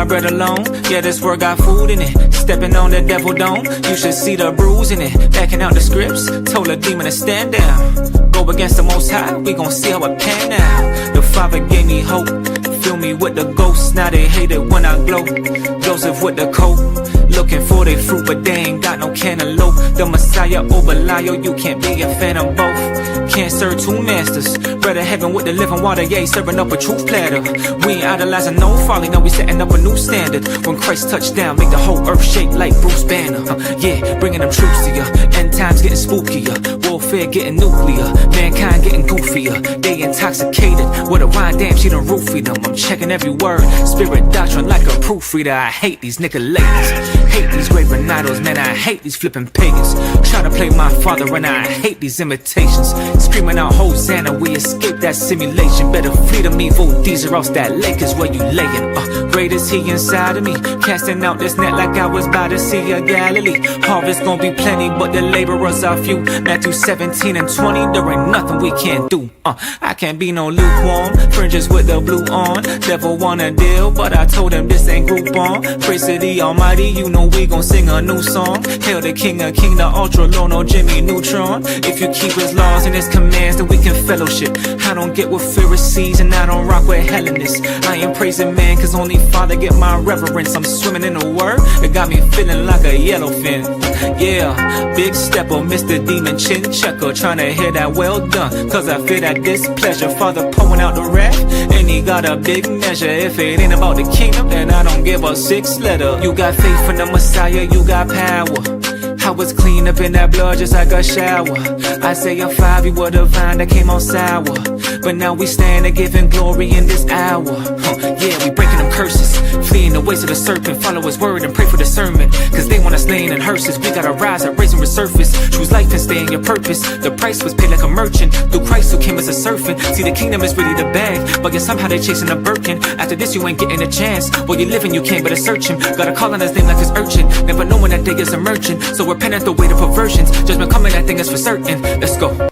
my bread alone. Yeah, this word got food in it. Stepping on the devil dome, you should see the bruise in it. Backing out the scripts, told a demon to stand down. Go against the Most High, we gon' see how it pan out. The Father gave me hope, fill me with the ghosts. Now they hate it when I glow. Joseph with the coat, looking for their fruit, but they ain't got no cantaloupe. The Messiah over Lio, you can't be a fan of both. Can't serve two masters. Bread of heaven with the living water, yeah, serving up a truth platter. We ain't idolizing no folly, now we setting up a new standard. When Christ touched down, make the whole earth shake like Bruce Banner. Yeah, bringing them troops to ya. End times getting spookier, warfare getting nuclear, mankind getting goofier. They intoxicated with a wine, damn, she done roofied them. I'm checking every word, spirit doctrine like a proofreader. I hate these Nicolatans, hate these graven idols, man, I hate these flipping pagans. Try to play my father and I hate these imitations. Screaming out Hosanna, we escape that simulation. Better flee to me, vote these or else that lake is where you layin'. Great is he inside of me, casting out this net like I was by the Sea of Galilee. Harvest gon' be plenty, but the laborers are few. Matthew 17 and 20, there ain't nothing we can't do. I can't be no lukewarm, fringes with the blue on. Devil wanna deal, but I told him this ain't Groupon. Praise to the Almighty, you know we gon' sing a new song. Hail the King of King, the ultra low, no Jimmy Neutron. If you keep his laws and his commands, then we can fellowship. I don't get with Pharisees and I don't rock with Hellenists. I ain't praising man, cause only Father get my reverence. I'm swimming in the word, it got me feeling like a yellowfin. Yeah, big stepper, Mr. Demon Chin Checker, trying to hear that well done, cause I feel that displeasure. Father pouring out the wrath, and he got a big measure. If it ain't about the kingdom, then I don't give a six letter. You got faith in the Messiah, you got power. I was clean up in that blood just like a shower. Isaiah 5, you were the vine that came out sour, but now we stand and giving glory in this hour. Yeah, we breaking them curses, fleeing the ways of the serpent. Follow his word and pray for discernment, cause they want us laying in hearses. We gotta rise up, raise and resurface. Choose life and stay in your purpose. The price was paid like a merchant, through Christ who came as a servant. See, the kingdom is really the bag, but yet somehow they chasing a Birkin. After this you ain't getting a chance, while you living you can't better search him. Gotta call on his name like it's urgent, never knowing that day is emerging. So repent at the weight of perversions, judgment coming, that thing is for certain. Let's go.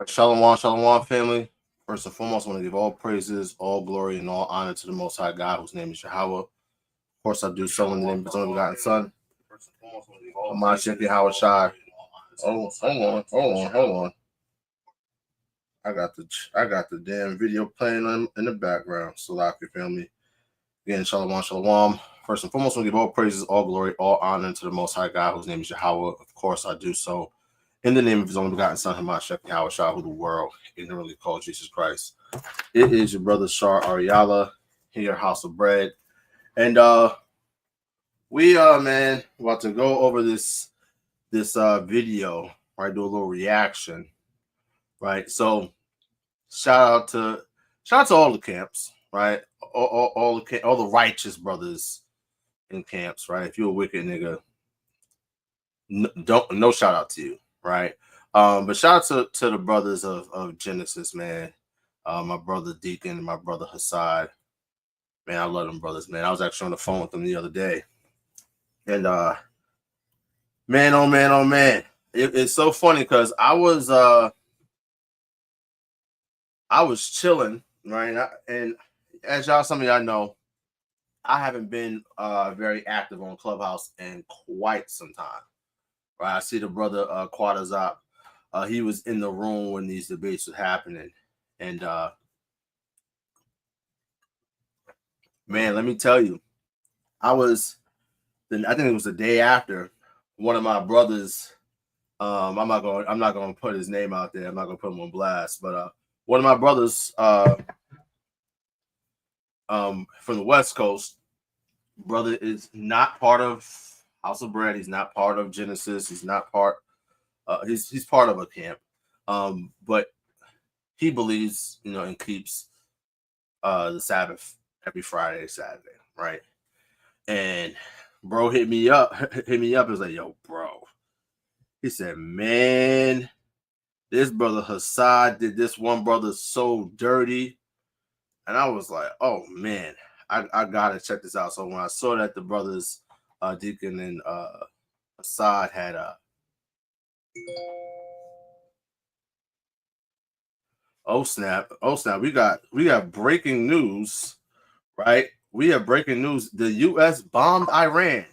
Shalom, Shalom, family. First and foremost, I want to give all praises, all glory, and all honor to the Most High God, whose name is Yahawaah. Of course, I do so in the name of His only begotten Son, Amalecch, Yahawashi. Hold on. I got the damn video playing in the background. Salaki, family. Again, Shalom. First and foremost, I want to give all praises, all glory, all honor to the Most High God, whose name is Yahawaah. Of course, I do so in the name of His only begotten Son, Amalecch, Yahawashi, who the world ignorantly called Jesus Christ. It is your brother Shar Ahrayahla here, House of Bread, and we man about to go over this video, right? Do a little reaction, right? So shout out to all the camps, right? All the righteous brothers in camps, right? If you're a wicked nigga, no shout out to you, right? But shout out to the brothers of Genesis, man. My brother Deacon and my brother Hasad. Man, I love them brothers, man. I was actually on the phone with them the other day. And man, oh man. It's so funny because I was chilling, right? And as some of y'all know, I haven't been very active on Clubhouse in quite some time. Right. I see the brother Quadazop. He was in the room when these debates were happening. And man, let me tell you, I think it was the day after one of my brothers. I'm not going to put his name out there. I'm not going to put him on blast. But one of my brothers from the West Coast, brother is not part of House of Bread. He's not part of Genesis. He's not part. He's part of a camp, but he believes, and keeps the Sabbath every Friday, Saturday, right? And bro hit me up. It was like, yo, bro. He said, man, this brother Hasad did this one brother so dirty. And I was like, oh, man, I got to check this out. So when I saw that the brothers, Deacon and Hasad had oh snap, we got breaking news, right? We have breaking news. The U.S. bombed Iran.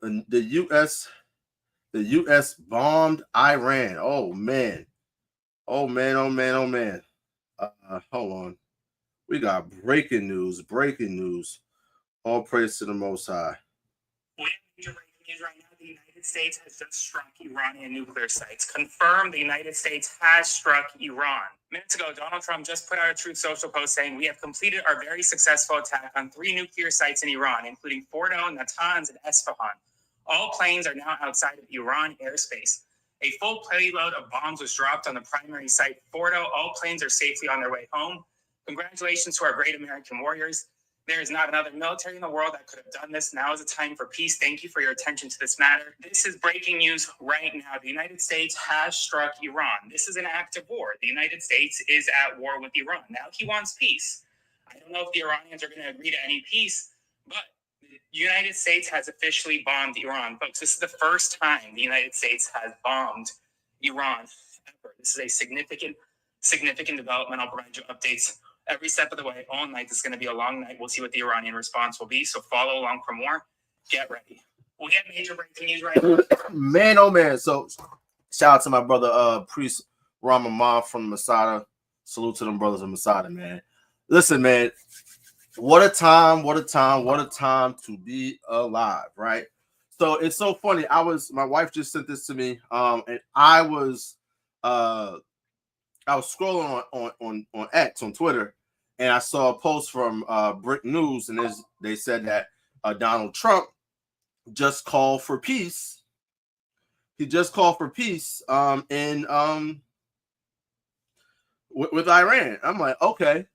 The U.S. bombed Iran. Oh man. Hold on. We got breaking news. All praise to the Most High. We have major breaking news right now. The United States has just struck Iranian nuclear sites. Confirmed, the United States has struck Iran. Minutes ago, Donald Trump just put out a Truth Social post saying, we have completed our very successful attack on 3 nuclear sites in Iran, including Fordo, Natanz, and Esfahan. All planes are now outside of Iran airspace. A full payload of bombs was dropped on the primary site, Fordo. All planes are safely on their way home. Congratulations to our great American warriors. There is not another military in the world that could have done this. Now is the time for peace. Thank you for your attention to this matter. This is breaking news right now. The United States has struck Iran. This is an act of war. The United States is at war with Iran. Now he wants peace. I don't know if the Iranians are going to agree to any peace, but the United States has officially bombed Iran. Folks, this is the first time the United States has bombed Iran ever. This is a significant development. I'll provide you updates every step of the way, all night. This is going to be a long night. We'll see what the Iranian response will be. So follow along for more. Get ready. We'll get major breaking news right now. Man, oh man. So shout out to my brother Priest Ramamah from Masada. Salute to them brothers of Masada, man. Listen, man. What a time to be alive, right? So it's so funny. My wife just sent this to me, and I was scrolling on X, on Twitter, and I saw a post from Brick News, and they said that Donald Trump just called for peace. He just called for peace with Iran. I'm like, okay.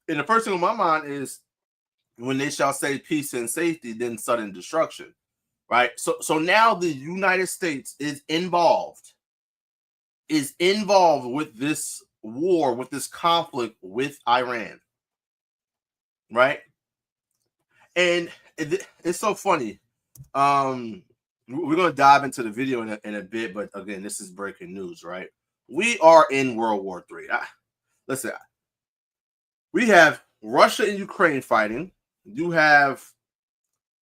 And the first thing on my mind is, when they shall say peace and safety, then sudden destruction, right? So now the United States is involved with this war, with this conflict with Iran, right? And it's so funny. we're going to dive into the video in a bit, but again, this is breaking news, right? We are in World War III. Listen, we have Russia and Ukraine fighting. You have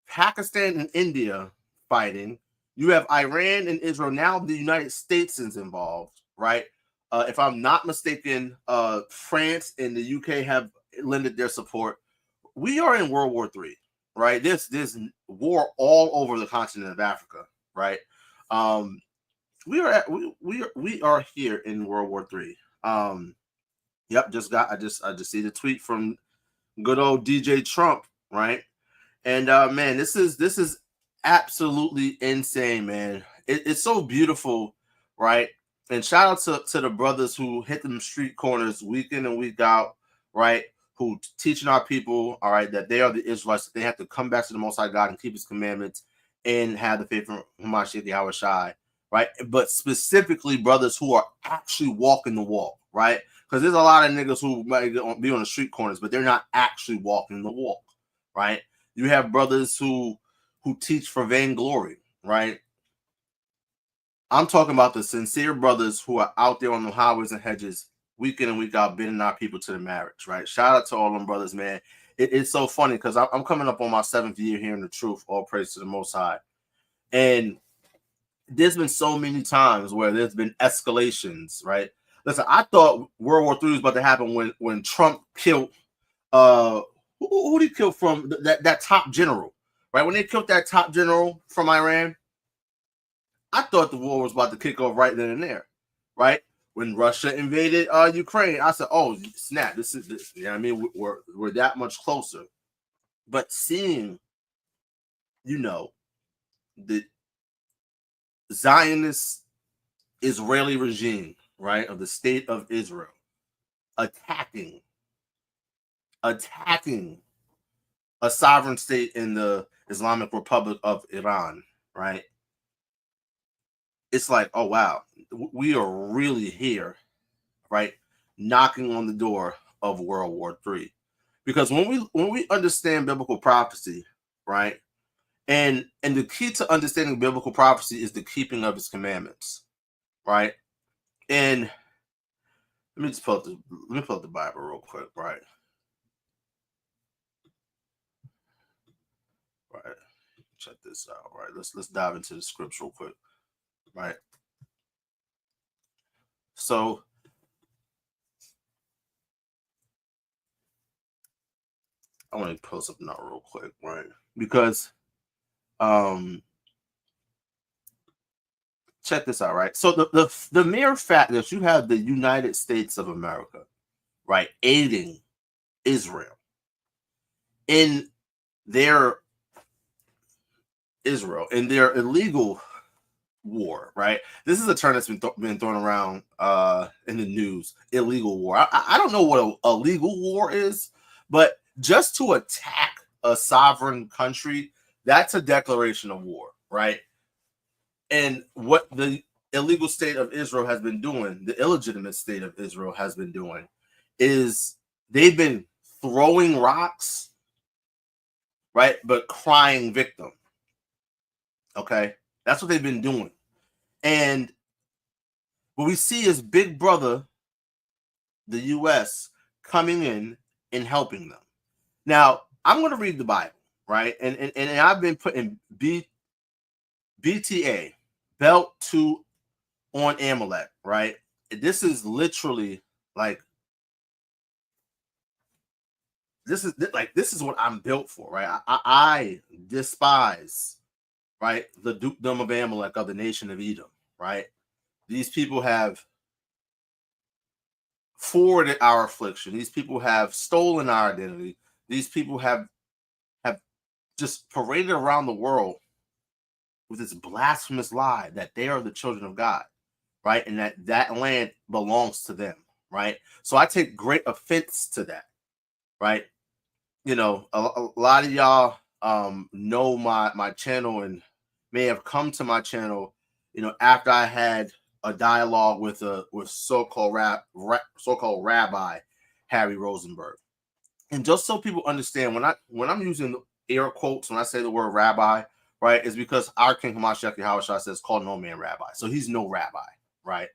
Pakistan and India fighting. You have Iran and Israel. Now the United States is involved, right? If I'm not mistaken, France and the UK have lended their support. We are in World War III, right? There's war all over the continent of Africa, right? We are here in World War III. Yep, I just see the tweet from good old DJ Trump, right? And man, this is absolutely insane, man. It's so beautiful, right? And shout out to the brothers who hit them street corners week in and week out, right? Who teaching our people, all right, that they are the Israelites. They have to come back to the Most High God and keep His commandments and have the faith in Yahawashi, right? But specifically, brothers who are actually walking the walk, right? Because there's a lot of niggas who might be on the street corners, but they're not actually walking the walk, right? You have brothers who teach for vainglory, right? I'm talking about the sincere brothers who are out there on the highways and hedges week in and week out, bidding our people to the marriage, right? Shout out to all them brothers, man. It's so funny because I'm coming up on my 7th year hearing the truth. All praise to the Most High. And there's been so many times where there's been escalations, right? Listen, I thought World War III was about to happen when Trump killed who did he kill from that top general, right? When they killed that top general from Iran, I thought the war was about to kick off right then and there, right? When Russia invaded Ukraine, I said, "Oh snap! This. You know what I mean? We're that much closer." But seeing, the Zionist Israeli regime, right, of the state of Israel, attacking a sovereign state in the Islamic Republic of Iran, right? It's like, oh wow, we are really here, right? Knocking on the door of World War III. Because when we understand biblical prophecy, right? And the key to understanding biblical prophecy is the keeping of His commandments, right? And let me pull up the Bible real quick, right? Right. Check this out, right? Let's dive into the scripts real quick, right? So I want to pull something out real quick, right? Because check this out, right? So the mere fact that you have the United States of America, right, aiding Israel in their illegal war, right? This is a term that's been thrown around in the news. Illegal war. I don't know what a legal war is, but just to attack a sovereign country, that's a declaration of war, right? And what the illegal state of Israel has been doing, the illegitimate state of Israel has been doing, is they've been throwing rocks, right? But crying victim. Okay? That's what they've been doing. And what we see is Big Brother, the U.S., coming in and helping them. Now, I'm going to read the Bible, right? And I've been putting BTA, belt to on Amalecch, right? This is literally like, this is what I'm built for, right? I despise, right, the dukedom of Amalecch, of the nation of Edom, right? These people have forwarded our affliction. These people have stolen our identity. These people have just paraded around the world with this blasphemous lie that they are the children of God, right? And that land belongs to them, right? So I take great offense to that, right? A lot of y'all know my channel and may have come to my channel, after I had a dialogue with so-called Rabbi Harry Rosenberg. And just so people understand, when I'm using air quotes when I say the word rabbi, right, is because our King Hamashiach Yahawashi says, call no man rabbi. So he's no rabbi, right?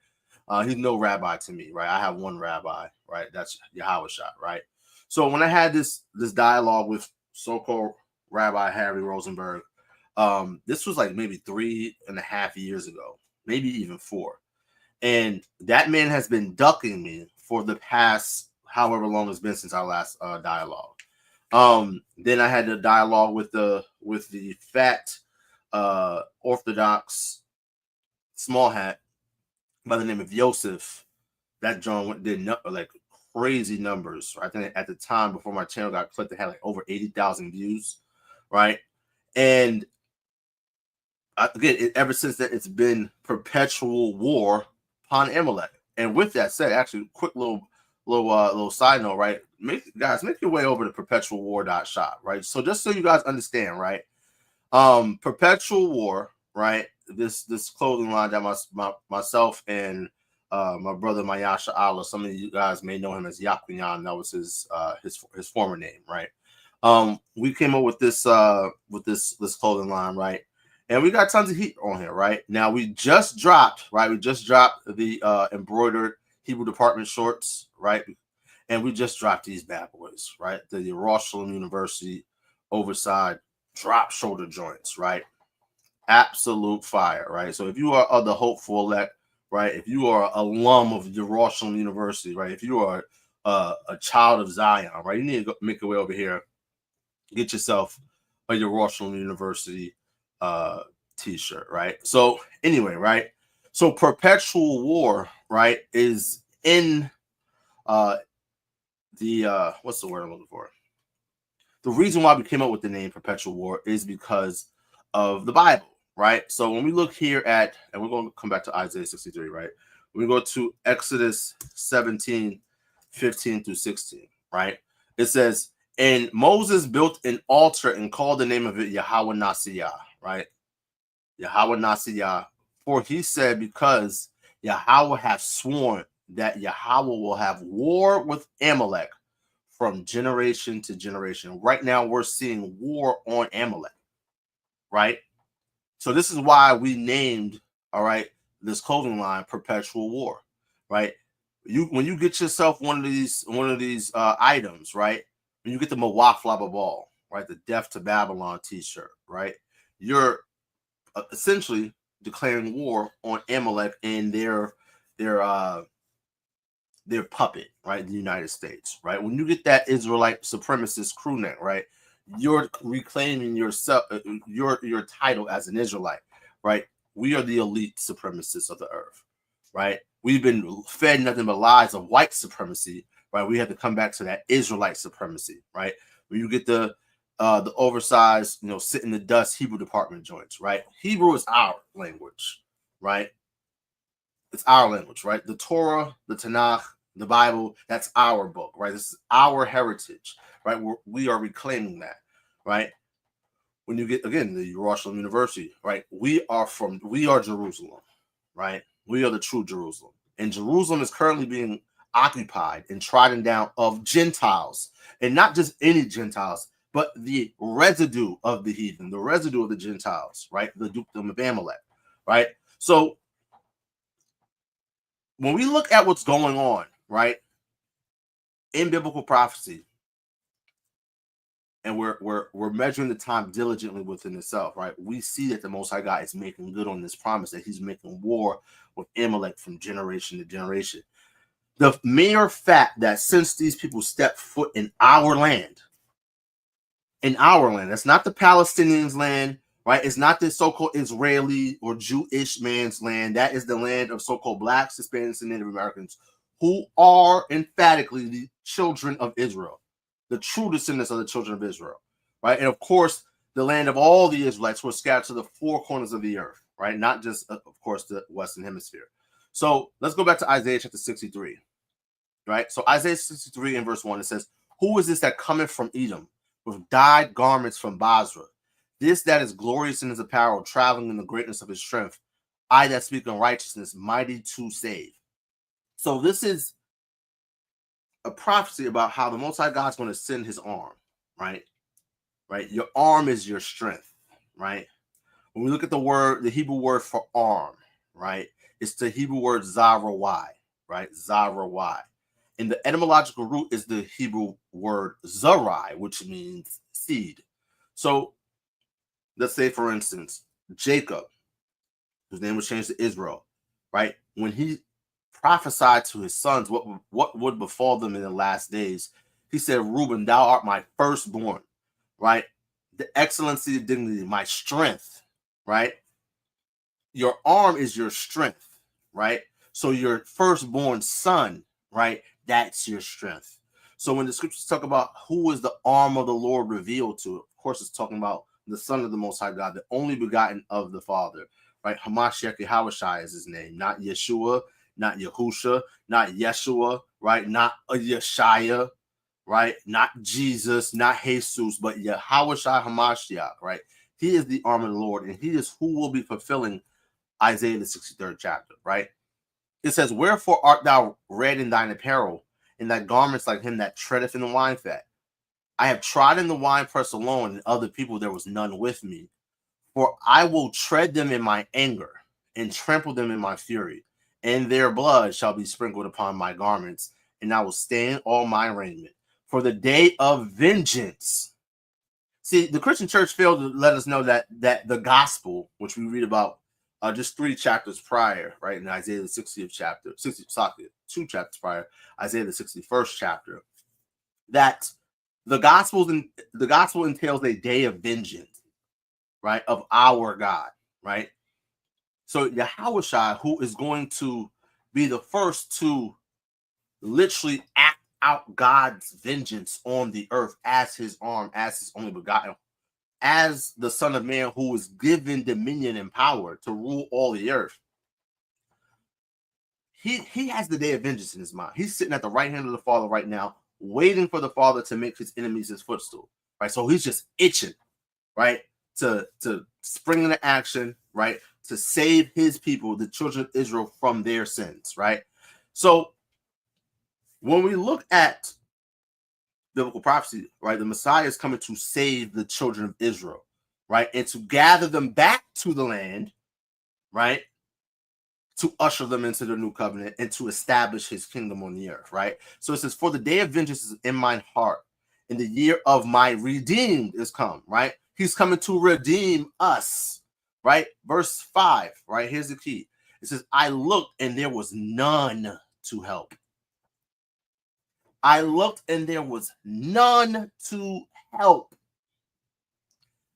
He's no rabbi to me, right? I have one rabbi, right? That's Yahawashi, right? So when I had this dialogue with so-called Rabbi Harry Rosenberg, this was like maybe 3.5 years ago, maybe even 4. And that man has been ducking me for the past however long it's been since our last dialogue. Then I had the dialogue with the fat Orthodox small hat by the name of Yosef. That John did like crazy numbers. I think at the time before my channel got clicked, it had like over 80,000 views, right? And again, ever since then, it's been perpetual war upon Amalecch. And with that said, actually, quick little side note, right? Make your way over to perpetualwar.shop, right? So just so you guys understand, right? Perpetual War, right? This clothing line that myself and my brother Yasharahla, some of you guys may know him as Yaquinyan. That was his former name, right? We came up with this clothing line, right? And we got tons of heat on here, right? Now we just dropped the embroidered Hebrew department shorts, right? And we just dropped these bad boys, right? The Yerushalayim University oversized drop shoulder joints, right? Absolute fire, right? So if you are of the hopeful elect, right? If you are an alum of Yerushalayim University, right? If you are a child of Zion, right? You need to make your way over here, get yourself a Yerushalayim University t-shirt, right? So anyway, right? So perpetual war, right, is in what's the word I'm looking for? The reason why we came up with the name Perpetual War is because of the Bible, right? So when we look here at, and we're going to come back to Isaiah 63, right? When we go to Exodus 17, 15 through 16, right? It says, and Moses built an altar and called the name of it Yahweh Nasiyah, right? Yahweh Nasiyah, for he said, because Yahweh hath sworn that Yahweh will have war with Amalecch from generation to generation. Right now, we're seeing war on Amalecch, right? So this is why we named, all right, this clothing line Perpetual War, right? When you get yourself one of these items, right? When you get the Mawafla ball, right, the Death to Babylon T-shirt, right? You're essentially declaring war on Amalecch and their puppet, right? The United States, right? When you get that Israelite supremacist crew neck, right? You're reclaiming yourself, your title as an Israelite, right? We are the elite supremacists of the earth, right? We've been fed nothing but lies of white supremacy, right? We have to come back to that Israelite supremacy, right? When you get the oversized, sit in the dust Hebrew department joints, right? Hebrew is our language, right? It's our language, right? The Torah, the Tanakh, the Bible, that's our book, right? This is our heritage, right? We are reclaiming that, right? When you get, again, the Yerushalayim University, right? We are Jerusalem, right? We are the true Jerusalem. And Jerusalem is currently being occupied and trodden down of Gentiles, and not just any Gentiles, but the residue of the heathen, the residue of the Gentiles, right? The dukedom of Amalecch, right? So when we look at what's going on, right, in biblical prophecy, and we're measuring the time diligently within itself, right? We see that the Most High God is making good on this promise that he's making war with Amalecch from generation to generation. The mere fact that since these people stepped foot in our land, that's not the Palestinians' land, right? It's not the so-called Israeli or Jewish man's land. That is the land of so-called blacks, Hispanics, and Native Americans, who are emphatically the children of Israel, the true descendants of the children of Israel, right? And of course, the land of all the Israelites who are scattered to the four corners of the earth, right? Not just, of course, the Western Hemisphere. So let's go back to Isaiah chapter 63, right? So Isaiah 63 in verse 1, it says, who is this that cometh from Edom with dyed garments from Basra? This that is glorious in his apparel, traveling in the greatness of his strength. I that speak in righteousness, mighty to save. So this is a prophecy about how the Most High God's going to send his arm, right? Right? Your arm is your strength, right? When we look at the Hebrew word for arm, right, it's the Hebrew word zarawai, right, zarawai. And the etymological root is the Hebrew word zarai, which means seed. So let's say, for instance, Jacob, whose name was changed to Israel, right? When he prophesied to his sons what would befall them in the last days, he said, Reuben, thou art my firstborn, right? The excellency of dignity, my strength, right? Your arm is your strength, right? So your firstborn son, right? That's your strength. So when the scriptures talk about who is the arm of the Lord revealed to, of course, it's talking about the Son of the Most High God, the only begotten of the Father, right? Hamashiach Yahawashi is his name, not Yeshua, not Yahusha, not Yeshua, right? Not a Yeshaya, right? Not Jesus, not Jesus, but Yahawashi Hamashiach, right? He is the arm of the Lord, and he is who will be fulfilling Isaiah the 63rd chapter, right? It says, wherefore art thou red in thine apparel, and thy garments like him that treadeth in the wine fat? I have trodden the winepress alone, and other people there was none with me. For I will tread them in my anger, and trample them in my fury, and their blood shall be sprinkled upon my garments, and I will stain all my raiment. For the day of vengeance. See, the Christian church failed to let us know that the gospel, which we read about just 3 chapters prior, right, in Isaiah the 60th chapter, 2 chapters prior, Isaiah the 61st chapter, that the gospel entails a day of vengeance, right, of our God, right? So Yahawashi, who is going to be the first to literally act out God's vengeance on the earth as his arm, as his only begotten, as the Son of Man who is given dominion and power to rule all the earth. He has the day of vengeance in his mind. He's sitting at the right hand of the Father right now, waiting for the Father to make his enemies his footstool, right? So he's just itching, right, to spring into action, right, to save his people, the children of Israel, from their sins, right? So when we look at biblical prophecy, right, the Messiah is coming to save the children of Israel, right, and to gather them back to the land, right, to usher them into the new covenant and to establish his kingdom on the earth, right? So it says, for the day of vengeance is in mine heart, and the year of my redeemed is come, right? He's coming to redeem us, right? Verse 5, right? Here's the key. It says, I looked and there was none to help. I looked and there was none to help.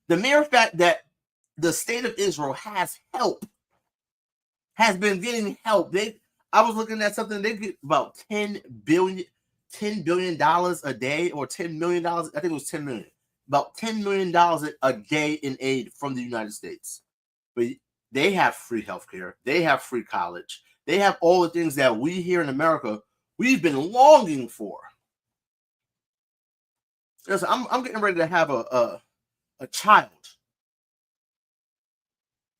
The mere fact that the state of Israel has help, has been getting help. I was looking at something, they get about $10 billion a day, or $10 million. I think it was 10 million. About $10 million a day in aid from the United States. But they have free healthcare. They have free college. They have all the things that we here in America, we've been longing for. Listen, I'm getting ready to have a child.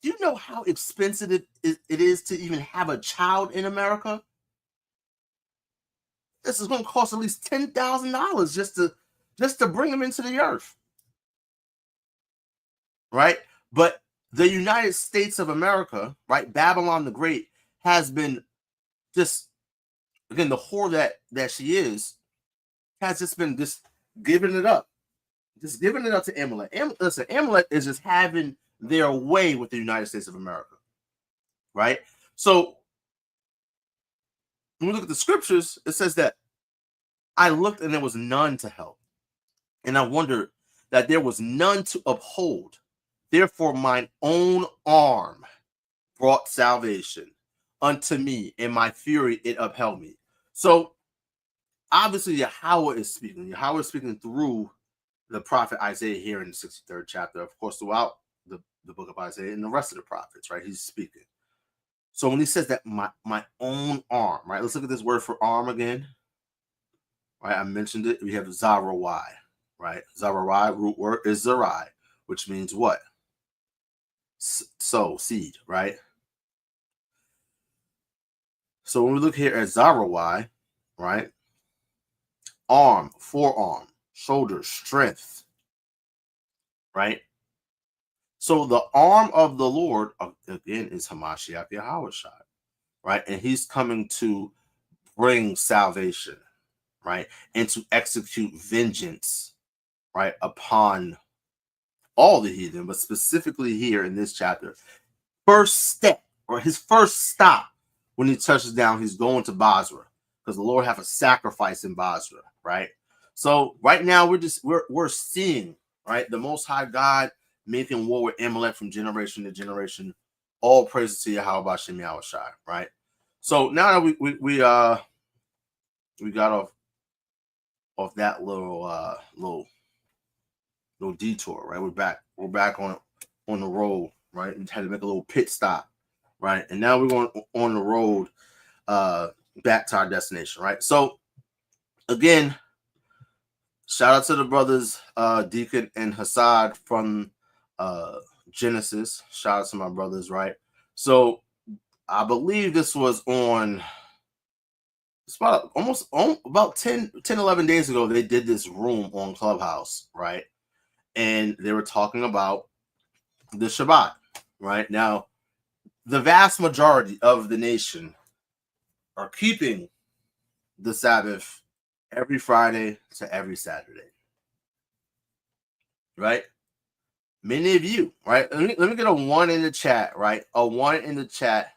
Do you know how expensive it is to even have a child in America? This is going to cost at least $10,000 just to bring them into the earth, right? But the United States of America, right, Babylon the Great, has been just, again, the whore that she is, has just been just giving it up to Amalecch. Listen, Amalecch is just having their way with the United States of America, right? So when we look at the scriptures, it says that I looked and there was none to help, and I wondered that there was none to uphold. Therefore mine own arm brought salvation unto me, and my fury it upheld me. So obviously Yahawaah is speaking. Yahawaah is speaking through the prophet Isaiah here in the 63rd chapter, of course, throughout the book of Isaiah and the rest of the prophets, right? He's speaking. So when he says that my own arm, right? Let's look at this word for arm again. Right, I mentioned it. We have zarawai, right? Zarawai, root word is zarai, which means what? Sow, seed, right? So when we look here at zarawai, right? Arm, forearm, shoulder, strength, right? So the arm of the Lord, again, is Hamashiach Yahawashi, right? And he's coming to bring salvation, right? And to execute vengeance, right? Upon all the heathen, but specifically here in this chapter. First step, or his first stop when he touches down, he's going to Basra, because the Lord have a sacrifice in Basra, right? So right now we're seeing, right, the Most High God making war with Amalecch from generation to generation. All praises to Yahweh basham Yahawashi, right? So now that we got off that little detour, right? We're back on the road, right? And had to make a little pit stop, right? And now we're going on the road back to our destination, right? So again, shout out to the brothers Deacon and Hasad from Genesis. Shout out to my brothers, right? So I believe this was on, it's about 10, 11 days ago, they did this room on Clubhouse, right? And they were talking about the Shabbat, right? Now, the vast majority of the nation are keeping the Sabbath every Friday to every Saturday, right? Many of you, right? Let me get a 1 in the chat, right? A 1 in the chat.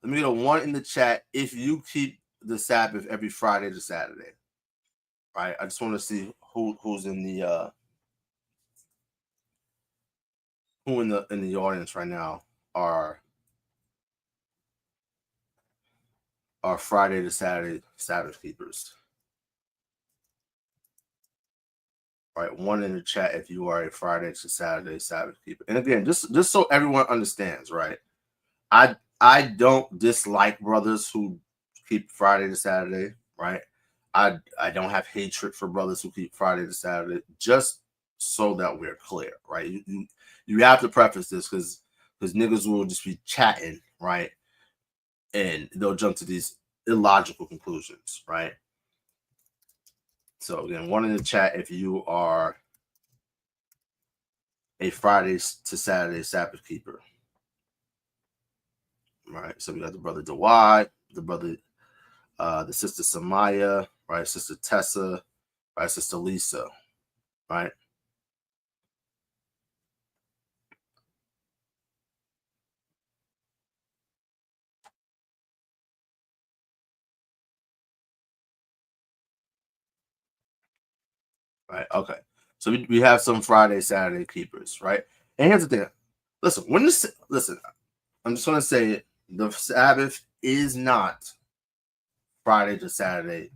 Let me get a 1 in the chat if you keep the Sabbath every Friday to Saturday, right? I just want to see who's in the who in the audience right now are Friday to Saturday Sabbath keepers. Right, 1 in the chat if you are a Friday to Saturday Sabbath keeper. And again, just so everyone understands, right? I don't dislike brothers who keep Friday to Saturday, right? I don't have hatred for brothers who keep Friday to Saturday, just so that we're clear, right? You have to preface this because niggas will just be chatting, right? And they'll jump to these illogical conclusions, right? So again, 1 in the chat if you are a Friday to Saturday Sabbath keeper. Right. So we got the brother Dawad, the brother, the sister Samaya, right? Sister Tessa, right? Sister Lisa, right? Right. Okay. So we have some Friday, Saturday keepers, right? And here's the thing. Listen, I'm just gonna say it. The Sabbath is not Friday to Saturday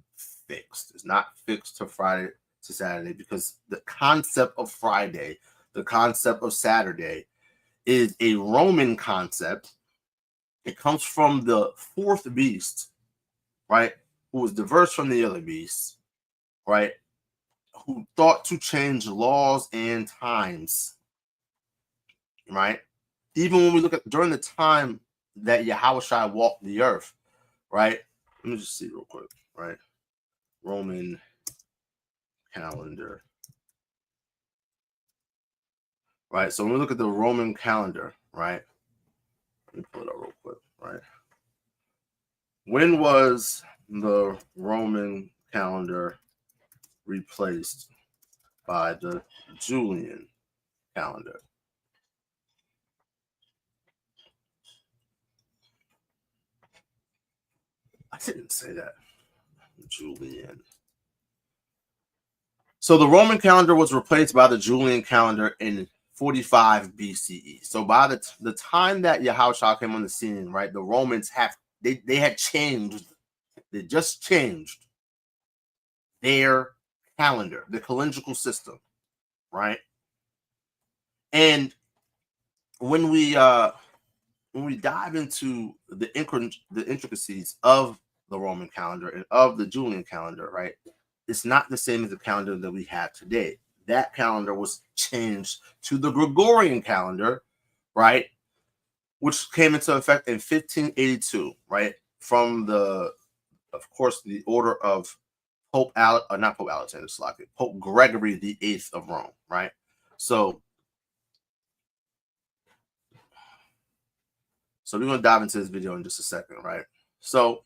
fixed. It's not fixed to Friday to Saturday because the concept of Friday, the concept of Saturday is a Roman concept. It comes from the 4th beast, right? Who was diverse from the other beasts, right? Who thought to change laws and times, right? Even when we look at during the time that Yahawashi walked the earth, right? Let me just see real quick, right? Roman calendar, right? So when we look at the Roman calendar, right? Let me pull it up real quick, right? When was the Roman calendar replaced by the Julian calendar? I didn't say that. Julian. So the Roman calendar was replaced by the Julian calendar in 45 BCE. So by the time that Yahawashi came on the scene, right, the Romans they had changed. They just changed their calendar, the calendrical system, right? And when we dive into the intricacies of the Roman calendar and of the Julian calendar, right, it's not the same as the calendar that we have today. That calendar was changed to the Gregorian calendar, right, which came into effect in 1582, right, from of course, the order of Pope Gregory the VIII of Rome, right? So we're going to dive into this video in just a second, right? So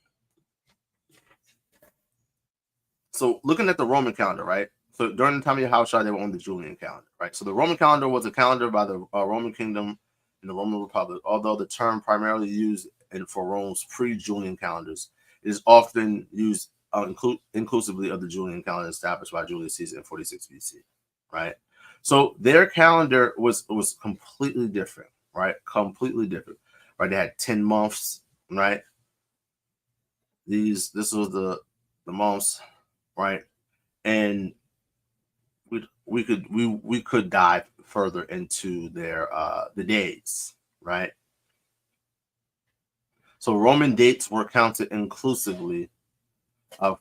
looking at the Roman calendar, right? So during the time of Yahawashi, they were on the Julian calendar, right? So the Roman calendar was a calendar by the Roman Kingdom and the Roman Republic, although the term primarily used for Rome's pre-Julian calendars is often used inclusively of the Julian calendar established by Julius Caesar in 46 BC, right? So their calendar was completely different, right? Completely different, right? They had 10 months, right? This was the months, right? And we could dive further into their the days, right? So Roman dates were counted inclusively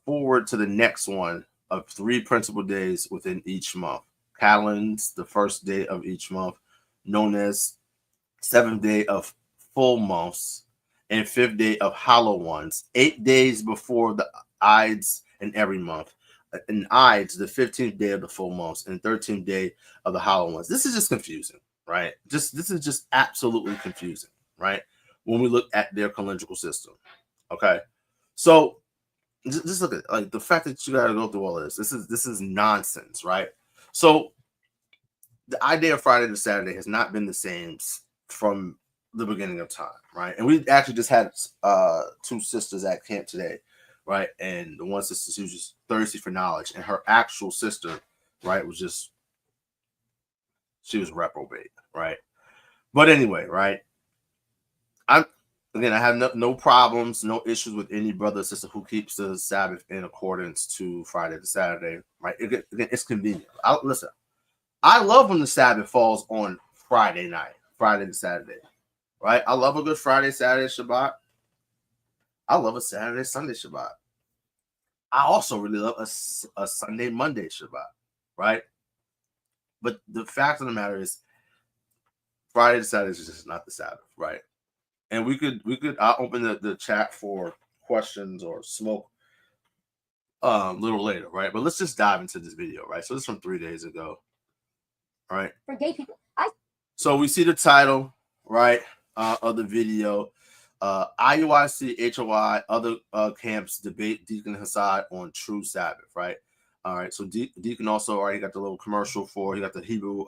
forward to the next one of 3 principal days within each month. Calends, the first day of each month, known as 7th day of full months, and 5th day of hollow ones, 8 days before the Ides in every month. And Ides, the 15th day of the full months, and 13th day of the hollow ones. This is just confusing, right? This is just absolutely confusing, right? When we look at their calendrical system, okay? So just look at like the fact that you got to go through all of this. This is nonsense, right? So the idea of Friday to Saturday has not been the same from the beginning of time, right? And we actually just had 2 sisters at camp today, right? And the one sister, she was just thirsty for knowledge, and her actual sister, right, she was reprobate, right? But anyway, right? I have no problems, no issues with any brother or sister who keeps the Sabbath in accordance to Friday to Saturday, right? Again, it's convenient. Listen, I love when the Sabbath falls on Friday night, Friday to Saturday, right? I love a good Friday, Saturday Shabbat. I love a Saturday, Sunday Shabbat. I also really love a Sunday, Monday Shabbat, right? But the fact of the matter is, Friday to Saturday is just not the Sabbath, right? And I'll open the chat for questions or smoke a little later, right? But let's just dive into this video, right? So this is from 3 days ago, right? For gay people. So we see the title, right, of the video. IUIC, HOI, other camps debate Deacon Hasad on true Sabbath, right? All right, so Deacon also already got the little commercial he got the Hebrew,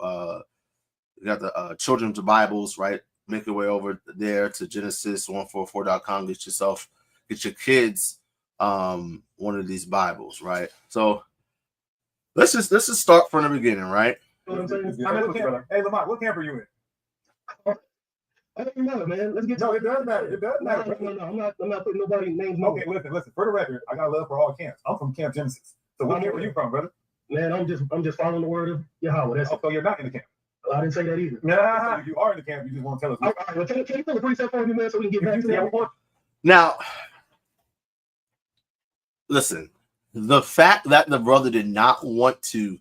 you got the Children's Bibles, right? Make your way over there to Genesis144.com. Get your kids one of these Bibles, right? So let's just start from the beginning, right? Hey, Lamont, what camp are you in? I don't know, man. Let's get. No, it does matter. It does matter. No. I'm not putting nobody's names. Okay, listen. For the record, I got love for all camps. I'm from Camp Genesis. So what camp are you from, brother? Man, I'm just following the word of Yahawah. That's so you're not in the camp. Well, I didn't say that either. Nah, if you are in the camp, you just want to tell us. All right, well, can you put the precept for me, man, so we can get back to that? Now, listen. The fact that the brother did not want to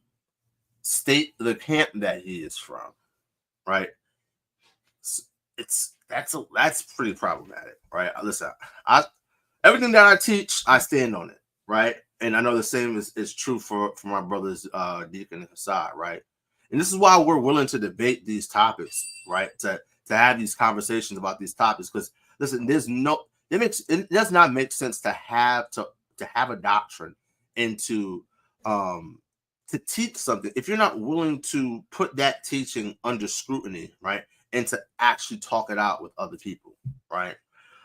state the camp that he is from, right? That's pretty problematic, right? Listen, everything that I teach, I stand on it, right? And I know the same is true for my brothers, Deacon Asad, right? And this is why we're willing to debate these topics, right? To have these conversations about these topics, because listen, it does not make sense to have a doctrine and to teach something if you're not willing to put that teaching under scrutiny, right? And to actually talk it out with other people, right?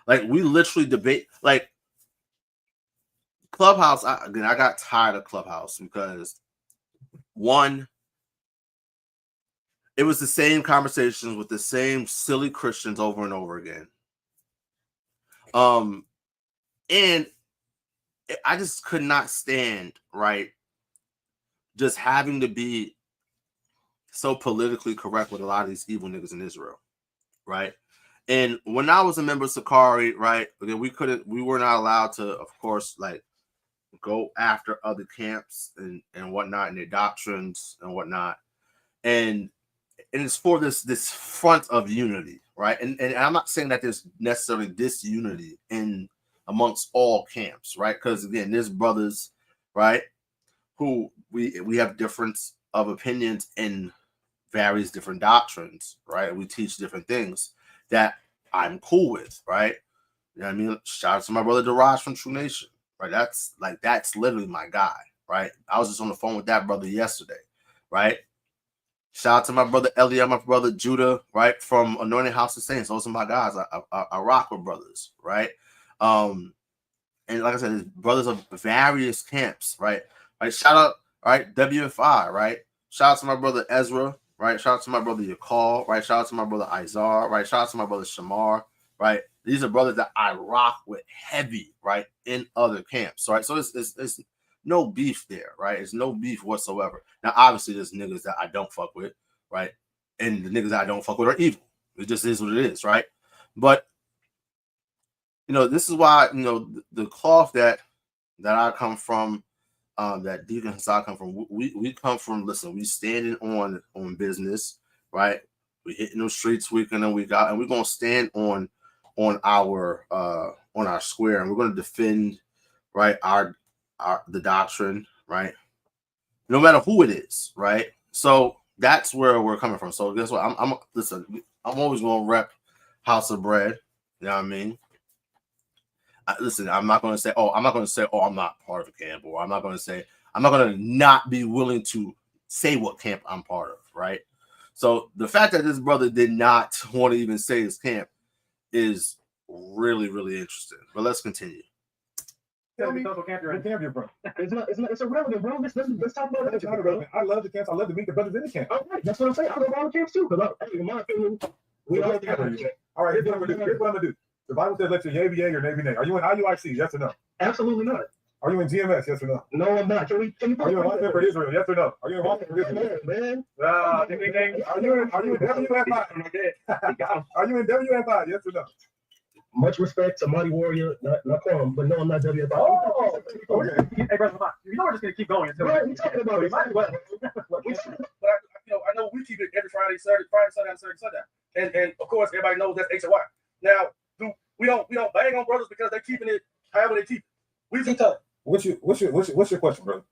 Like we literally debate, like Clubhouse. I got tired of Clubhouse because one, it was the same conversations with the same silly Christians over and over again. And I just could not stand, right, just having to be so politically correct with a lot of these evil niggas in Israel, right? And when I was a member of Sakari, right, we were not allowed to, of course, like go after other camps and whatnot and their doctrines and whatnot. And it's for this front of unity, right? And I'm not saying that there's necessarily disunity in amongst all camps, right? Because again, there's brothers right? Who we have difference of opinions in various different doctrines, right? We teach different things that I'm cool with, right? You know what I mean? Shout out to my brother Daraj from True Nation, right? That's literally my guy, right? I was just on the phone with that brother yesterday, right? Shout out to my brother Elliot, my brother Judah, right? From Anointing House of Saints. Those are my guys. I rock with brothers, right? And like I said, brothers of various camps, right? Shout out, right? WFI, right? Shout out to my brother Ezra, right? Shout out to my brother Yakal, right? Shout out to my brother Izar, right? Shout out to my brother Shamar, right? These are brothers that I rock with heavy, right? In other camps, right? So it's no beef there, right? It's no beef whatsoever. Now, obviously, there's niggas that I don't fuck with, right? And the niggas that I don't fuck with are evil. It just is what it is, right? But, you know, this is why, you know, the cloth that I come from, that Deacon Hasad come from, we come from, listen, we standing on business, right? We hitting those streets week in and week out, and we're going to stand on our square, and we're going to defend, right, the doctrine, right, no matter who it is, right? So that's where we're coming from. So guess what? I'm always going to rep House of Bread. You know what I mean? Listen, I'm not going to say, I'm not part of a camp, or I'm not going to not be willing to say what camp I'm part of, right? So the fact that this brother did not want to even say his camp is really, really interesting. But let's continue. Tell me what camp you're from. It's irrelevant, bro. Let's talk about that. I love the camps. I love to meet the brothers in the camp. All right, that's what I'm saying. I love all the camps too, because in my opinion, we all together. All right, here's what I'm gonna do. The Bible says let your yea be yea or nay be nay. Are you in IUIC? Yes or no? Absolutely not. Are you in GMS? Yes or no? No, I'm not. Are you in Watchman for Israel? Yes or no? Are you in Watchman for Israel? Man. Are you in WFI? Are you in WFI? Yes or no? Much respect to Mighty Warrior, not Quorum, but no, I'm not WFI. Oh, okay. Hey, brother, you know we're just gonna keep going until we're talking about it. I know we keep it every Friday, Sunday, and of course everybody knows that's HOI. Now, we don't bang on brothers because they're keeping it however they keep it. We just talk. What's your question, brother?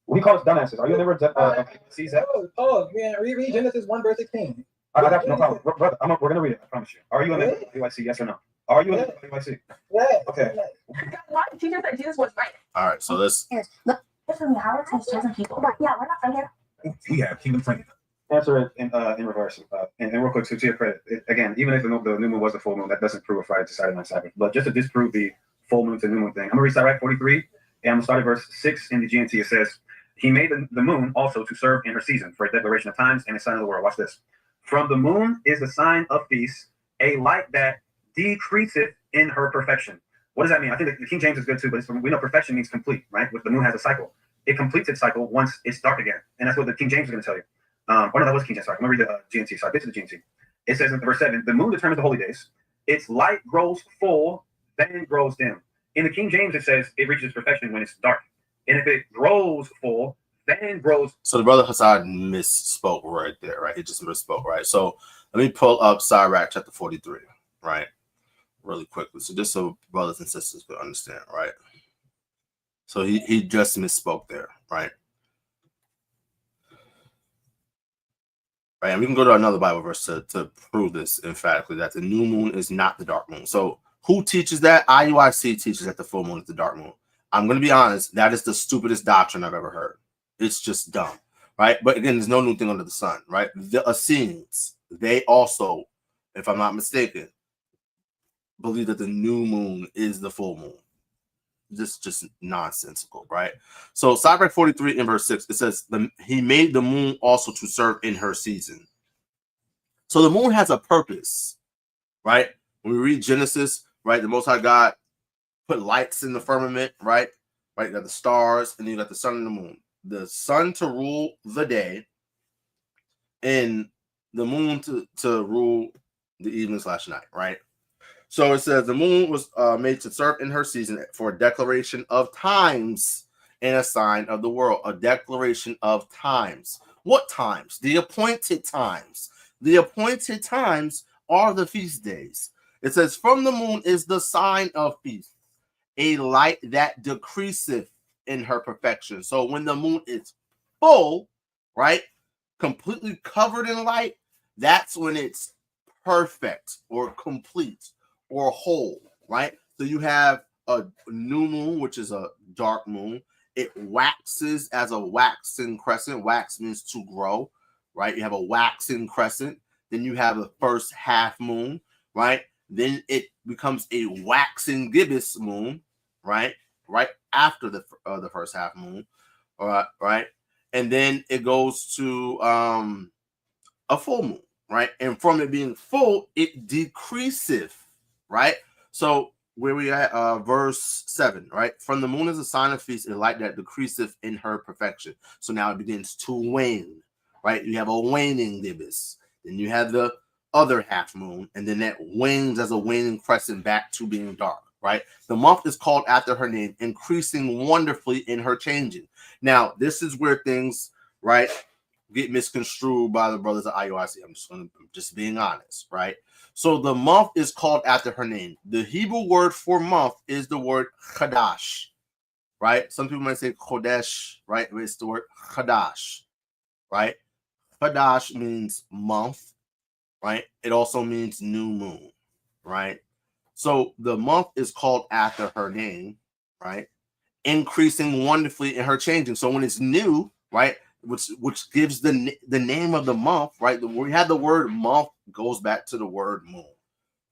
What do you call us dumbasses? Are you never sees that? Man, read Genesis 1:16. I got you, no problem. Brother, we're gonna read it, I promise you. Are you in the IUIC, yes or no? Are you in the IUIC? Yeah. Okay. Why the teacher said Jesus was right? All right, so let's. This is Yahawash has chosen people. But yeah, we're not from here. We have kingdom friendly. Answer it in reverse. And real quick, to your credit, again, even if the new moon was the full moon, that doesn't prove a Friday to Saturday night Sabbath. But just to disprove the full moon to new moon thing, I'm gonna read Sirach 43, and I'm gonna start at verse 6 in the GNT. It says, "He made the moon also to serve in her season for a declaration of times and a sign of the world." Watch this. "From the moon is the sign of feast, a light that decreaseth in her perfection." What does that mean? I think the King James is good too, but we know perfection means complete, right? With the moon has a cycle. It completes its cycle once it's dark again. And that's what the King James is going to tell you. No, that was King James. Sorry, I'm going to read the GNT. So I get to the GNT. It says in verse 7, "The moon determines the holy days. Its light grows full, then grows dim." In the King James, it says it reaches perfection when it's dark. And if it grows full, then grows. So the brother Hasad misspoke right there, right? He just misspoke, right? So let me pull up Sirach chapter 43, right? Really quickly. So just so brothers and sisters could understand, right? So he just misspoke there, right? Right, and we can go to another Bible verse to prove this emphatically, that the new moon is not the dark moon. So who teaches that? IUIC teaches that the full moon is the dark moon. I'm going to be honest, that is the stupidest doctrine I've ever heard. It's just dumb, right? But again, there's no new thing under the sun, right? The Essenes, they also, if I'm not mistaken, believe that the new moon is the full moon. This is just nonsensical, right? So Sirach 43 in verse 6, it says, "He made the moon also to serve in her season." So the moon has a purpose, right? When we read Genesis, right, the Most High God put lights in the firmament, right? Right, you got the stars, and then you got the sun and the moon. The sun to rule the day, and the moon to rule the evening/night, right? So it says the moon was made to serve in her season for a declaration of times and a sign of the world. A declaration of times. What times? The appointed times. The appointed times are the feast days. It says, "From the moon is the sign of feast, a light that decreaseth in her perfection. So when the moon is full, right, completely covered in light, that's when it's perfect or complete or whole, right? So you have a new moon, which is a dark moon. It waxes as a waxing crescent. Wax means to grow, right? You have a waxing crescent. Then you have a first half moon, right? Then it becomes a waxing gibbous moon, right? Right after the first half moon, right? And then it goes to a full moon, right? And from it being full, it decreaseth, right? So where we at, verse 7, right? From the moon is a sign of feast, a light that decreaseth in her perfection. So now it begins to wane, right? You have a waning gibbous. Then you have the other half moon, and then that wanes as a waning crescent back to being dark, right? The month is called after her name, increasing wonderfully in her changing. Now, this is where things, right, get misconstrued by the brothers of IUIC. I'm just being honest, right? So the month is called after her name. The Hebrew word for month is the word chadash, right? Some people might say chodesh, right? But it's the word chadash, right? Chadash means month, right? It also means new moon, right? So the month is called after her name, right? Increasing wonderfully in her changing. So when it's new, right, which gives the name of the month, right? We had the word month goes back to the word moon,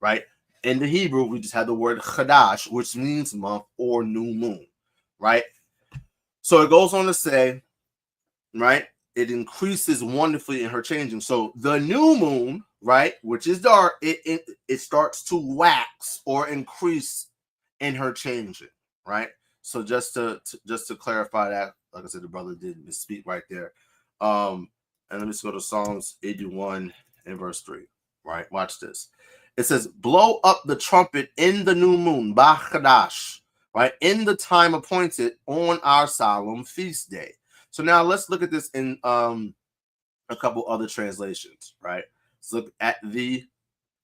right? In the Hebrew, we just had the word chadash, which means month or new moon, right? So it goes on to say, right, it increases wonderfully in her changing. So the new moon, right, which is dark, it starts to wax or increase in her changing, right? So just to clarify that, like I said, the brother did misspeak right there. And let me just go to Psalms 81 and verse 3, right? Watch this. It says, blow up the trumpet in the new moon, Bachadash, right? In the time appointed on our solemn feast day. So now let's look at this in a couple other translations, right? Let's look at the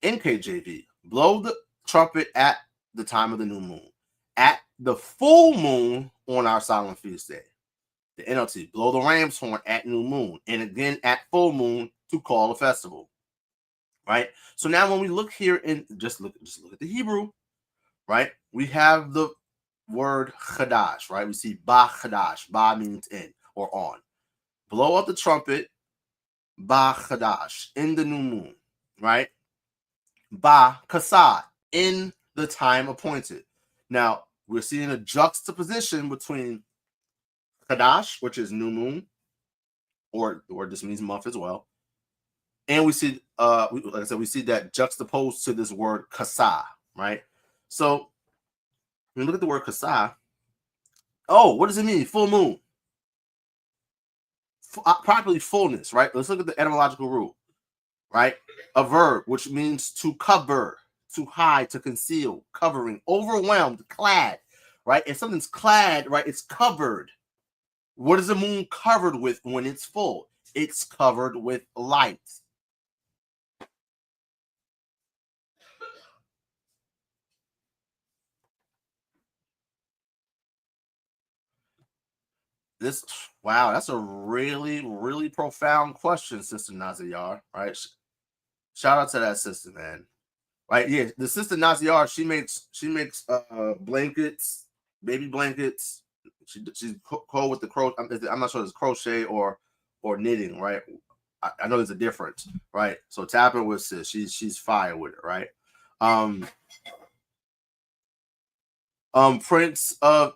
NKJV. Blow the trumpet at the time of the new moon. At the full moon on our solemn feast day. The NLT, blow the ram's horn at new moon, and again at full moon to call a festival. Right? So now when we look here and just look at the Hebrew, right? We have the word chadash, right? We see ba chadash. Ba means in or on. Blow up the trumpet, ba chadash, in the new moon, right? Ba kasad, in the time appointed. Now, we're seeing a juxtaposition between Chadash, which is new moon, or this means month as well. And we see, like I said, we see that juxtaposed to this word kasa, right? So when you look at the word kasa, oh, what does it mean? Full moon. Properly fullness, right? Let's look at the etymological root, right? A verb, which means to cover, to hide, to conceal, covering, overwhelmed, clad, right? If something's clad, right, it's covered. What is the moon covered with when it's full? It's covered with light. Wow, that's a really, really profound question, Sister Naziyar, right? Shout out to that sister, man. Right, yeah, the Sister Naziyar, she makes blankets, baby blankets. She's cool with the crochet. I'm not sure it's crochet or knitting, right? I know there's a difference, right? So tapping with sis, she's fire with it, right? Prince of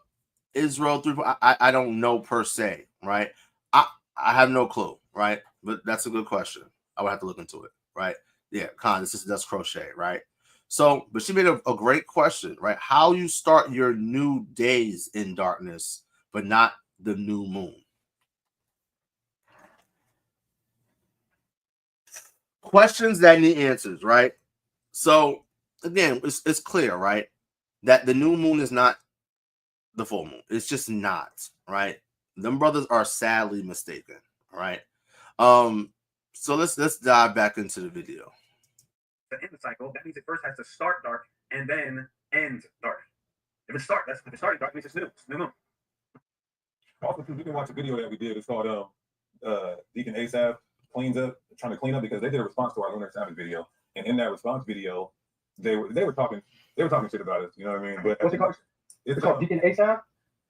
Israel 3. I don't know per se, right? I have no clue, right? But that's a good question. I would have to look into it, right? Yeah, this sister does crochet, right? So, but she made a great question, right? How you start your new days in darkness, but not the new moon. Questions that need answers, right? So, again, it's clear, right? That the new moon is not the full moon. It's just not, right? Them brothers are sadly mistaken, right? So let's dive back into the video. To end the cycle, that means it first has to start dark and then end dark. If it started dark, it means it's new. It's new moon. Also, too, you can watch a video that we did. It's called Deacon ASAP cleans up, trying to clean up, because they did a response to our Lunar Sabbath video, and in that response video, they were talking shit about us. You know what I mean? But what's it called? It's called Deacon ASAP.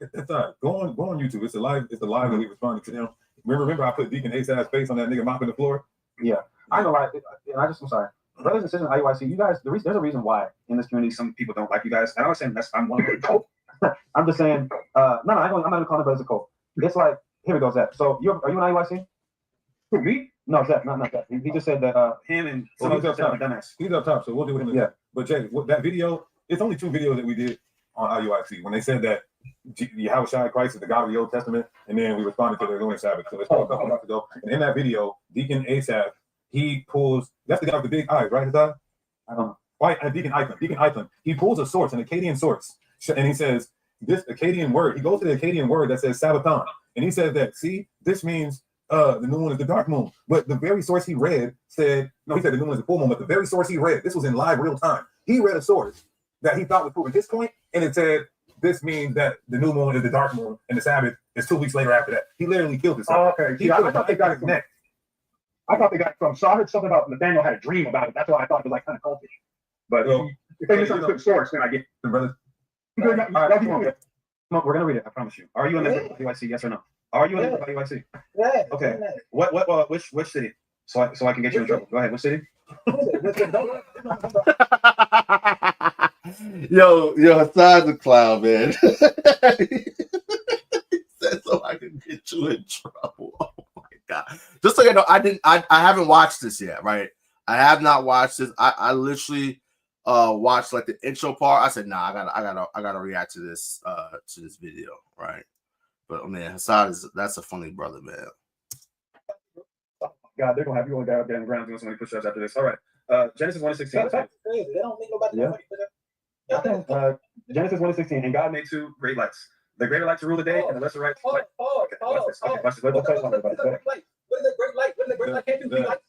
It's all right. Go on YouTube. It's a live that we responded to them. Remember I put Deacon ASAP's face on that nigga mopping the floor. Yeah, I know. I'm sorry. Brothers and sisters in IUIC, you guys, there's a reason why in this community some people don't like you guys. And I'm not saying I'm one of the cult. I'm just saying, I'm not gonna call it as a cult. It's like, here we go, Zach. So are you an IUIC? Who, me? No, Zach, not that. He just said that him and some of us are dumbass. He's up top, so we'll do with him. Yeah. But Jay, that video, it's only 2 videos that we did on IUIC when they said that Yahawashi Christ is the God of the Old Testament, and then we responded to the Lunar Sabbath. So it's a couple months ago. And in that video, Deacon ASAP, he pulls, that's the guy with the big eyes, right, Hasad? I don't know. Right, Deacon Eichmann. He pulls a source, an Akkadian source, and he says, this Akkadian word, he goes to the Akkadian word that says Sabbathon, and he says that, see, this means the new moon is the dark moon. But the very source he read said, no, he said the new moon is the full moon, but the very source he read, this was in live real time. He read a source that he thought was proving his point, and it said, this means that the new moon is the dark moon, and the Sabbath is 2 weeks later after that. He literally killed himself. Oh, okay. I thought they got it connected. I thought they got it from, so I heard something about Nathaniel had a dream about it. That's why I thought it was like kind of cultish. But if they misunderstood the source, then I get it. Brothers. All right, we're gonna read it. I promise you. Are you a member of IUIC? Yes or no? Are you a member of IUIC? Yeah. Okay. Which city? So I can get you in trouble. Go ahead. Which city? yo, Hasad's a clown, man. He said so I can get you in trouble. Oh my God. Just so you know, I haven't watched this yet, right? I have not watched this. I literally watched like the intro part. I said, nah, I gotta react to this video, right? But man, Hasad that's a funny brother, man. God, they're gonna have you on down the ground doing so many push-ups after this. All right. Genesis 1:16. They don't make nobody Genesis 1:16, and God made 2 great lights. The greater light to rule the day, and the lesser light. Watch this. What is a great light? What is a great light? Can't do light.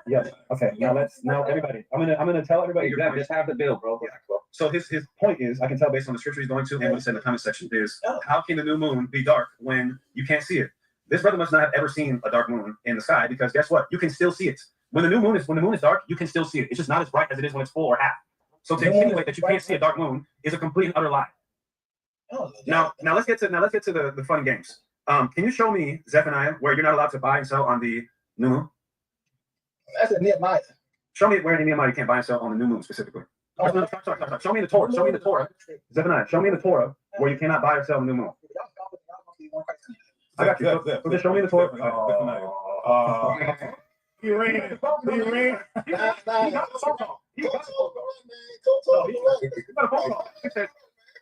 Yeah. Okay. Now everybody. I'm gonna tell everybody. You just have the bill, bro. Yeah. So his point is, I can tell based on the scripture he's going to, and what he said in the comment section is, how can the new moon be dark when you can't see it? This brother must not have ever seen a dark moon in the sky, because guess what? You can still see it. When the moon is dark, you can still see it. It's just not as bright as it is when it's full or half. So to insinuate that you can't see a dark moon is a complete and utter lie. Now let's get to the fun games. Can you show me, Zephaniah, where you're not allowed to buy and sell on the new moon? That's a Nehemiah. Show me where in Nehemiah you can't buy and sell on the new moon specifically. Sorry. Show me the Torah. Zephaniah, show me the Torah where you cannot buy or sell on the new moon. I got you. So just show me the Torah. He ran. He got the phone call.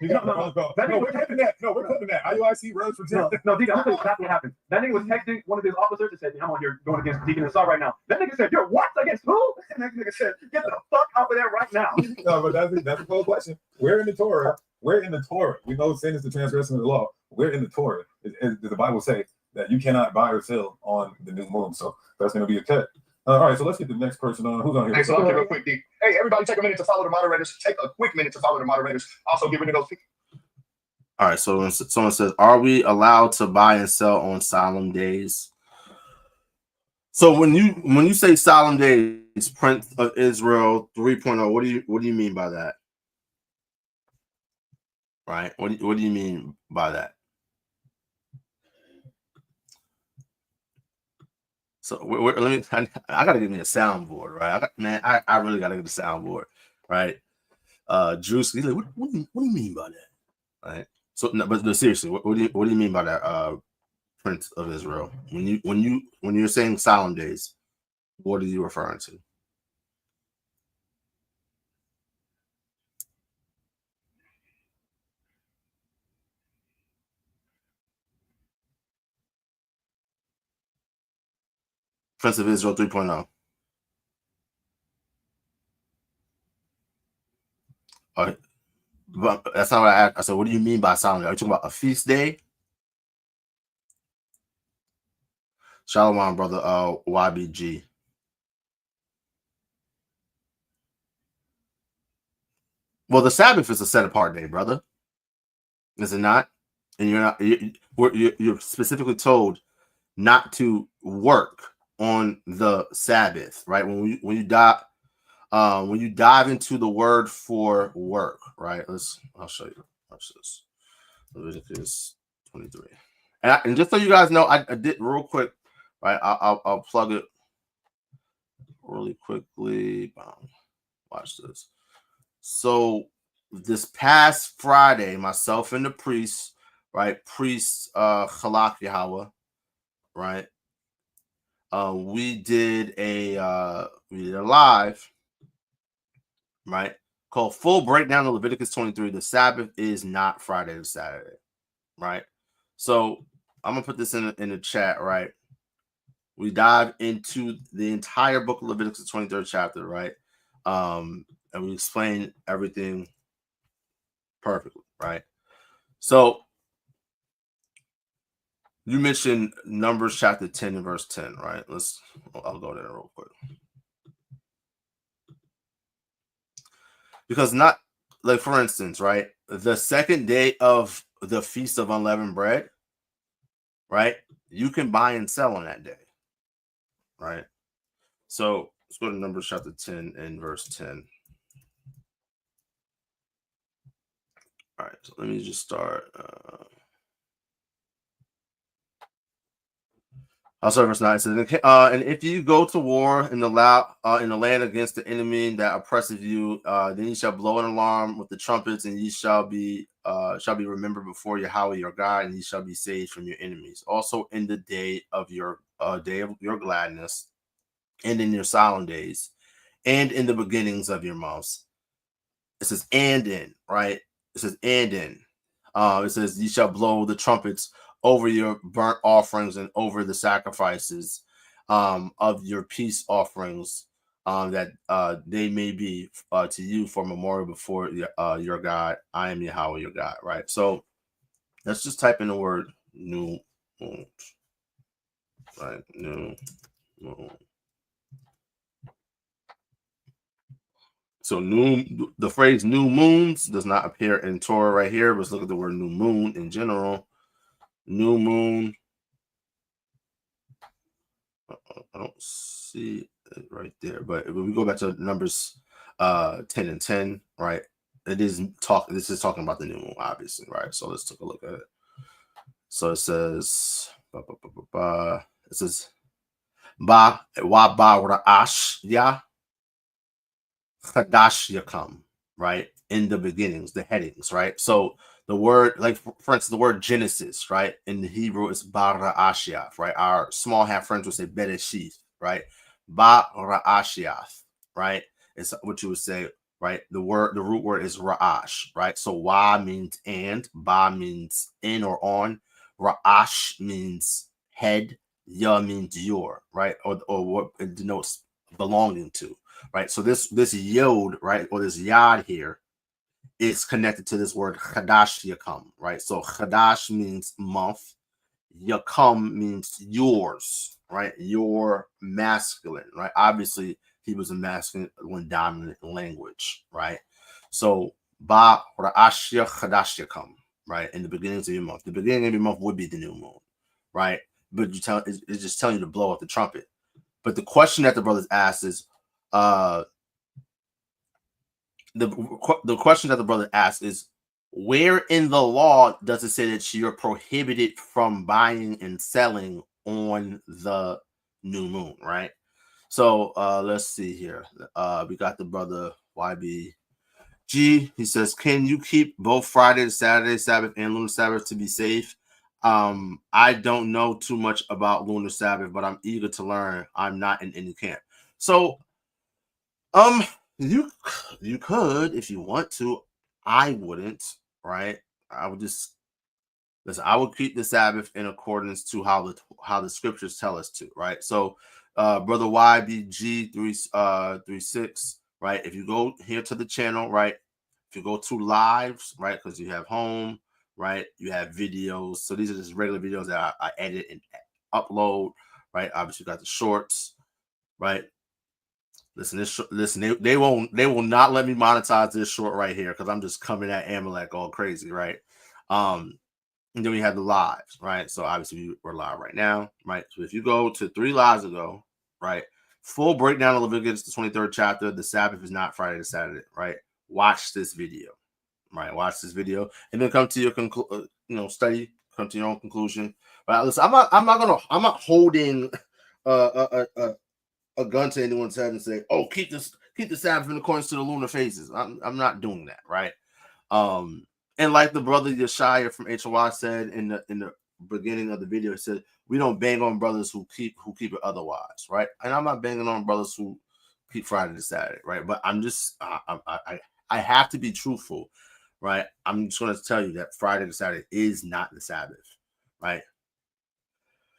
We're clipping that. No, we're clipping that. IUIC runs for 10. No, Deacon, I'm going to tell you exactly what happened. That nigga was texting one of his officers and said, I'm on here going against Deacon ASAP right now. That nigga said, you're what? Against who? And that nigga said, get the fuck out of there right now. No, but that's a cool question. Where in the Torah? We know sin is the transgression of the law. Where in the Torah does the Bible say that you cannot buy or sell on the new moon? So that's going to be a cut. All right, so let's get the next person on. Who's on here? Hey, so I'll give a quick deep. Hey, everybody, take a minute to follow the moderators. Take a quick minute to follow the moderators. Also, get rid of those people. All right, so when someone says, are we allowed to buy and sell on solemn days? So when you say solemn days, Prince of Israel 3.0, what do you mean by that? Right? What do you mean by that? So I gotta give me a soundboard, right? I really gotta get a soundboard, right? Juice, he's like, what do you mean by that? Right? So no, but seriously, what do you mean by that, Prince of Israel? When you're saying solemn days, what are you referring to? Prince of Israel 3.0. All right. But that's not what I asked. I said, what do you mean by solemn day? Are you talking about a feast day? Shalawam, brother, YBG. Well, the Sabbath is a set apart day, brother. Is it not? And you're not. you're specifically told not to work on the Sabbath, right? When you dive into the word for work, right? I'll show you. Watch this. Leviticus 23. And just so you guys know, I did real quick, right? I'll plug it really quickly. Watch this. So this past Friday, myself and the priest, right? Priest LionOfYahawah, right? We did a live, right? Called Full Breakdown of Leviticus 23. The Sabbath is not Friday to Saturday, right? So I'm gonna put this in the chat, right? We dive into the entire book of Leviticus 23rd chapter, right? And we explain everything perfectly, right? So you mentioned Numbers chapter 10 and verse 10, right? I'll go there real quick. Because not like, for instance, right? The second day of the Feast of Unleavened Bread, right? You can buy and sell on that day, right? So let's go to Numbers chapter 10 and verse 10. All right, so let me just start. I'll start verse 9. It says, and if you go to war in the land against the enemy that oppresseth you, then you shall blow an alarm with the trumpets, and ye shall be remembered before Yahweh your God, and ye shall be saved from your enemies. Also in the day of your gladness, and in your solemn days, and in the beginnings of your months. It says, and in, right? It says, and in. It says, ye shall blow the trumpets over your burnt offerings and over the sacrifices of your peace offerings, that they may be to you for memorial before your God. I am Yahweh your God, right? So let's just type in the word new moon, right? New moon. So the phrase new moons does not appear in Torah right here. Let's look at the word new moon in general. New moon. I don't see it right there, but when we go back to Numbers 10 and 10, right? This is talking about the new moon, obviously, right? So let's take a look at it. So it says it says ba ra'ash ya chadash yakam, right? In the beginnings, the headings, right? So the word, like for instance, the word Genesis, right? In the Hebrew, it's Bara'ashiath, right? Our small half friends would say Bereshith, right? Bara'ashiath, right? It's what you would say, right? The root word is Ra'ash, right? So Wa means and, Ba means in or on, Ra'ash means head, Ya means your, right? Or what it denotes belonging to, right? So this yod, right, or this yad here, is connected to this word chadash yakam, right? So chadash means month, yakam means yours, right? Your masculine, right? Obviously, he was a masculine dominant language, right? So ba ra'ashya chadash yakam, right? In the beginnings of your month, the beginning of your month would be the new moon, right? But it's just telling you to blow out the trumpet. But the question that the brothers asked is, the question that the brother asked is, where in the law does it say that you're prohibited from buying and selling on the new moon, right? So let's see here. We got the brother YBG. He says, can you keep both Friday to Saturday Sabbath and lunar Sabbath to be safe? I don't know too much about lunar Sabbath, but I'm eager to learn. I'm not in any camp. So you could if you want to. I wouldn't, right? I would just listen. I would keep the Sabbath in accordance to how the scriptures tell us to, right? So brother YBG 336, right? If you go here to the channel, right? If you go to lives, right? Because you have home, right? You have videos. So these are just regular videos that I edit and upload, right? Obviously, you got the shorts, right? Listen, they will not let me monetize this short right here because I'm just coming at Amalecch all crazy, right? And And then we had the lives, right? So obviously we're live right now, right? So if you go to 3 lives ago, right? Full breakdown of Leviticus, the 23rd chapter. The Sabbath is not Friday to Saturday, right? Watch this video, right? Watch this video, and then come to your study, come to your own conclusion. But listen, I'm not holding a gun to anyone's head and say, "Oh, keep the Sabbath in accordance to the lunar phases." I'm not doing that, right? And like the brother Yeshaya from HOI said in the beginning of the video, he said, we don't bang on brothers who keep it otherwise, right? And I'm not banging on brothers who keep Friday to Saturday, right? But I'm just I have to be truthful, right? I'm just going to tell you that Friday to Saturday is not the Sabbath, right?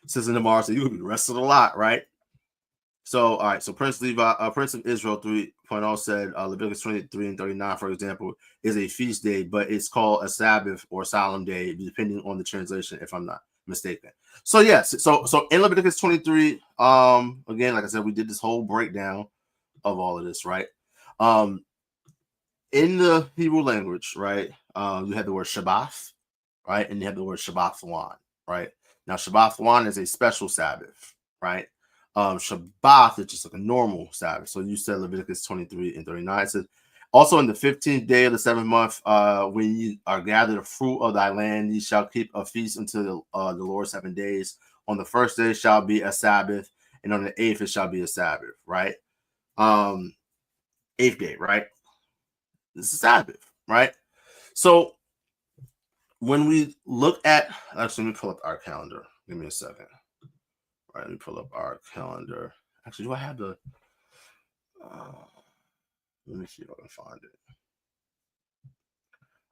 Sister Masalah said you could be the rest of the lot, right? So, all right. So Prince of Israel 3.0 said Leviticus 23 and 39, for example, is a feast day, but it's called a Sabbath or solemn day, depending on the translation, if I'm not mistaken. So yes, so in Leviticus 23, again, like I said, we did this whole breakdown of all of this, right? In the Hebrew language, right, you have the word Shabbat, right, and you have the word Shabbat, right? Now, Shabbat is a special Sabbath, right? Shabbat is just like a normal Sabbath. So you said Leviticus 23 and 39. It says, also in the 15th day of the 7th month, when you are gathered the fruit of thy land, ye shall keep a feast until the Lord 7 days. On the first day shall be a Sabbath, and on the 8th it shall be a Sabbath, right? 8th day, right? This is Sabbath, right? So when we look at, actually, let me pull up our calendar. Give me a second. All right, let me pull up our calendar. Actually, do I have the? Let me see if I can find it.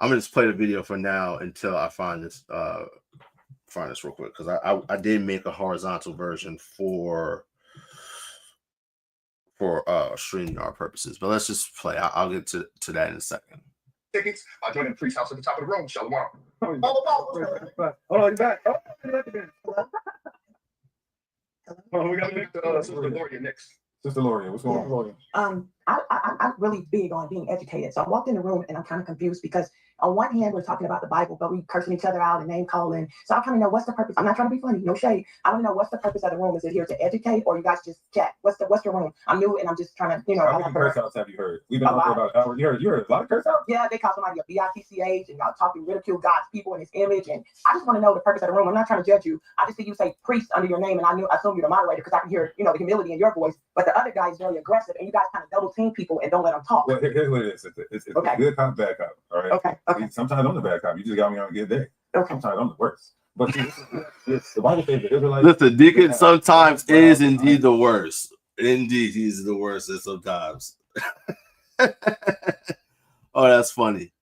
I'm gonna just play the video for now until I find this. Find this real quick because I did make a horizontal version for StreamYard purposes, but let's just play. I'll get to that in a second. Tickets. I joined the priest house at the top of the room. Shalom. Hold on, he's back. Oh, we got Sister Gloria next. Sister Loria, what's going on? I'm really big on being educated. So I walked in the room and I'm kind of confused because on one hand, we're talking about the Bible, but we cursing each other out and name calling. So I'm trying to know what's the purpose. I'm not trying to be funny, no shade. I want to know what's the purpose of the room. Is it here to educate or you guys just chat? What's the room? I'm new and I'm just trying to, How many curse outs have you heard? We've been on for about an hour. You heard a lot of curse outs? Yeah, they call somebody a bitch and y'all talking ridicule God's people in his image. And I just want to know the purpose of the room. I'm not trying to judge you. I just see you say priest under your name and I assume you're the moderator because I can hear, the humility in your voice. But the other guy is very aggressive and you guys kind of double team people and don't let them talk. Well, here's what it is. It's Okay. Good cop, bad cop. All right. Okay. Sometimes I'm the bad cop. You just got me on a good day. Okay. Sometimes I'm the worst. But see, the Bible says the Israelites. Listen, Deacon sometimes is indeed the worst. Indeed, he's the worst at sometimes. Oh, that's funny.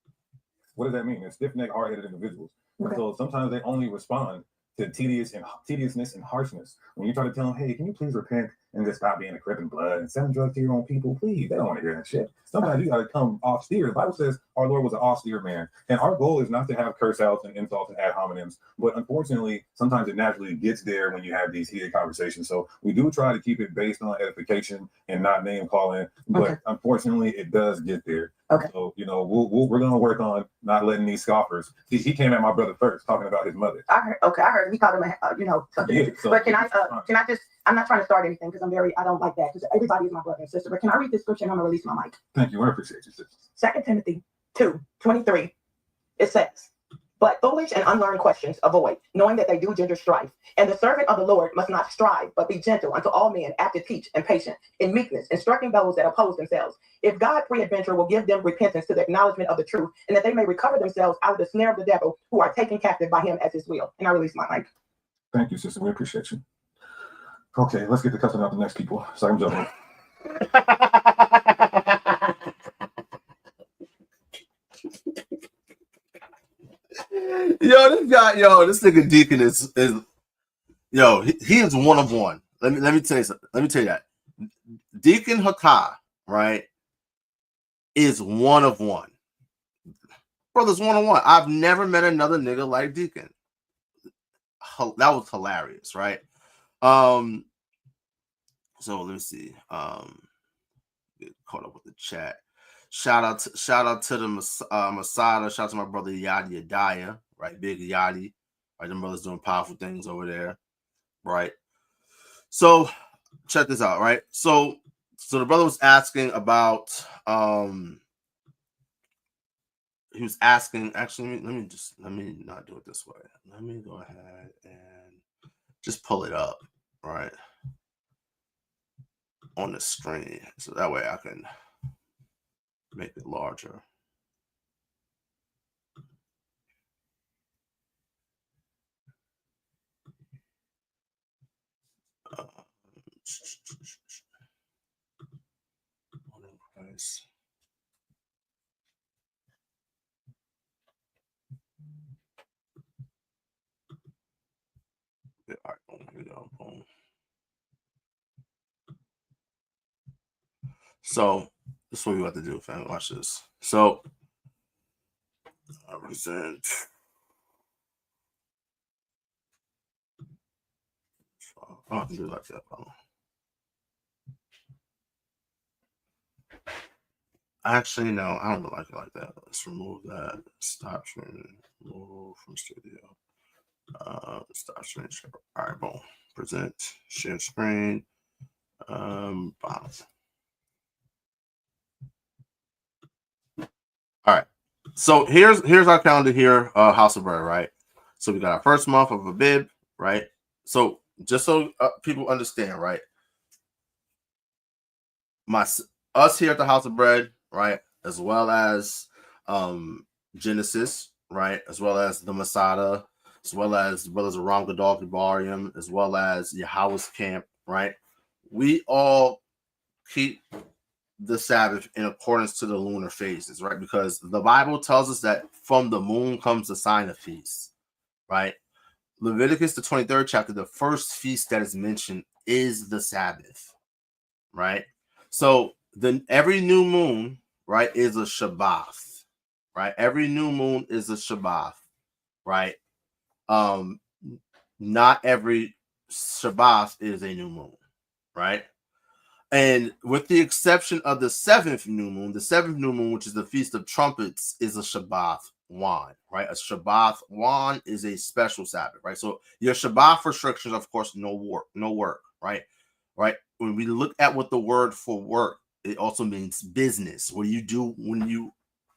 What does that mean? It's stiff-necked, hard-headed individuals. Okay. So sometimes they only respond to tediousness and harshness. When you try to tell them, hey, can you please repent and just stop being a crip and blood and selling drugs to your own people, please, they don't want to hear that shit. Sometimes you got to come austere. The Bible says our Lord was an austere man. And our goal is not to have curse outs and insults and ad hominems. But unfortunately, sometimes it naturally gets there when you have these heated conversations. So we do try to keep it based on edification and not name calling. But Unfortunately, it does get there. Okay. So, we're going to work on not letting these scoffers. He came at my brother first, talking about his mother. I heard he called him something. Yeah, so but can I just, I'm not trying to start anything because I don't like that because everybody is my brother and sister. But can I read this scripture and I'm going to release my mic? Thank you. I appreciate you, sister. 2 Timothy 2:23. It says, but foolish and unlearned questions avoid, knowing that they do gender strife. And the servant of the Lord must not strive, but be gentle unto all men, apt to teach and patient, in meekness, instructing those that oppose themselves. If God peradventure will give them repentance to the acknowledgement of the truth, and that they may recover themselves out of the snare of the devil, who are taken captive by him as his will. And I release my mic. Thank you, sister. We appreciate you. Okay, let's get to cussing out the next people. So I can jump in. This nigga Deacon is he is one of one. Let me tell you something. Let me tell you that Deacon Hakah, right, is one of one. Brother's one on one. I've never met another nigga like Deacon. That was hilarious, right? So let me see. Get caught up with the chat. Shout out to the Masalah. Shout out to my brother Yadi Adaya, right? Big Yadi. Right, them brothers doing powerful things over there. Right. So check this out. Right. So the brother was asking about he was asking, actually, let me not do it this way. Let me go ahead and just pull it up, right, on the screen, so that way I can make it larger. All right, boom, here we go. Boom. So this is what we about to do, fam. Watch this. So I present. I can do it like that. Actually, no, I don't like it like that. Let's remove that. Stop streaming. Remove from studio. Stop streaming. All right, boom. Present. Share screen. Bottom. All right. So here's our calendar here, House of Bread, right? So we got our first month of Abib, right? So just so people understand, right? Us here at the House of Bread, right, as well as Genesis, right, as well as the Masada, as well as Aram Gadol Gibarium, as well as Yahawah's camp, right? We all keep the Sabbath in accordance to the lunar phases, right? Because the Bible tells us that from the moon comes the sign of feast, right? Leviticus, the 23rd chapter, the first feast that is mentioned is the Sabbath, right? So every new moon, right, is a Shabbat, right? Every new moon is a Shabbat, right? Not every Shabbat is a new moon, right? And with the exception of the seventh new moon, which is the Feast of Trumpets, is a Shabbat one, right? A Shabbat one is a special Sabbath, right? So your Shabbat restrictions, of course, no work, right? Right. When we look at what the word for work, it also means business. What you do when you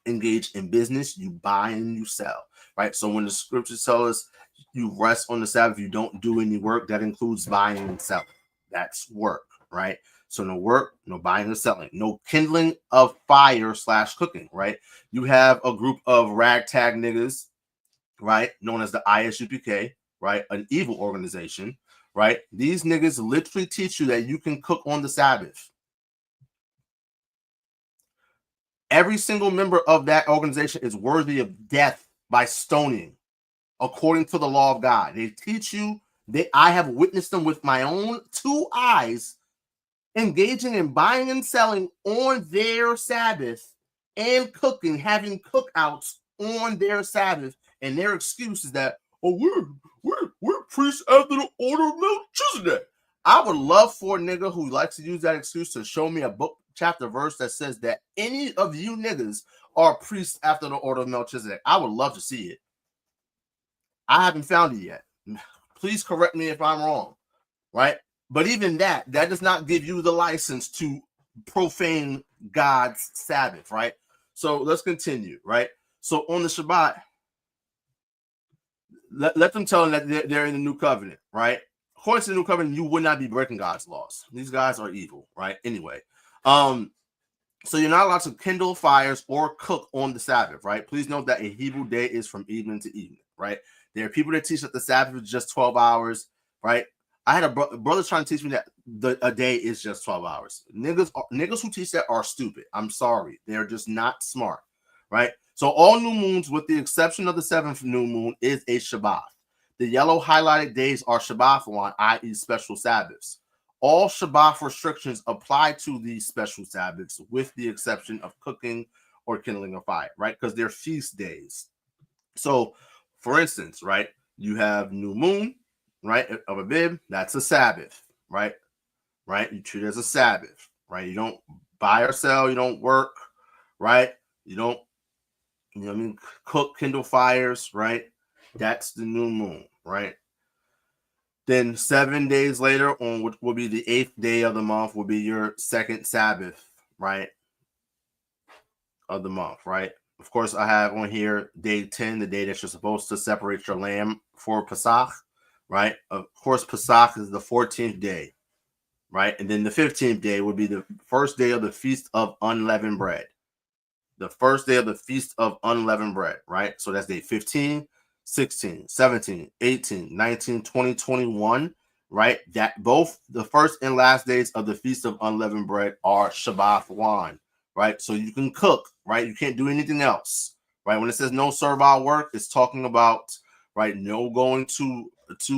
engage in business, you buy and you sell, right? So when the scriptures tell us you rest on the Sabbath, you don't do any work, that includes buying and selling. That's work, right? So no work, no buying and selling, no kindling of fire / cooking, right? You have a group of ragtag niggas, right, known as the IUIC, right, an evil organization, right? These niggas literally teach you that you can cook on the Sabbath. Every single member of that organization is worthy of death by stoning, according to the law of God. They teach you that I have witnessed them with my own 2 eyes engaging in buying and selling on their Sabbath and cooking, having cookouts on their Sabbath, and their excuse is that, oh, we're priests after the order of Melchizedek. I would love for a nigga who likes to use that excuse to show me a book, chapter, verse that says that any of you niggas are priests after the order of Melchizedek. I would love to see it. I haven't found it yet. Please correct me if I'm wrong, right? But even that does not give you the license to profane God's Sabbath, right? So let's continue, right? So on the Shabbat, let them tell them that they're in the new covenant, right? According to the new covenant, you would not be breaking God's laws. These guys are evil, right? Anyway, so you're not allowed to kindle fires or cook on the Sabbath, right? Please note that a Hebrew day is from evening to evening, right? There are people that teach that the Sabbath is just 12 hours, right? I had a brother trying to teach me that a day is just 12 hours. Niggas who teach that are stupid. I'm sorry. They're just not smart, right? So all new moons, with the exception of the 7th new moon, is a Shabbat. The yellow highlighted days are Shabbat one, i.e. special Sabbaths. All Shabbat restrictions apply to these special Sabbaths, with the exception of cooking or kindling a fire, right? Because they're feast days. So, for instance, right, you have new moon, right, of Abib, that's a Sabbath, right? Right? You treat it as a Sabbath, right? You don't buy or sell, you don't work, right? You don't, cook, kindle fires, right? That's the new moon, right? Then 7 days later, on which will be the 8th day of the month, will be your second Sabbath, right? Of the month, right? Of course, I have on here day 10, the day that you're supposed to separate your lamb for Pesach, right? Of course, Pesach is the 14th day, right? And then the 15th day would be the first day of the Feast of Unleavened Bread. The first day of the Feast of Unleavened Bread, right? So that's day 15, 16, 17, 18, 19, 20, 21, right? That both the first and last days of the Feast of Unleavened Bread are Shabbat one, right? So you can cook, right? You can't do anything else, right? When it says no servile work, it's talking about, right, no going to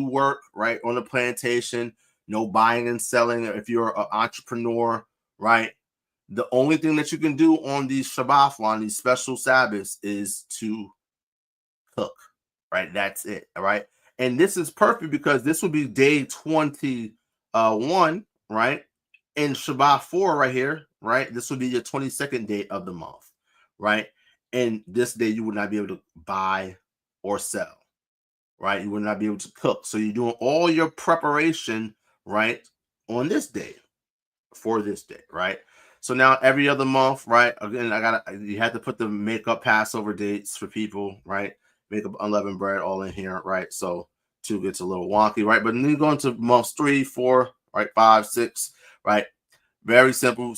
work, right, on the plantation, no buying and selling if you're an entrepreneur, right? The only thing that you can do on these Shabbat, on these special Sabbaths, is to cook, right? That's it, all right? And this is perfect because this will be day 21, right? And Shabbat 4 right here, right? This will be your 22nd day of the month, right? And this day you would not be able to buy or sell, right? You would not be able to cook. So you're doing all your preparation, right, on this day, for this day, right? So now every other month, right? Again, you have to put the makeup Passover dates for people, right? Makeup unleavened bread all in here, right? So 2 gets a little wonky, right? But then you go into months 3, 4, right? 5, 6, right? Very simple.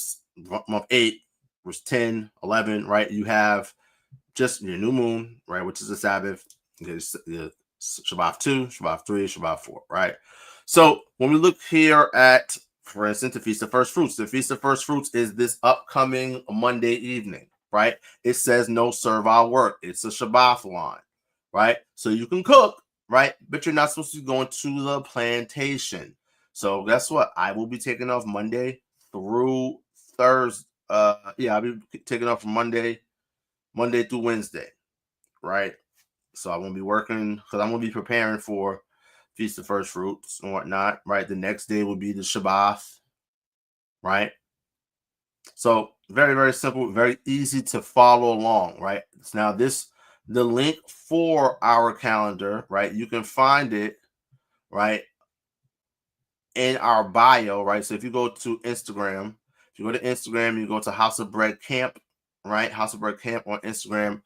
Month 8 was 10, 11, right? You have just your new moon, right? Which is the Sabbath. You get Shabbat 2, Shabbat 3, Shabbat 4, right? So when we look here at, for instance, the Feast of First Fruits. The Feast of First Fruits is this upcoming Monday evening, right? It says no servile work. It's a Shabbat line, right? So you can cook, right? But you're not supposed to be going to the plantation. So guess what? I will be taking off Monday through Thursday. I'll be taking off from Monday through Wednesday, right? So I won't be working because I'm going to be preparing for Feast of First Fruits and whatnot, right? The next day will be the Shabbat, right? So very, very simple, very easy to follow along, right? Now the link for our calendar, right? You can find it, right, in our bio, right? So if you go to Instagram, you go to House of Bread Camp, right? House of Bread Camp on Instagram.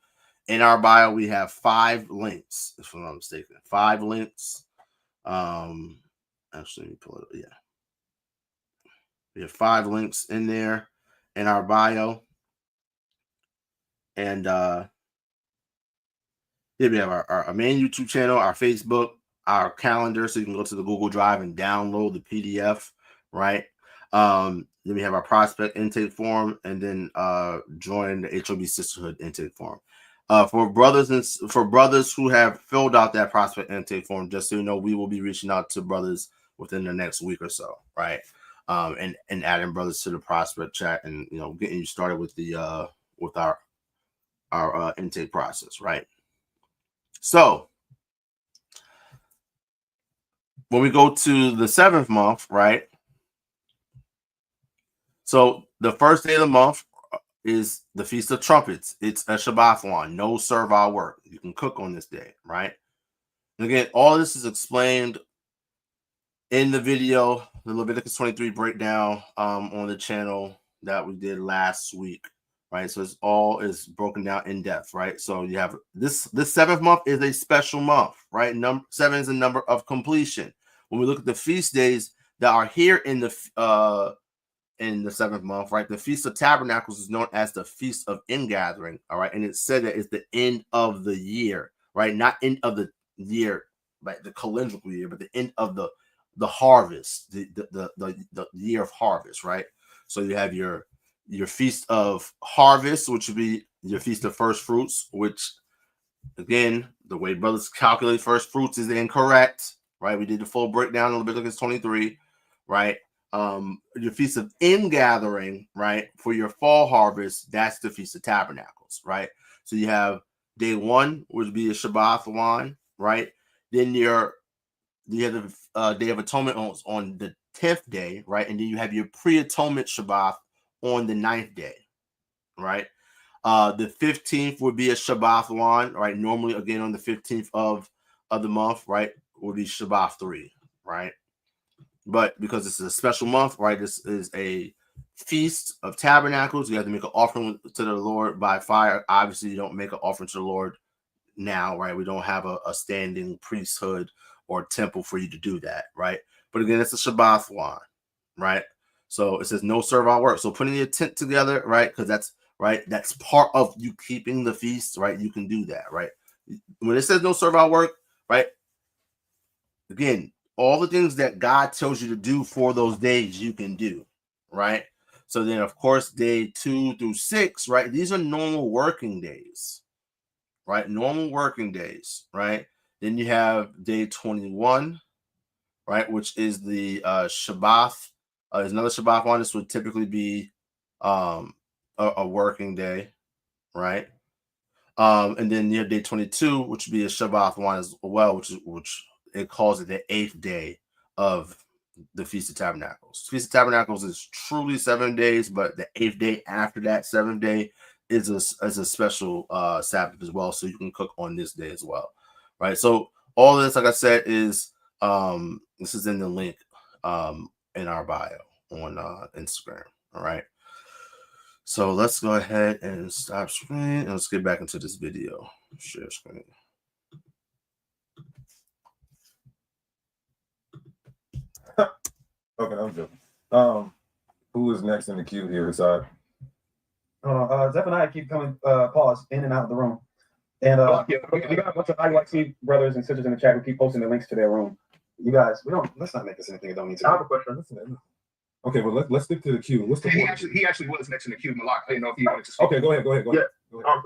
In our bio, we have 5 links, if I'm not mistaken. 5 links. Actually, let me pull it up. Yeah. We have 5 links in there in our bio. And here we have our main YouTube channel, our Facebook, our calendar. So you can go to the Google Drive and download the PDF, right? Then we have our prospect intake form, and then join the HOB Sisterhood intake form. For brothers who have filled out that prospect intake form, just so you know, we will be reaching out to brothers within the next week or so, right? And adding brothers to the prospect chat, and getting you started with the with our intake process, right? So when we go to the 7th month, right? So the first day of the month is the Feast of Trumpets. It's a Shabbat one, no servile work. You can cook on this day, right? And again, all this is explained in the video, the Leviticus 23 breakdown on the channel that we did last week, right? So it's all is broken down in depth, right? So you have this 7th month is a special month, right? 7 is a number of completion. When we look at the feast days that are here in the 7th month, right? The Feast of Tabernacles is known as the Feast of Ingathering, all right? And it said that it's the end of the year, right? Not end of the year, like the calendrical year, but the end of the harvest, the year of harvest, right? So you have your Feast of Harvest, which would be your Feast of First Fruits, which, again, the way brothers calculate first fruits is incorrect, right? We did the full breakdown in Leviticus 23, right? Your Feast of Ingathering, right, for your fall harvest, that's the Feast of Tabernacles, right? So you have day 1, which would be a Shabbat one, right? Then you have the Day of Atonement on the 10th day, right? And then you have your pre-atonement Shabbat on the 9th day, right? The 15th would be a Shabbat one, right? Normally, again, on the 15th of of the month, right, would be Shabbat 3, right? But because this is a special month, right, this is a Feast of Tabernacles. You have to make an offering to the Lord by fire. Obviously, you don't make an offering to the Lord now, right? We don't have a standing priesthood or temple for you to do that, right? But again, it's a Shabbat one, right? So it says no servile work. So putting your tent together, right? Because that's right. That's part of you keeping the feast, right? You can do that, right? When it says no servile work, right? Again, all the things that God tells you to do for those days, you can do, right? So then, of course, day 2 through 6, right? These are normal working days, right? Normal working days, right? Then you have day 21, right? Which is the Shabbat. There's another Shabbat one. This would typically be a working day, right? And then you have day 22, which would be a Shabbat one as well, which it calls it the 8th day of the Feast of Tabernacles. Feast of Tabernacles is truly 7 days, but the 8th day after that 7th day is a special Sabbath as well. So you can cook on this day as well, right? So all of this, like I said, is this is in the link in our bio on Instagram. All right. So let's go ahead and stop screen and let's get back into this video. Share screen. Okay, I'm joking. Who is next in the queue here, Hasad? Zeph and I keep coming pause in and out of the room. And we got a bunch of IUIC brothers and sisters in the chat who keep posting the links to their room. You guys, let's not make this anything that don't need to. I have a question. Okay, well let's stick to the queue. What's the he actually was next in the queue, Malak. I didn't know if he wanted to speak. Okay, go ahead. Yeah. I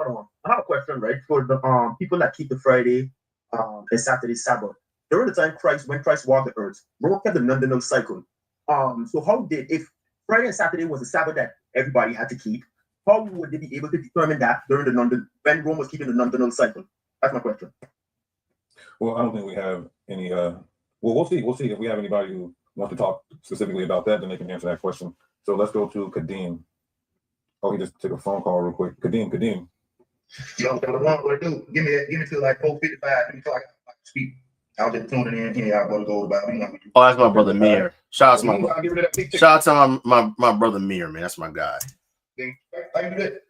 have a question, right? For the people that keep the Friday and Saturday Sabbath. During the time when Christ walked the earth, Rome kept the nominal cycle. So how if Friday and Saturday was a Sabbath that everybody had to keep, how would they be able to determine that during when Rome was keeping the nominal cycle? That's my question. Well, I don't think we have any. Well, we'll see. We'll see if we have anybody who wants to talk specifically about that, then they can answer that question. So let's go to Kadeem. Oh, he just took a phone call real quick. Kadeem. Yo, what I do? Give me till like 4:55. Give me till I can speak. I was just tuning in. Anyhow, what to go about? Oh, that's my brother Mir. Shout out to my brother Mir, man. That's my guy. I can do that.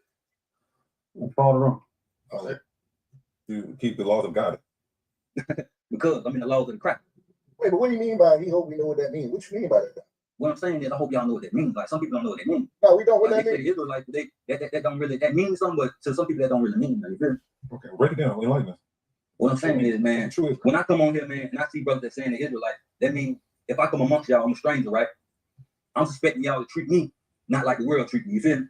Follow the room. To keep the laws of God. Because I'm in the laws of the crap. Wait, but what do you mean by he hope we know what that means? What you mean by that? What I'm saying is I hope y'all know what that means. Like some people don't know what that means. No, we don't. What like that means? Israelites, that don't really that means something, but to some people that don't really mean anything. Okay, break it down. Enlighten us. What I'm saying is, man, when I come on here, man, and I see brothers that saying the Israelite, that means if I come amongst y'all, I'm a stranger, right? I'm suspecting y'all to treat me not like the world treat me. You feel me?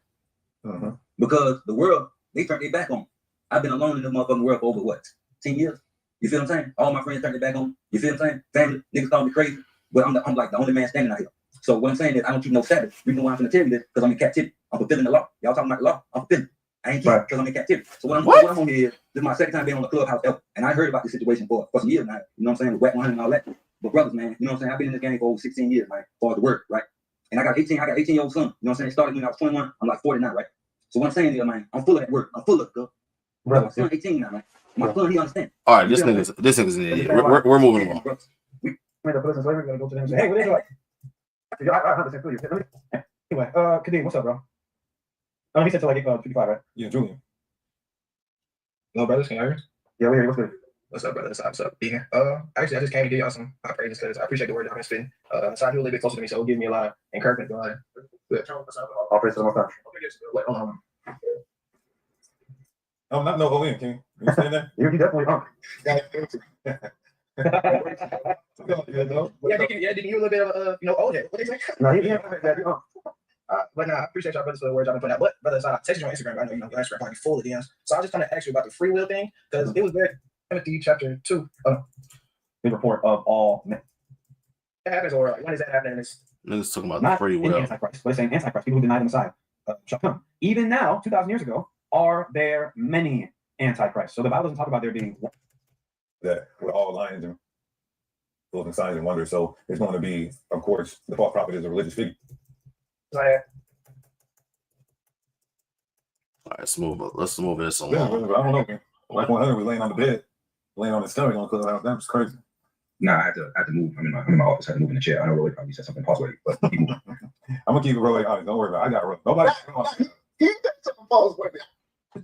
Because the world, they turned their back on me. I've been alone in this motherfucking world for over what? 10 years? You feel what I'm saying? All my friends turned their back on me. You feel what I'm saying? Family, niggas call me crazy, but I'm like the only man standing out here. So what I'm saying is I don't keep no Sabbath. The reason why I'm going to tell you this because I'm in captivity. I'm fulfilling the law. Y'all talking about the law? I'm fulfilling. I ain't keeping because I'm in captivity. So what I'm on here is this is my second time being on the clubhouse ever, and I heard about this situation for some years now. You know what I'm saying? With Wet 100 and all that. But brothers, man, you know what I'm saying? I've been in this game for over 16 years, man, for the work, right? And I got 18-year-old son. You know what I'm saying? It started when I was 21. I'm like 40 now, right? So what I'm saying is, man, I'm full of that work. I'm full of it, girl. My son 18 now, man. My son, he understands. All right, this nigga's an idiot. We're moving along. We made a person slavery. We're gonna go to them and say, hey, what is it like? I 100% feel you. Anyway, Kadeem, what's up, bro? He said to like 55, right? Yeah, Julian. No, brothers, can you hear me? Yeah, we hear you. What's good? What's up, brother? What's up, Deacon? Actually, I just came to give y'all some high praises because I appreciate the word y'all been spitting. So I knew a little bit closer to me, so it'll give me a lot of encouragement. Good. All praise to the Most High. Wait, hold on. I'm not no OM, King. You understand that? You definitely are. Yeah, didn't you a little bit of old head? What do you think? No, you heard that. But I appreciate y'all brothers for the words y'all been putting out. But brothers, I texted you on Instagram. I know your Instagram probably full of DMs. So I was just trying to ask you about the free will thing because it was very Timothy chapter 2. The report of all men. What happens, or like, when is that happening? Niggas talking about not the free will. Antichrist, but it's saying Antichrist, people who deny the Messiah shall come. Even now, 2,000 years ago, are there many Antichrists? So the Bible doesn't talk about there being one. That we're all lions and fools and signs and wonders. So there's going to be, of course, the false prophet is a religious figure. All right, let's move this along. Yeah, I don't know. Like 100 was laying on the bed. laying on his stomach on Clubhouse. That was crazy. Nah, I had to move. I'm in my office. I had to move in the chair. I know Roy probably said something false, but keep moving. I'm gonna keep it Roy honest. Don't worry about it. I got Roy. Nobody. He did something false with it.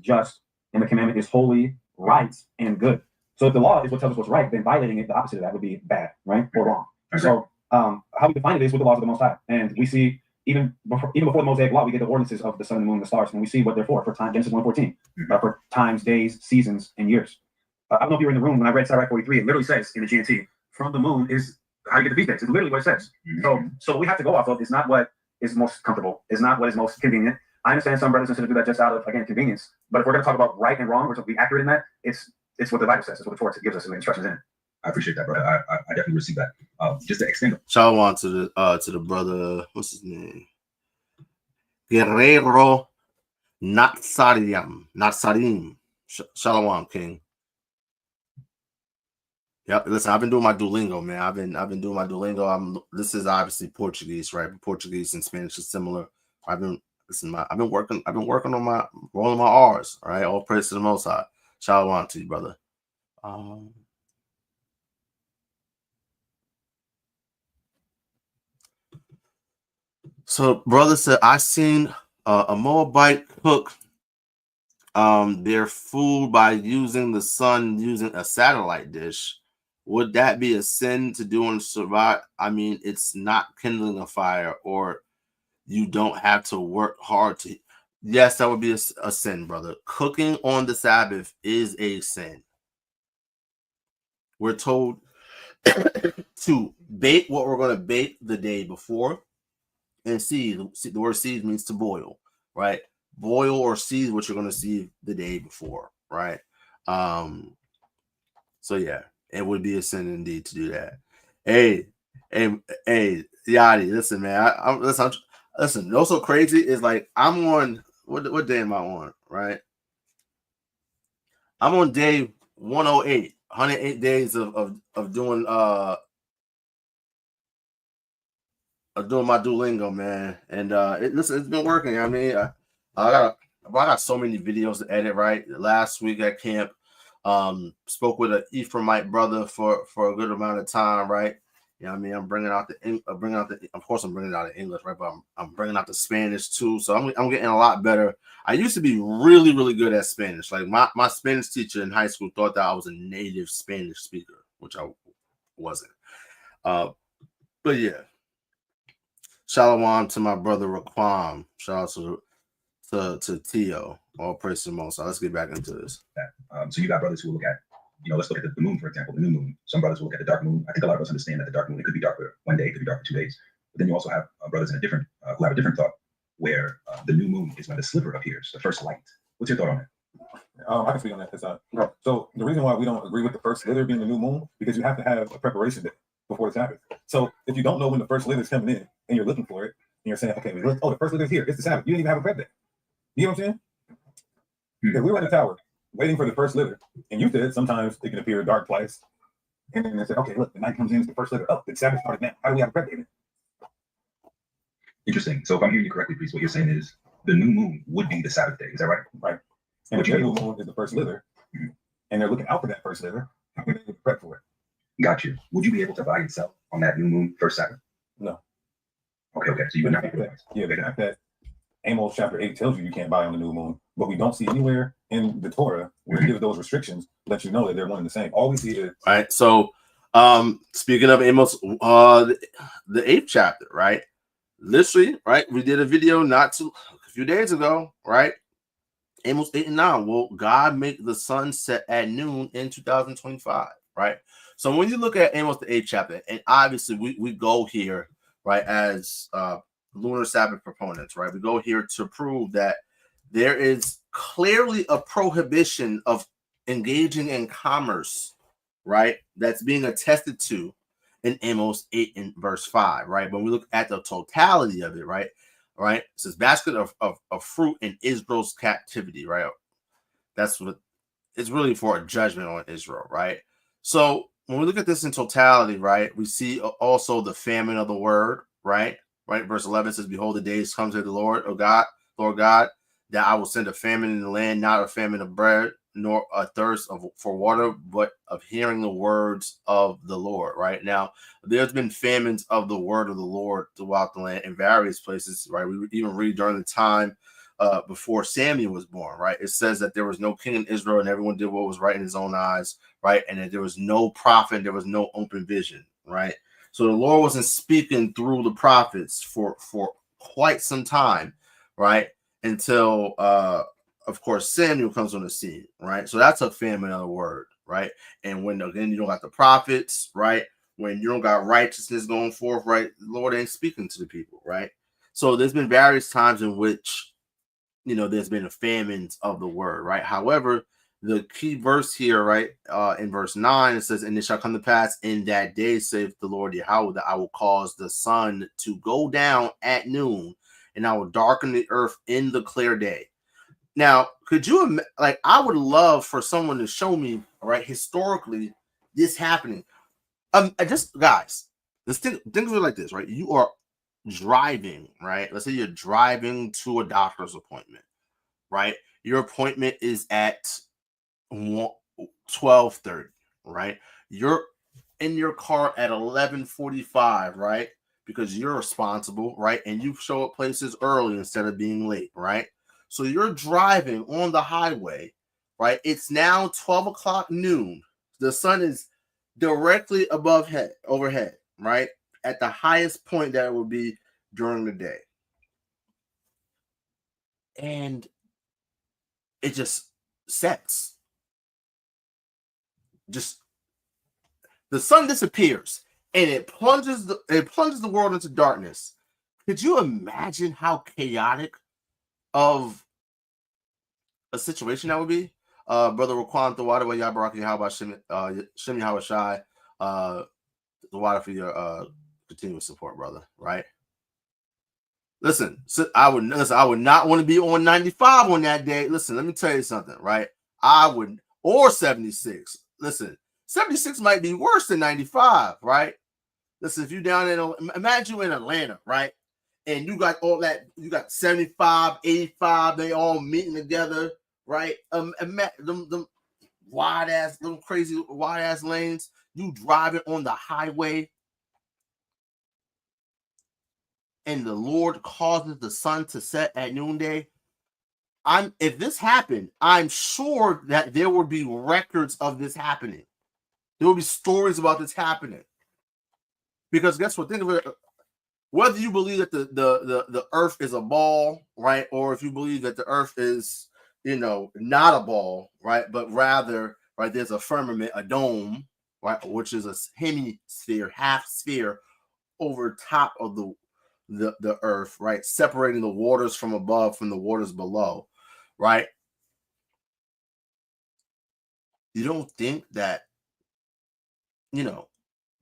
Just, and the commandment is holy, right, and good. So if the law is what tells us what's right, then violating it, the opposite of that would be bad, right, or wrong. Okay. So how we define it is with the laws of the Most High, and we see even before the Mosaic Law, we get the ordinances of the sun, the moon, and the stars, and we see what they're for time. Genesis 1:14, for times, days, seasons, and years. I don't know if you were in the room when I read Sirach 43. It literally says in the GNT, from the moon is how you get the feast days. It's literally what it says. So what we have to go off of is not what is most comfortable, is not what is most convenient. I understand some brothers and sisters do that just out of, again, convenience. But if we're going to talk about right and wrong, we're supposed to be accurate in that, it's what the Bible says. It's what the Torah gives us and the instructions in it. I appreciate that, brother. I definitely receive that. Just to extend. Shalom to the brother. What's his name? Guerrero Natsarim. Shalom, King. Yep. Listen, I've been doing my Duolingo, man. I've been doing my Duolingo. This is obviously Portuguese, right? Portuguese and Spanish is similar. I've been working on my rolling my R's. All right. All praise to the Most High. Shalom to you, brother. So brother said, I seen a Moabite cook their food by using the sun using a satellite dish. Would that be a sin to do and survive? I mean, it's not kindling a fire, or you don't have to work hard to. Yes, that would be a sin, brother. Cooking on the Sabbath is a sin. We're told to bake what we're going to bake the day before, and seethe. The word seethe means to boil, right? Boil or seethe what you're going to seethe the day before, right? So yeah, it would be a sin indeed to do that. Hey, Yachty, listen, man. Listen. What's so crazy is, like, I'm on what day am I on? Right, I'm on day 108, 108 days of doing my Duolingo, man. And it's been working. I mean, I got so many videos to edit. Right, last week at camp, spoke with an Ephraimite brother for a good amount of time. Right, you know what I mean, I'm bringing out the of course I'm bringing out the English, right, but I'm bringing out the Spanish too. So I'm getting a lot better. I used to be really, really good at Spanish. Like my Spanish teacher in high school thought that I was a native Spanish speaker, which I wasn't. But yeah. Shalawam to my brother Raquam. Shout out to Tio. All praise to the Most High. Let's get back into this. So you got brothers who look at, let's look at the moon, for example, the new moon. Some brothers will look at the dark moon. I think a lot of us understand that the dark moon, it could be dark for one day, it could be dark for 2 days. But then you also have brothers in who have a different thought, where the new moon is when the sliver appears, the first light. What's your thought on it? I can speak on that this time. So the reason why we don't agree with the first slither being the new moon, because you have to have a preparation day before the Sabbath. So if you don't know when the first slither is coming in and you're looking for it, and you're saying, okay, the first slither is here, it's the Sabbath. You didn't even have a prep day. You know what I'm saying? Because we were in the tower waiting for the first slither, and you said sometimes it can appear dark twice. And then they said, okay, look, the night comes in, it's the first slither. Oh, the Sabbath started now. How do we have a prep day then? Interesting. So if I'm hearing you correctly, priest, what you're saying is the new moon would be the Sabbath day. Is that right? Right. And if the new moon is the first slither, and they're looking out for that first slither, how can they prep for it? Got you. Would you be able to buy yourself on that new moon first Sabbath? No. Okay. So you would not. Yeah, the fact that Amos chapter 8 tells you can't buy on the new moon, but we don't see anywhere in the Torah where it gives those restrictions, let you know that they're one and the same. All we see is right. So speaking of Amos, the 8th chapter, right? Literally, right? We did a video a few days ago, right? Amos 8 and 9. Will God make the sun set at noon in 2025? Right. So when you look at Amos the 8th chapter, and obviously we go here, right, as lunar Sabbath proponents, right? We go here to prove that there is clearly a prohibition of engaging in commerce, right? That's being attested to in Amos 8 and verse 5, right? When we look at the totality of it, right? Right? It says basket of fruit in Israel's captivity, right? That's what it's really for, a judgment on Israel, right? So when we look at this in totality, right, we see also the famine of the word, right? Right, verse 11 says, behold, the days come to the Lord, Lord God, that I will send a famine in the land, not a famine of bread, nor a thirst for water, but of hearing the words of the Lord. Right now, there's been famines of the word of the Lord throughout the land in various places. Right, we even read during the time before Samuel was born. Right, it says that there was no king in Israel, and everyone did what was right in his own eyes. Right, and that there was no prophet, there was no open vision. Right, so the Lord wasn't speaking through the prophets for quite some time. Right, until of course Samuel comes on the scene, right? So that's a famine of the word, right? And when again you don't got the prophets, right? When you don't got righteousness going forth, right? The Lord ain't speaking to the people, right? So there's been various times in which there's been a famine of the word, right? However, the key verse here, right, in verse 9, it says, "And it shall come to pass in that day, saith the Lord Yahawah, that I will cause the sun to go down at noon, and I will darken the earth in the clear day." Now, could you I would love for someone to show me, right, historically, this happening. Just guys, let's think of it like this, right? You are driving, right? Let's say you're driving to a doctor's appointment, right? Your appointment is at 12:30, right? You're in your car at 11:45, right? Because you're responsible, right? And you show up places early instead of being late, right? So you're driving on the highway, right? It's now 12 o'clock noon. The sun is directly overhead, right? At the highest point that it would be during the day. And it just sets. Just the sun disappears and it plunges the world into darkness. Could you imagine how chaotic of a situation that would be? Brother Raquan, thawadath, Barakath, YAHAWAH, shanyam-ishar, thawadath for your continuous support, brother. Right? Listen, I would not want to be on 95 on that day. Listen, let me tell you something, right? I would, or 76. Listen, 76 might be worse than 95, right? Listen, if you down in, imagine you in Atlanta, right? And you got all that, you got 75, 85, they all meeting together, right? Them crazy wide ass lanes, you driving on the highway, and the Lord causes the sun to set at noonday. If this happened, I'm sure that there would be records of this happening. There will be stories about this happening. Because guess what? Think of it. Whether you believe that the earth is a ball, right? Or if you believe that the earth is, not a ball, right? But rather, right, there's a firmament, a dome, right? Which is a hemisphere, half sphere over top of the earth, right? Separating the waters from above from the waters below, right? You don't think that,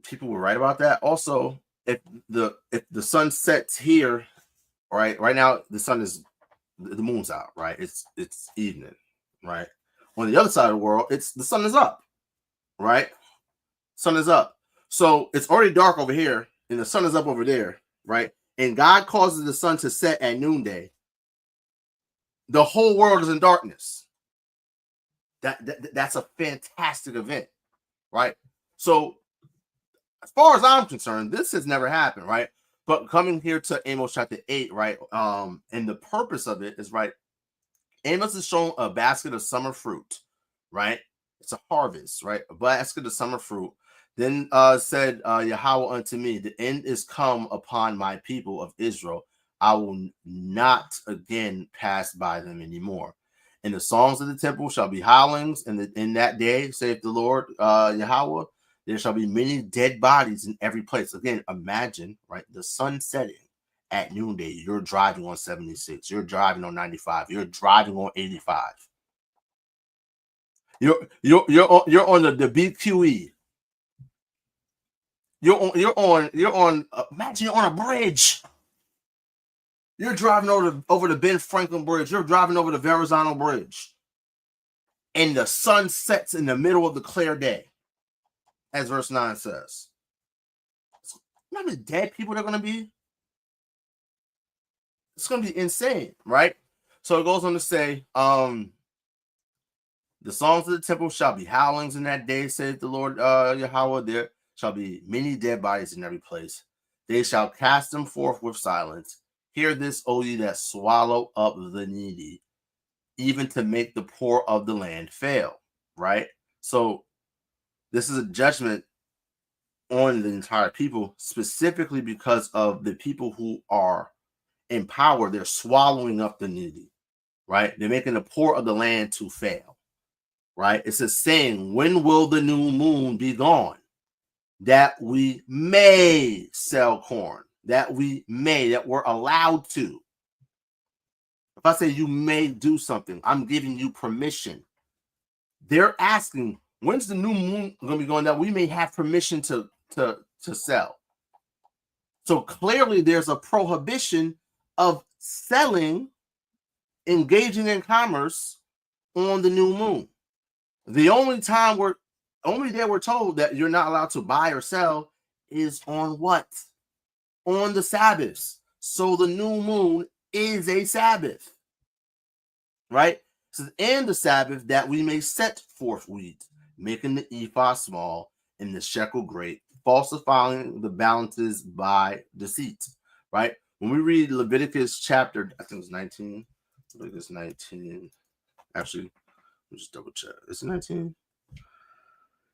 people were right about that? Also, if the sun sets here, right now the sun is, the moon's out, right? It's evening, right? On the other side of the world, the sun is up, right? Sun is up. So it's already dark over here, and the sun is up over there, right? And God causes the sun to set at noonday. The whole world is in darkness. That's a fantastic event, right? So as far as I'm concerned, this has never happened, right? But coming here to Amos chapter 8, right? And the purpose of it is, right, Amos is shown a basket of summer fruit, right? It's a harvest, right? A basket of summer fruit. Then said Yahawah unto me, the end is come upon my people of Israel. I will not again pass by them anymore. And the songs of the temple shall be howlings, and in that day, saith the Lord Yahawah, there shall be many dead bodies in every place. Again, imagine, right, the sun setting at noonday. You're driving on 76. You're driving on 95. You're driving on 85. You're on the BQE. You're on. Imagine you're on a bridge. You're driving over the Ben Franklin Bridge. You're driving over the Verrazano Bridge, and the sun sets in the middle of the clear day, as verse 9 says. You know how many dead people they're going to be? It's going to be insane, right? So it goes on to say, The songs of the temple shall be howlings in that day, saith the Lord Yahweh. There shall be many dead bodies in every place. They shall cast them forth with silence. Hear this, O ye that swallow up the needy, even to make the poor of the land fail. Right? So this is a judgment on the entire people, specifically because of the people who are in power. They're swallowing up the needy. Right? They're making the poor of the land to fail. Right? It's a saying, when will the new moon be gone? That we may sell corn. That we're allowed to. If I say you may do something, I'm giving you permission. They're asking, when's the new moon going to be going that we may have permission to sell? So clearly there's a prohibition of selling, engaging in commerce on the new moon. The only time we're told that you're not allowed to buy or sell is on what? On the Sabbaths. So the new moon is a Sabbath. Right? It says, and the Sabbath that we may set forth wheat, making the ephah small and the shekel great, falsifying the balances by deceit. Right? When we read Leviticus chapter, I think it's 19. Leviticus 19. Actually, let me just double check. Is it 19?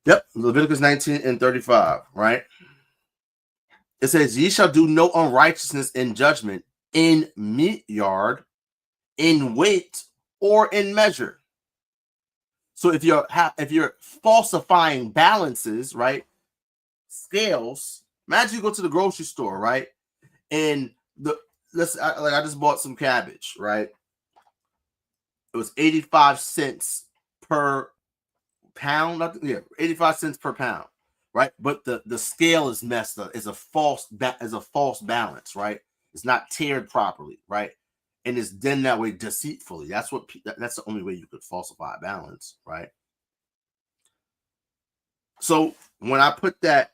Yep, Leviticus 19 and 35, right? It says, ye shall do no unrighteousness in judgment, in meat yard, in weight, or in measure. So if you're falsifying balances, right? Scales. Imagine you go to the grocery store, right? And I just bought some cabbage, right? It was 85 cents per pound. 85 cents per pound, right? But the scale is messed up. It's a false balance, right? It's not tiered properly, right? And it's done that way deceitfully. That's the only way you could falsify a balance, right? So when I put that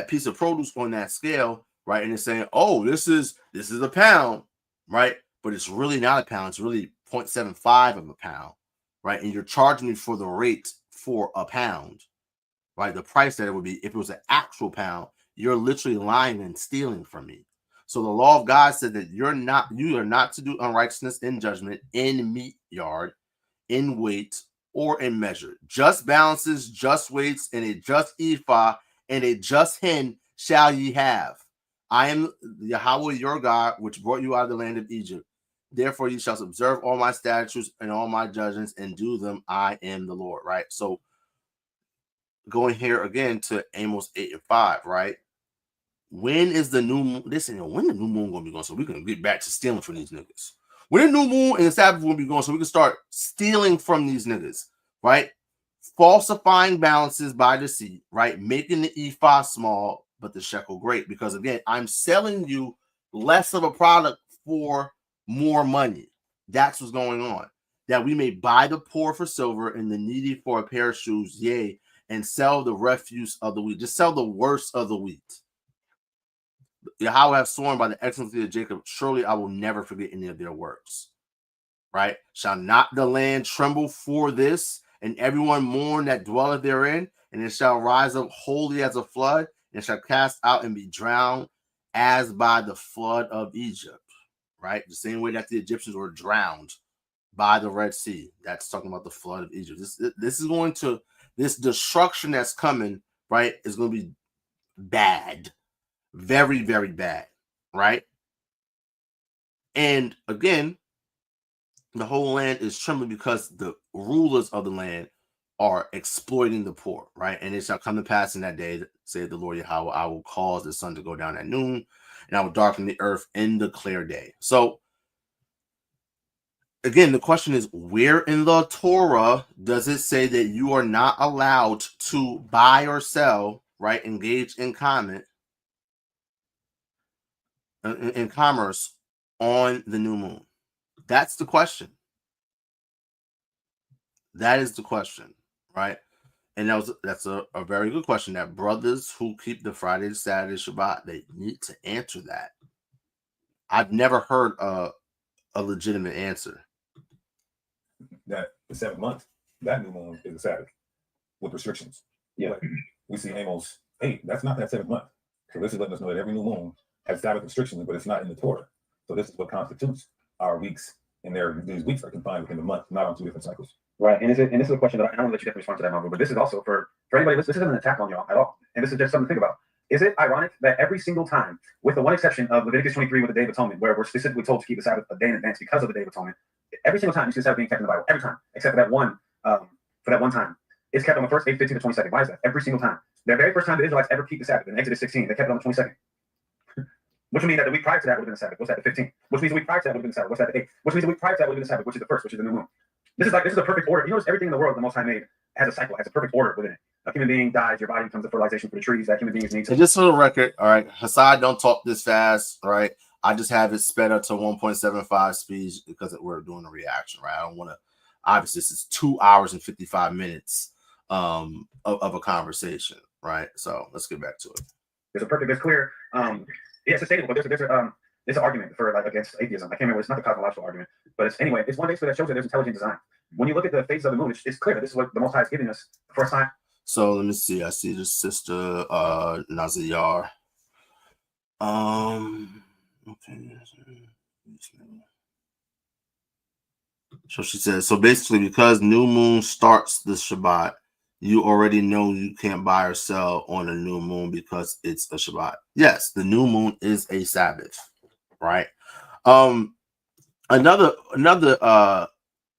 piece of produce on that scale, right, and it's saying, oh, this is a pound, right? But it's really not a pound. It's really 0.75 of a pound, right? And you're charging me for the rate for a pound, right? The price that it would be if it was an actual pound. You're literally lying and stealing from me. So the law of God said that you are not to do unrighteousness in judgment, in meat yard, in weight, or in measure. Just balances, just weights, and a just ephah, and a just hin shall ye have. I am Yahweh your God, which brought you out of the land of Egypt. Therefore ye shall observe all my statutes and all my judgments and do them. I am the Lord, right? So going here again to Amos 8 and 5, right? When is the new moon? Listen, when the new moon gonna be going so we can get back to stealing from these niggas? When the new moon and the Sabbath will be going so we can start stealing from these niggas, right? Falsifying balances by deceit, right? Making the ephah small, but the shekel great. Because again, I'm selling you less of a product for more money. That's what's going on. That we may buy the poor for silver and the needy for a pair of shoes, yea, and sell the refuse of the wheat. Just sell the worst of the wheat. Yahweh have sworn by the excellency of Jacob, surely I will never forget any of their works. Right? Shall not the land tremble for this, and everyone mourn that dwelleth therein? And it shall rise up wholly as a flood, and shall cast out and be drowned as by the flood of Egypt. Right? The same way that the Egyptians were drowned by the Red Sea. That's talking about the flood of Egypt. This destruction that's coming, right, is going to be bad. Very, very bad, right? And again, the whole land is trembling because the rulers of the land are exploiting the poor, right? And it shall come to pass in that day, saith the Lord Yahweh, I will cause the sun to go down at noon, and I will darken the earth in the clear day. So again, the question is, where in the Torah does it say that you are not allowed to buy or sell, right? Engage in commerce on the new moon? That's the question. That is the question, right? And that's a very good question that brothers who keep the Friday, Saturday, Shabbat, they need to answer that. I've never heard a legitimate answer. That the 7th month, that new moon is a Sabbath with restrictions. Yeah. But we see Amos 8, that's not that 7th month. So this is letting us know that every new moon has Sabbath restrictions, but it's not in the Torah. So this is what constitutes our weeks, and these weeks are confined within the month, not on 2 different cycles. Right, and this is a question that I don't want to let you definitely respond to that, Marvel, but this is also for anybody. This isn't an attack on y'all at all, and this is just something to think about. Is it ironic that every single time, with the one exception of Leviticus 23 with the Day of Atonement, where we're specifically told to keep the Sabbath a day in advance because of the Day of Atonement, every single time you see the Sabbath being kept in the Bible, every time, except for that one time, it's kept on the first 8, 15 to 22nd. Why is that? Every single time. The very first time the Israelites ever keep the Sabbath in Exodus 16, they kept it on the 22nd. Which would mean that the week prior to that would have been the Sabbath. What's that? The 15th. Which means the week prior to that would have been the Sabbath. What's that? The 8th. Which means the week prior to that would have been the Sabbath, which is the first, which is the new moon. This is a perfect order. You notice everything in the world the Most High made has a cycle, has a perfect order within it. A human being dies, your body becomes the fertilization for the trees that human beings need to. And just for the record, all right, Hasad don't talk this fast, all right? I just have it sped up to 1.75 speeds because we're doing a reaction, right? I don't want to, obviously, this is 2 hours and 55 minutes of a conversation, right? So let's get back to it. There's clear, it's sustainable, but there's an argument for against atheism. I can't remember, it's not the cosmological argument, but it's one basically that shows that there's intelligent design. When you look at the phases of the moon, it's clear that this is what the Most High is giving us the first time. So let me see. I see the Sister Masalah. Okay. So she says, so basically, because new moon starts the Shabbat, you already know you can't buy or sell on a new moon because it's a Shabbat. Yes, the new moon is a Sabbath, right? Another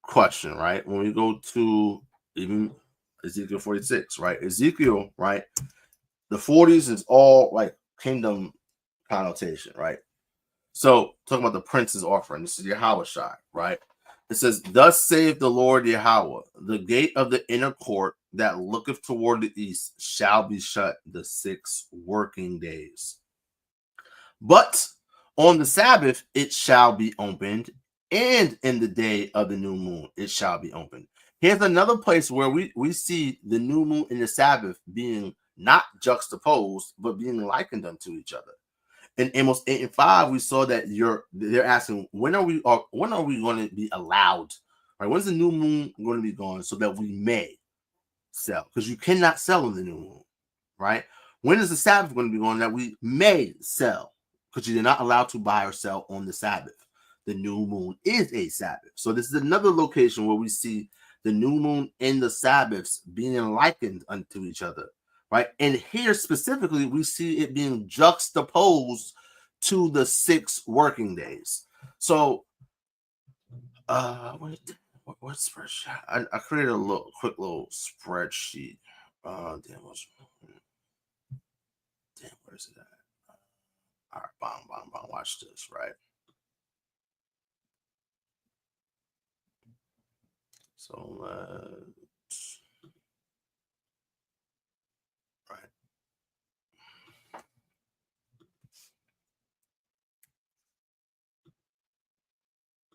question, right? When we go to even Ezekiel 46, right? Ezekiel, right? The 40s is all like kingdom connotation, right? So talking about the prince's offering, this is Yahawashi, right? It says, thus saith the Lord Yahawah, the gate of the inner court that looketh toward the east shall be shut the 6 working days. But on the Sabbath it shall be opened, and in the day of the new moon it shall be opened. Here's another place where we see the new moon and the Sabbath being not juxtaposed, but being likened unto each other. In Amos 8 and 5, we saw that they're asking, when are we going to be allowed? Right? When's the new moon going to be gone so that we may sell? Because you cannot sell in the new moon, right? When is the Sabbath going to be gone that we may sell? Because you're not allowed to buy or sell on the Sabbath. The new moon is a Sabbath. So this is another location where we see the new moon and the Sabbaths being likened unto each other, right? And here specifically, we see it being juxtaposed to the 6 working days. So, what spreadsheet? I created a quick little spreadsheet. Damn, where's it at? All right, bomb. Watch this, right? So let's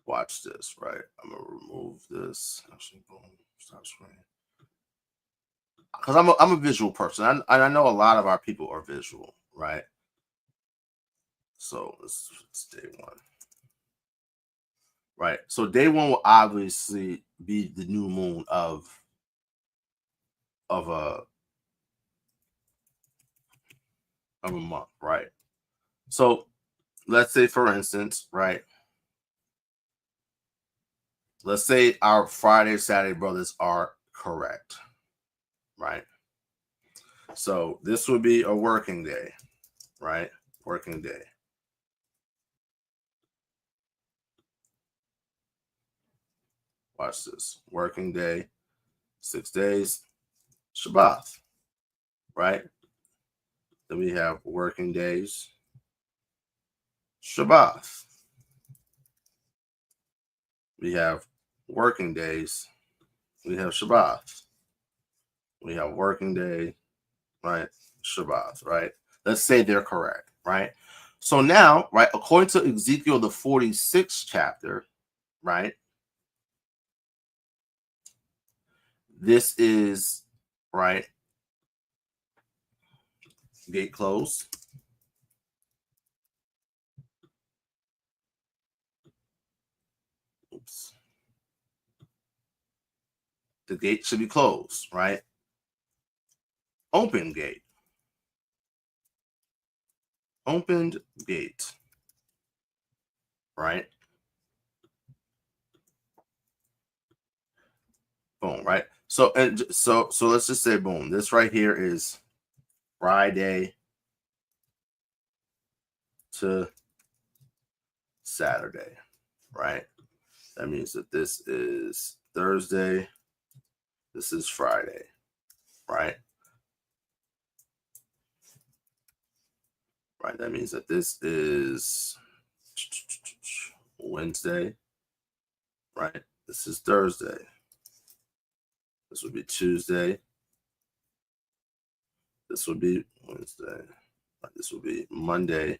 watch this, right? I'm gonna remove this. Actually, boom, stop screen. Because I'm a visual person, and I know a lot of our people are visual, right? So it's day 1. Right. So day 1 will obviously be the new moon of a month, right? So let's say, for instance, right? Let's say our Friday, Saturday brothers are correct, right? So this would be a working day, right? Working day. Watch this. Working day, 6 days, Shabbat, right? Then we have working days, Shabbat. We have working days, we have Shabbat. We have working day, right? Shabbat, right? Let's say they're correct, right? So now, right, according to Ezekiel, the 46th chapter, right? This is, right, gate closed. Oops. the gate should be closed, right? Open gate. Opened gate, right? Boom, right? So let's just say boom. This right here is Friday to Saturday, right? That means that this is Thursday. This is Friday, right? Right. That means that this is Wednesday, right? This is Thursday. This would be Tuesday. This would be Wednesday. This would be Monday,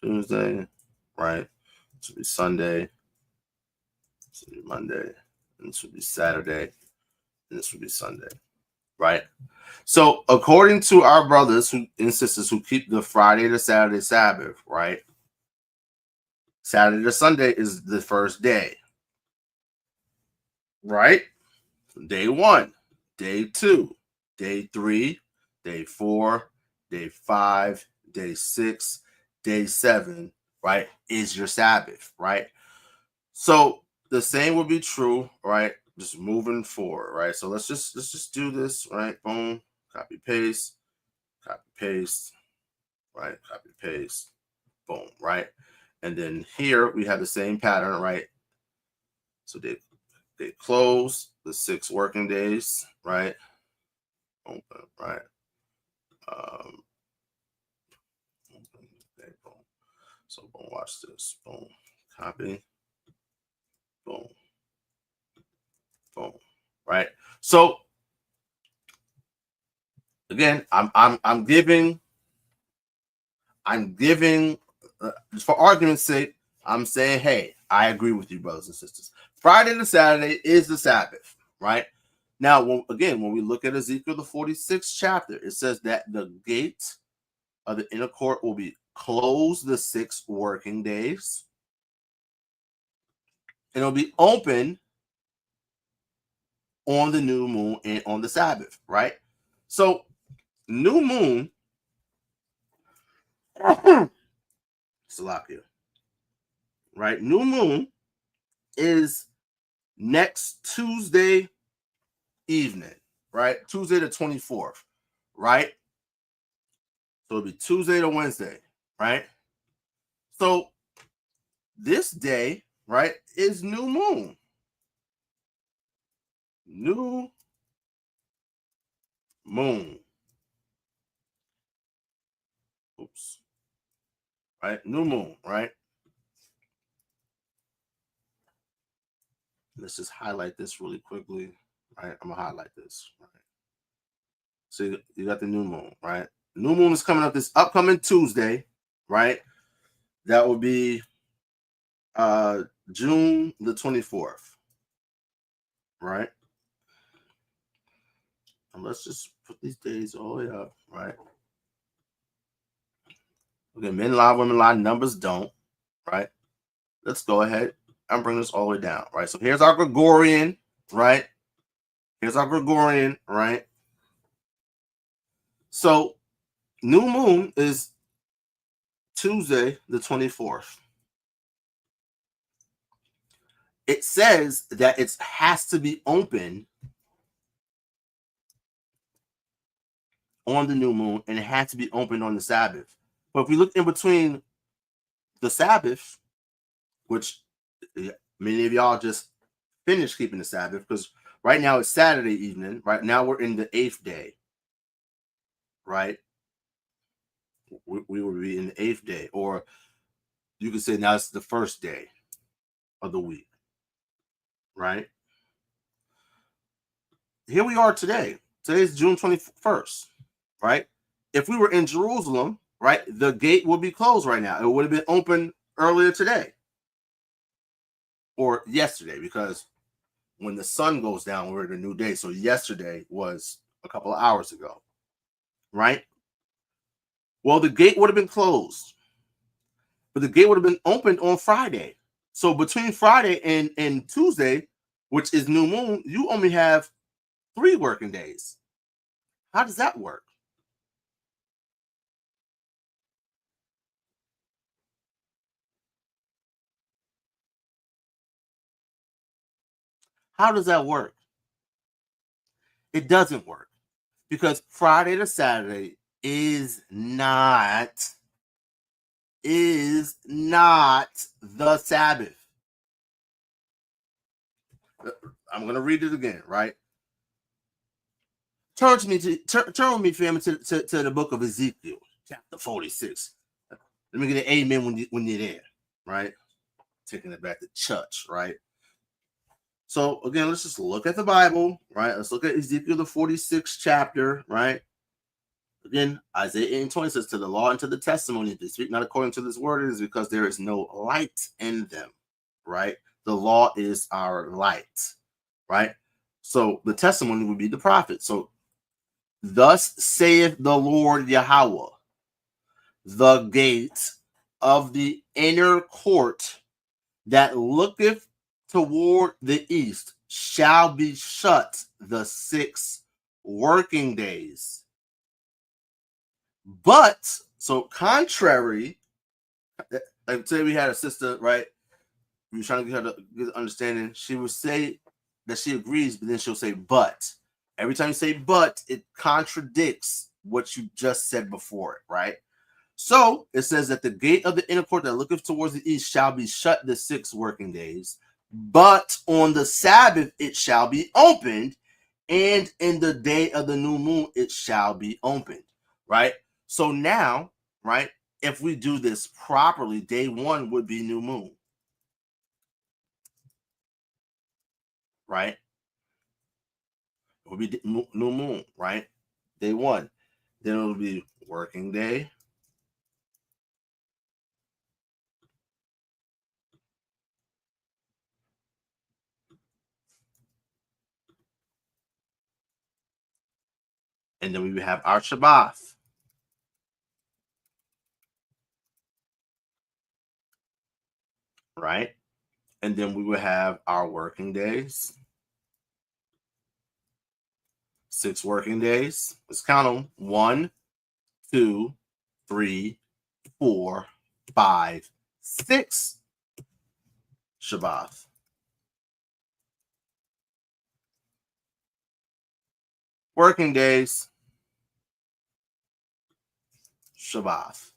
Tuesday, right? This would be Sunday. This would be Monday. And this would be Saturday. And this would be Sunday, right? So according to our brothers and sisters who keep the Friday to Saturday Sabbath, right? Saturday to Sunday is the first day, right? Day 1, day 2, day 3, day 4, day 5, day 6, day 7, right? Is your Sabbath, right? So the same would be true, right? Just moving forward, right? So let's just do this, right? Boom, copy paste, right? Copy paste, boom, right? And then here we have the same pattern, right? So they close the 6 working days, right? Open, right? Open, okay, boom. So boom, watch this, boom, copy, boom. Boom. Right. So again, I'm giving for argument's sake, I'm saying, hey, I agree with you, brothers and sisters. Friday to Saturday is the Sabbath, right? Now, when we look at Ezekiel the 46th chapter, it says that the gate of the inner court will be closed the 6 working days, and it'll be open on the new moon and on the Sabbath, right? So new moon, Salakia, right? New moon is next Tuesday evening, right? Tuesday the 24th, right? So it'll be Tuesday to Wednesday, right? So this day, right, is new moon. New moon. Oops. Right? New moon, right? Let's just highlight this really quickly, right? I'm going to highlight this, right? So you got the new moon, right? New moon is coming up this upcoming Tuesday, right? That will be June the 24th, right? And let's just put these days all the way up, right? Okay, men lie, women lie, numbers don't, right? Let's go ahead and bring this all the way down, right? So here's our Gregorian, right? Here's our Gregorian, right? So new moon is Tuesday the 24th. It says that it has to be open on the new moon and it has to be open on the Sabbath. But if we look in between the Sabbath, which many of y'all just finished keeping the Sabbath, because right now it's Saturday evening. Right now we're in the 8th day, right? We will be in the 8th day, or you could say now it's the first day of the week, right? Here we are today. Today's June 21st, right? If we were in Jerusalem, right, the gate would be closed right now. It would have been open earlier today or yesterday, because when the sun goes down, we're in a new day. So yesterday was a couple of hours ago, right? Well, the gate would have been closed, but the gate would have been opened on Friday. So between Friday and Tuesday, which is new moon, you only have 3 working days. How does that work? How does that work? It doesn't work because Friday to Saturday is not the Sabbath. I'm going to read it again, right? Turn with me, family, to the book of Ezekiel, chapter 46. Let me get an amen when you're there, right? Taking it back to church, right? So again, let's just look at the Bible, right? Let's look at Ezekiel, the 46th chapter, right? Again, Isaiah 8:20 says, to the law and to the testimony, if they speak not according to this word, it is because there is no light in them, right? The law is our light, right? So the testimony would be the prophet. So, thus saith the Lord Yahawah, the gate of the inner court that looketh toward the east shall be shut the 6 working days. But, so contrary, like today we had a sister, right? We were trying to get her to get understanding. She would say that she agrees, but then she'll say, but. Every time you say but, it contradicts what you just said before it, right? So it says that the gate of the inner court that looketh towards the east shall be shut the 6 working days, but on the Sabbath it shall be opened, and in the day of the new moon it shall be opened, right? So now, right, if we do this properly, day 1 would be new moon, right? It would be new moon, right? Day 1. Then it'll be working day. And then we would have our Sabbath. Right? And then we would have our working days. 6 working days. Let's count them. 1, 2, 3, 4, 5, 6 Shabbat. Working days, Shabbat,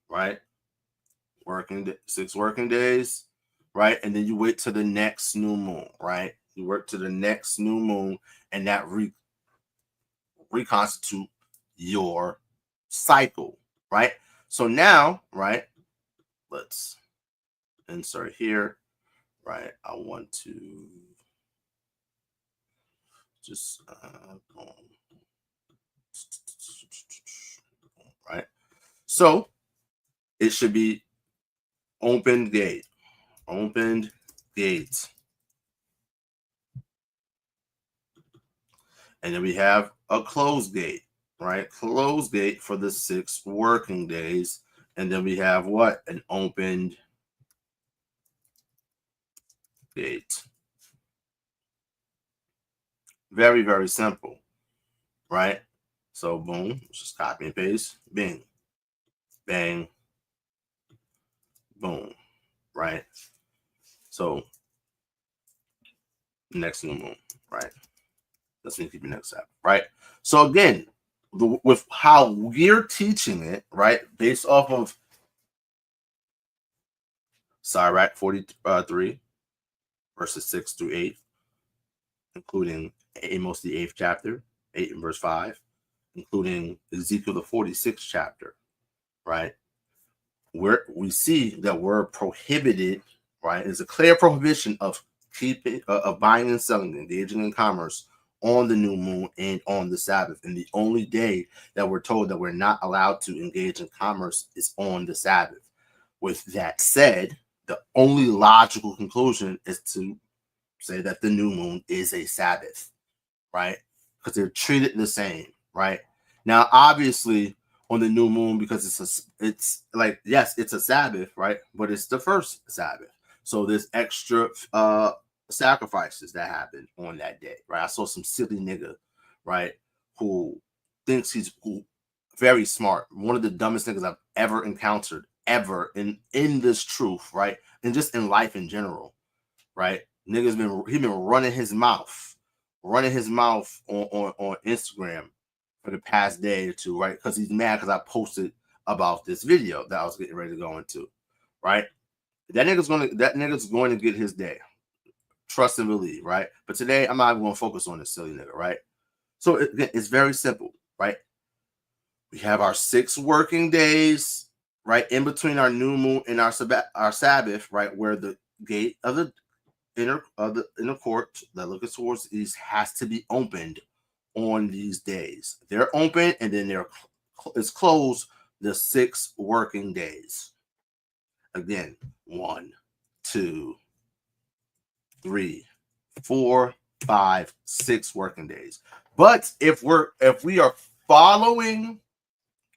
right? 6 working days, right? And then you wait to the next new moon, right? You work to the next new moon, and that reconstitute your cycle, right? So now, right, let's insert here, right? I want to just right. So it should be opened gate, and then we have a closed gate, right? Closed gate for the 6 working days, and then we have what? An opened gate. Very, very simple, right? So boom, just copy and paste, bing, bang, boom, right? So next new moon, right? That's when you keep your next step, right? So again, with how we're teaching it, right, based off of Sirach 43, verses 6 through 8, including Amos the 8th chapter, 8 and verse 5, including Ezekiel the 46th chapter, right? Where we see that we're prohibited, right? It's a clear prohibition of buying and selling, engaging in commerce on the new moon and on the Sabbath. And the only day that we're told that we're not allowed to engage in commerce is on the Sabbath. With that said, the only logical conclusion is to say that the new moon is a Sabbath, right? Because they're treated the same, right? Now, obviously, on the new moon, because it's like, yes, it's a Sabbath, right? But it's the first Sabbath. So there's extra sacrifices that happened on that day, right? I saw some silly nigga, right, who thinks he's very smart. One of the dumbest niggas I've ever encountered, ever in this truth, right? And just in life in general, right? Nigga's been running his mouth on Instagram for the past day or two, right? Because he's mad because I posted about this video that I was getting ready to go into, right? That nigga's going to get his day. Trust and believe, right? But today I'm not even going to focus on this silly nigga, right? So it's very simple, right? We have our 6 working days, right, in between our new moon and our Sabbath, right, where the gate of the inner court that looks towards the east has to be opened on these days. They're open and then it's closed the 6 working days. Again, 1, 2, 3, 4, 5, 6 working days. But if we are following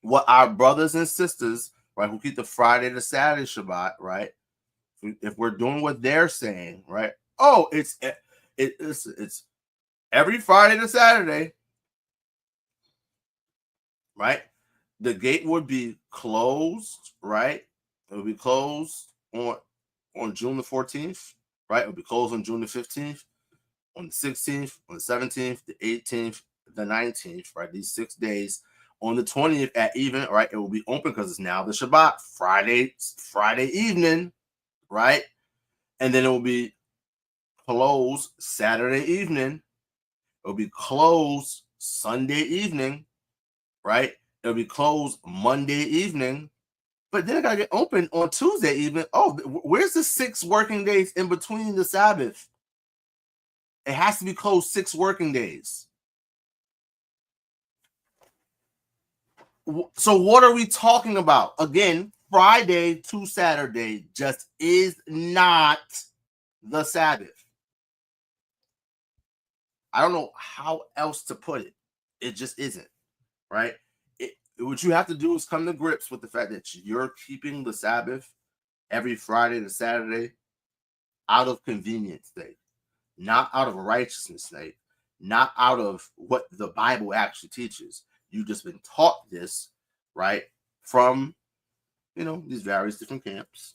what our brothers and sisters, right, who keep the Friday to Saturday Shabbat, right, if we're doing what they're saying, right, oh, it's every Friday to Saturday, right, the gate would be closed, right, it would be closed on June the 14th, right, it would be closed on June the 15th, on the 16th, on the 17th, the 18th, the 19th, right, these 6 days. On the 20th at even, right, it will be open because it's now the Shabbat, Friday evening, right? And then it will be closed Saturday evening. It will be closed Sunday evening, right? It will be closed Monday evening. But then it got to get open on Tuesday evening. Oh, where's the 6 working days in between the Sabbath? It has to be closed 6 working days. So what are we talking about? Again, Friday to Saturday just is not the Sabbath. I don't know how else to put it. It just isn't, right? What you have to do is come to grips with the fact that you're keeping the Sabbath every Friday to Saturday out of convenience sake, not out of righteousness sake, not out of what the Bible actually teaches. You've just been taught this, right, from, these various different camps,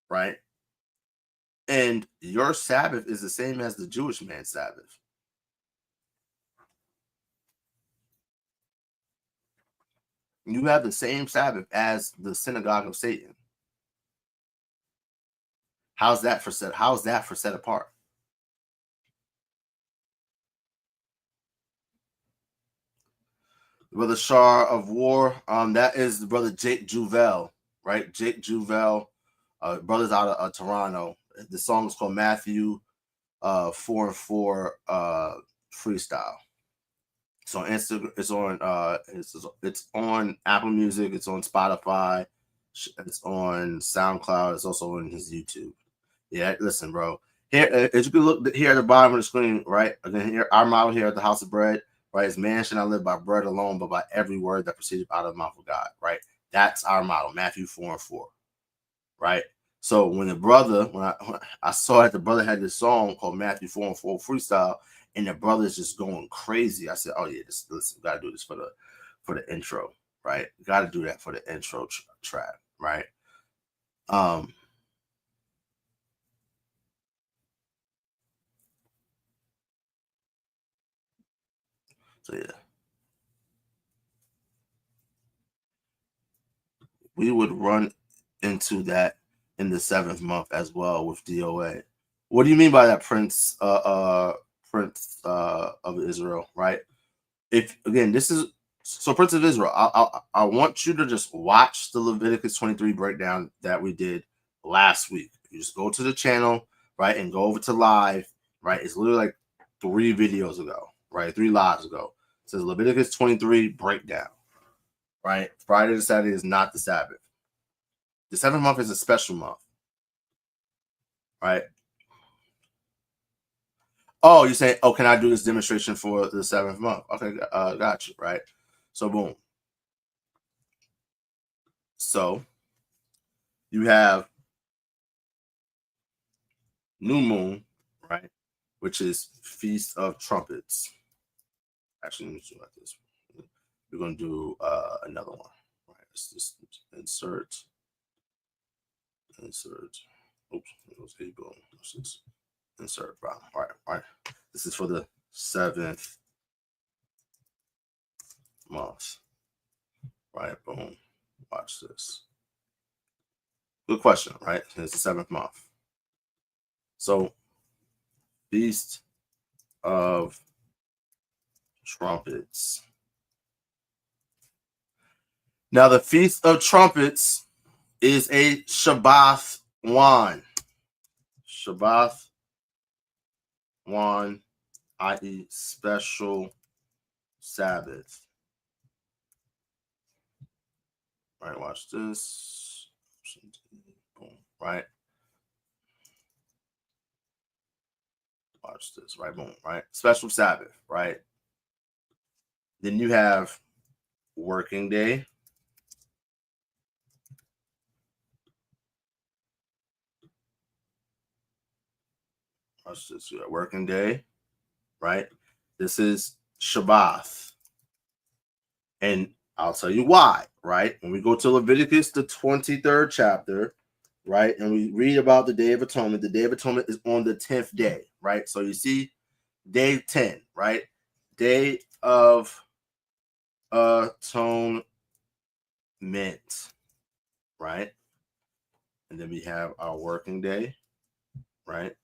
right? And your Sabbath is the same as the Jewish man's Sabbath. You have the same Sabbath as the synagogue of Satan. How's that for set apart? Brother Shar of War, that is the brother Jake Juvel, right? Jake Juvel, brothers out of Toronto. The song is called Matthew 4:4 freestyle. It's on Instagram. It's on Apple Music. It's on Spotify. It's on SoundCloud. It's also on his YouTube. Yeah, listen, bro. Here, as you can look here at the bottom of the screen, right? Again, here our motto here at the House of Bread. Right, as man should not live by bread alone, but by every word that proceeded out of the mouth of God. Right, that's our motto, Matthew 4:4. Right. So when I saw that the brother had this song called Matthew 4:4 freestyle, and the brother's just going crazy, I said, "Oh yeah, listen, we gotta do this for the intro, right? Got to do that for the intro track, right?" So yeah, we would run into that in the 7th month as well with DOA. What do you mean by that, Prince of Israel, right? If again, this is so Prince of Israel, I want you to just watch the Leviticus 23 breakdown that we did last week. You just go to the channel, right, and go over to live, right? It's literally like 3 videos ago, right? 3 lives ago. It says Leviticus 23 breakdown, right? Friday to Saturday is not the Sabbath. The 7th month is a special month, right? Oh, you're saying, oh, can I do this demonstration for the 7th month? Okay, got you, right? So boom. So you have new moon, right? Which is Feast of Trumpets. Actually, let me do like this. We're going to do another one. Right? Let's just insert. Oops, it was a boom. Let's just insert problem. All right. This is for the 7th month. Right, boom. Watch this. Good question, right? It's the 7th month. So, Feast of Trumpets. Now, the Feast of Trumpets is a Shabbath one. Shabbath one, i.e. special Sabbath. Right, watch this. Boom, right? Watch this, right? Boom, right? Special Sabbath, right? Then you have working day. Watch this, you got working day, right? This is Shabbath. And I'll tell you why, right? When we go to Leviticus, the 23rd chapter, right? And we read about the Day of Atonement. The Day of Atonement is on the 10th day, right? So you see day 10, right? Day of Atonement, right? And then we have our working day, right?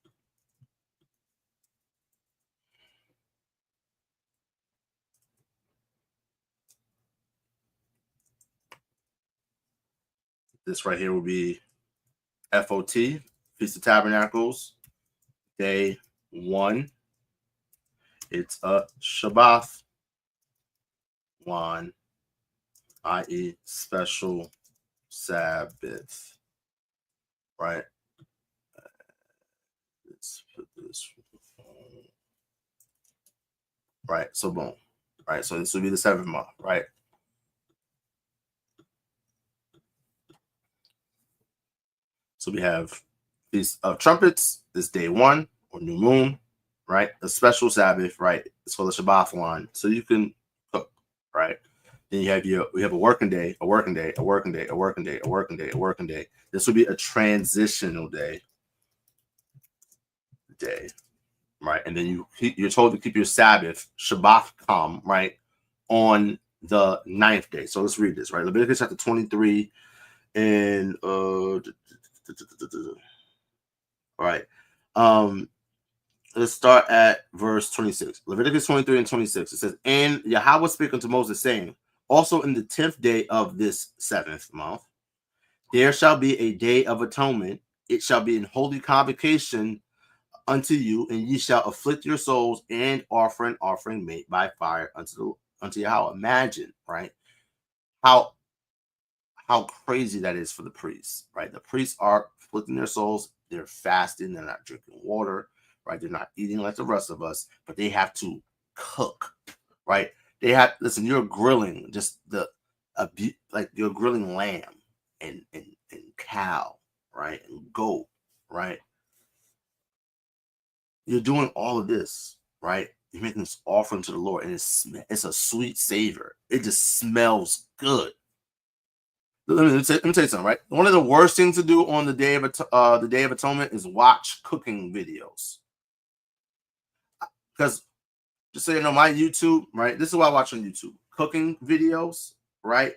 This right here will be FOT, Feast of Tabernacles, day 1. It's a Shabbath one, i.e. special Sabbath, right? Let's put this right. So boom, right? So this will be the 7th month, right? So we have Feast of Trumpets, this day 1 or new moon, right? A special Sabbath, right? It's called the Shabbath one, so you can cook, right? Then we have a working day, a working day, a working day, a working day, a working day, a working day. This will be a transitional day, right? And then you're told to keep your Sabbath, Shabbat come, right, on the 9th day. So let's read this, right? Leviticus chapter 23 and all right. Let's start at verse 26. Leviticus 23 and 26. It says, and Yahawah spake unto Moses, saying, also in the 10th day of this 7th month, there shall be a day of atonement. It shall be an holy convocation unto you, and ye shall afflict your souls and offering made by fire unto Yahawaah. Imagine, right? How crazy that is for the priests, right? The priests are afflicting their souls. They're fasting. They're not drinking water, right? They're not eating like the rest of us, but they have to cook, right? They have, listen, you're grilling just like you're grilling lamb and cow, right? And goat, right? You're doing all of this, right? You're making this offering to the Lord, and it's a sweet savor. It just smells good. Let me tell you something, right? One of the worst things to do on the Day of Atonement is watch cooking videos. Because just so you know, my YouTube, right? This is what I watch on YouTube: cooking videos, right?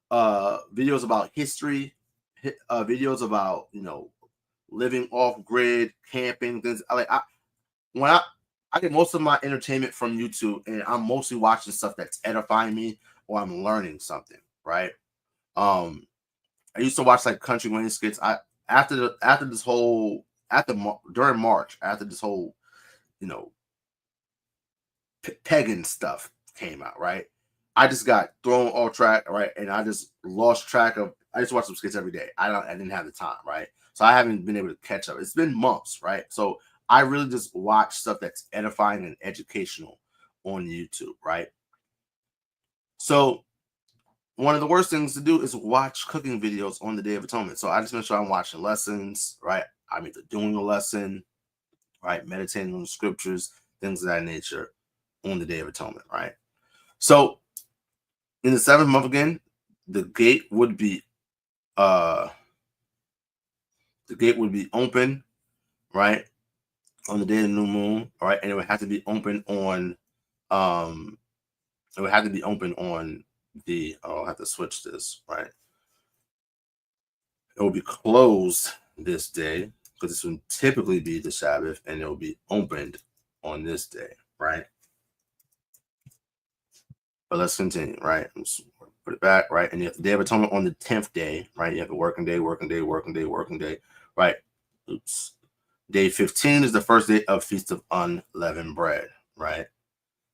Videos about history, videos about living off grid, camping, things. I get most of my entertainment from YouTube, and I'm mostly watching stuff that's edifying me or I'm learning something, right? I used to watch like country Wayne skits. During March, after this whole pagan stuff came out, right? I just got thrown off track, right? And I just lost track of. I used to watch some skits every day. I didn't have the time, right? So I haven't been able to catch up. It's been months, right? So I really just watch stuff that's edifying and educational on YouTube, right? So one of the worst things to do is watch cooking videos on the Day of Atonement. So I just make sure I'm watching lessons, right? I'm either doing a lesson right? Meditating on the scriptures, things of that nature on the Day of Atonement, right? So in the 7th month again, the gate would be open, right, on the day of the new moon, right, and it would have to be open on the I'll have to switch this, right? It will be closed this day because this would typically be the Sabbath, and it will be opened on this day, right? But let's continue, right? Let's put it back, right? And you have the Day of Atonement on the 10th day, right? You have a working day, right? Oops. Day 15 is the first day of Feast of Unleavened Bread, right?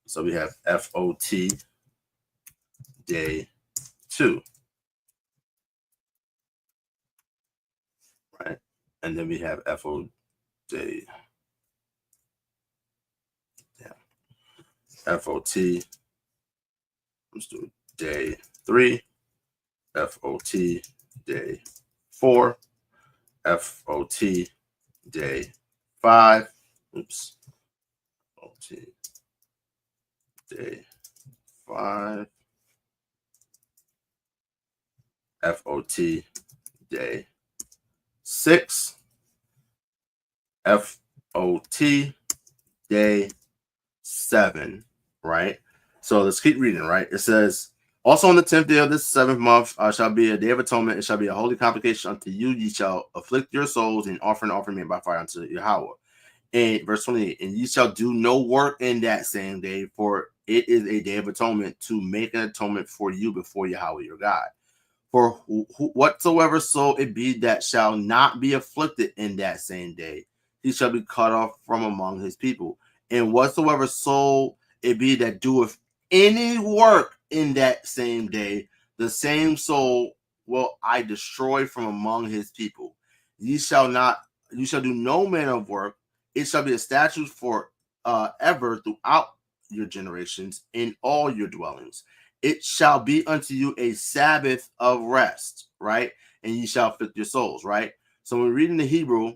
So we have FOT day 2, right? And then we have FOT day, FOT. Let's do day 3, FOT day 4, FOT day 5. Oops. FOT day 5. FOT day 6. FOT day 7, right? So let's keep reading, right? It says, also on the 10th day of this 7th month shall be a day of atonement. It shall be a holy convocation unto you. Ye shall afflict your souls and offering made by fire unto Yahawah. And verse 28, and ye shall do no work in that same day, for it is a day of atonement to make an atonement for you before Yahawah your God. For whatsoever soul it be that shall not be afflicted in that same day, he shall be cut off from among his people. And whatsoever soul it be that doeth any work in that same day, the same soul will I destroy from among his people. You shall do no manner of work. It shall be a statute for ever throughout your generations in all your dwellings. It shall be unto you a Sabbath of rest, right? And ye shall afflict your souls, right? So when we read in the Hebrew,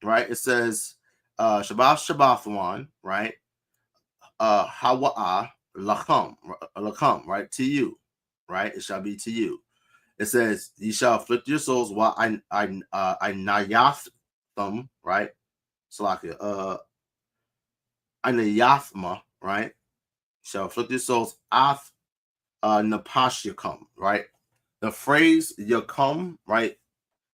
right, it says Shabbath, right? HOI, lacham, right? To you, right? It shall be to you. It says, ye shall afflict your souls while I nayath them, right? Salakia, I nayathma, right? Shall afflict your souls ath napash yakum, right? The phrase yakum, right,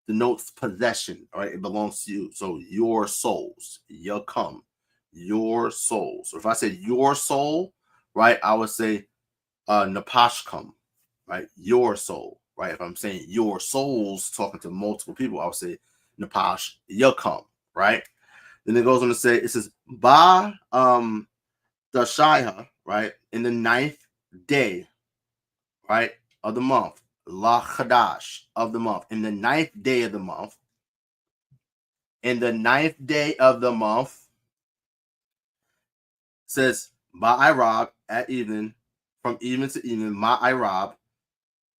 denotes possession, right? It belongs to you. So your souls, yakum, your souls. So if I said your soul, right, I would say napashkum, right? Your soul, right? If I'm saying your souls talking to multiple people, I would say napash yakum, right? Then it goes on to say, it says ba dashaiha, right, in the 9th day, right, of the month, la chadash of the month, in the 9th day of the month, in the 9th day of the month, says Ma'irab at evening, from evening to evening, Ma'irab,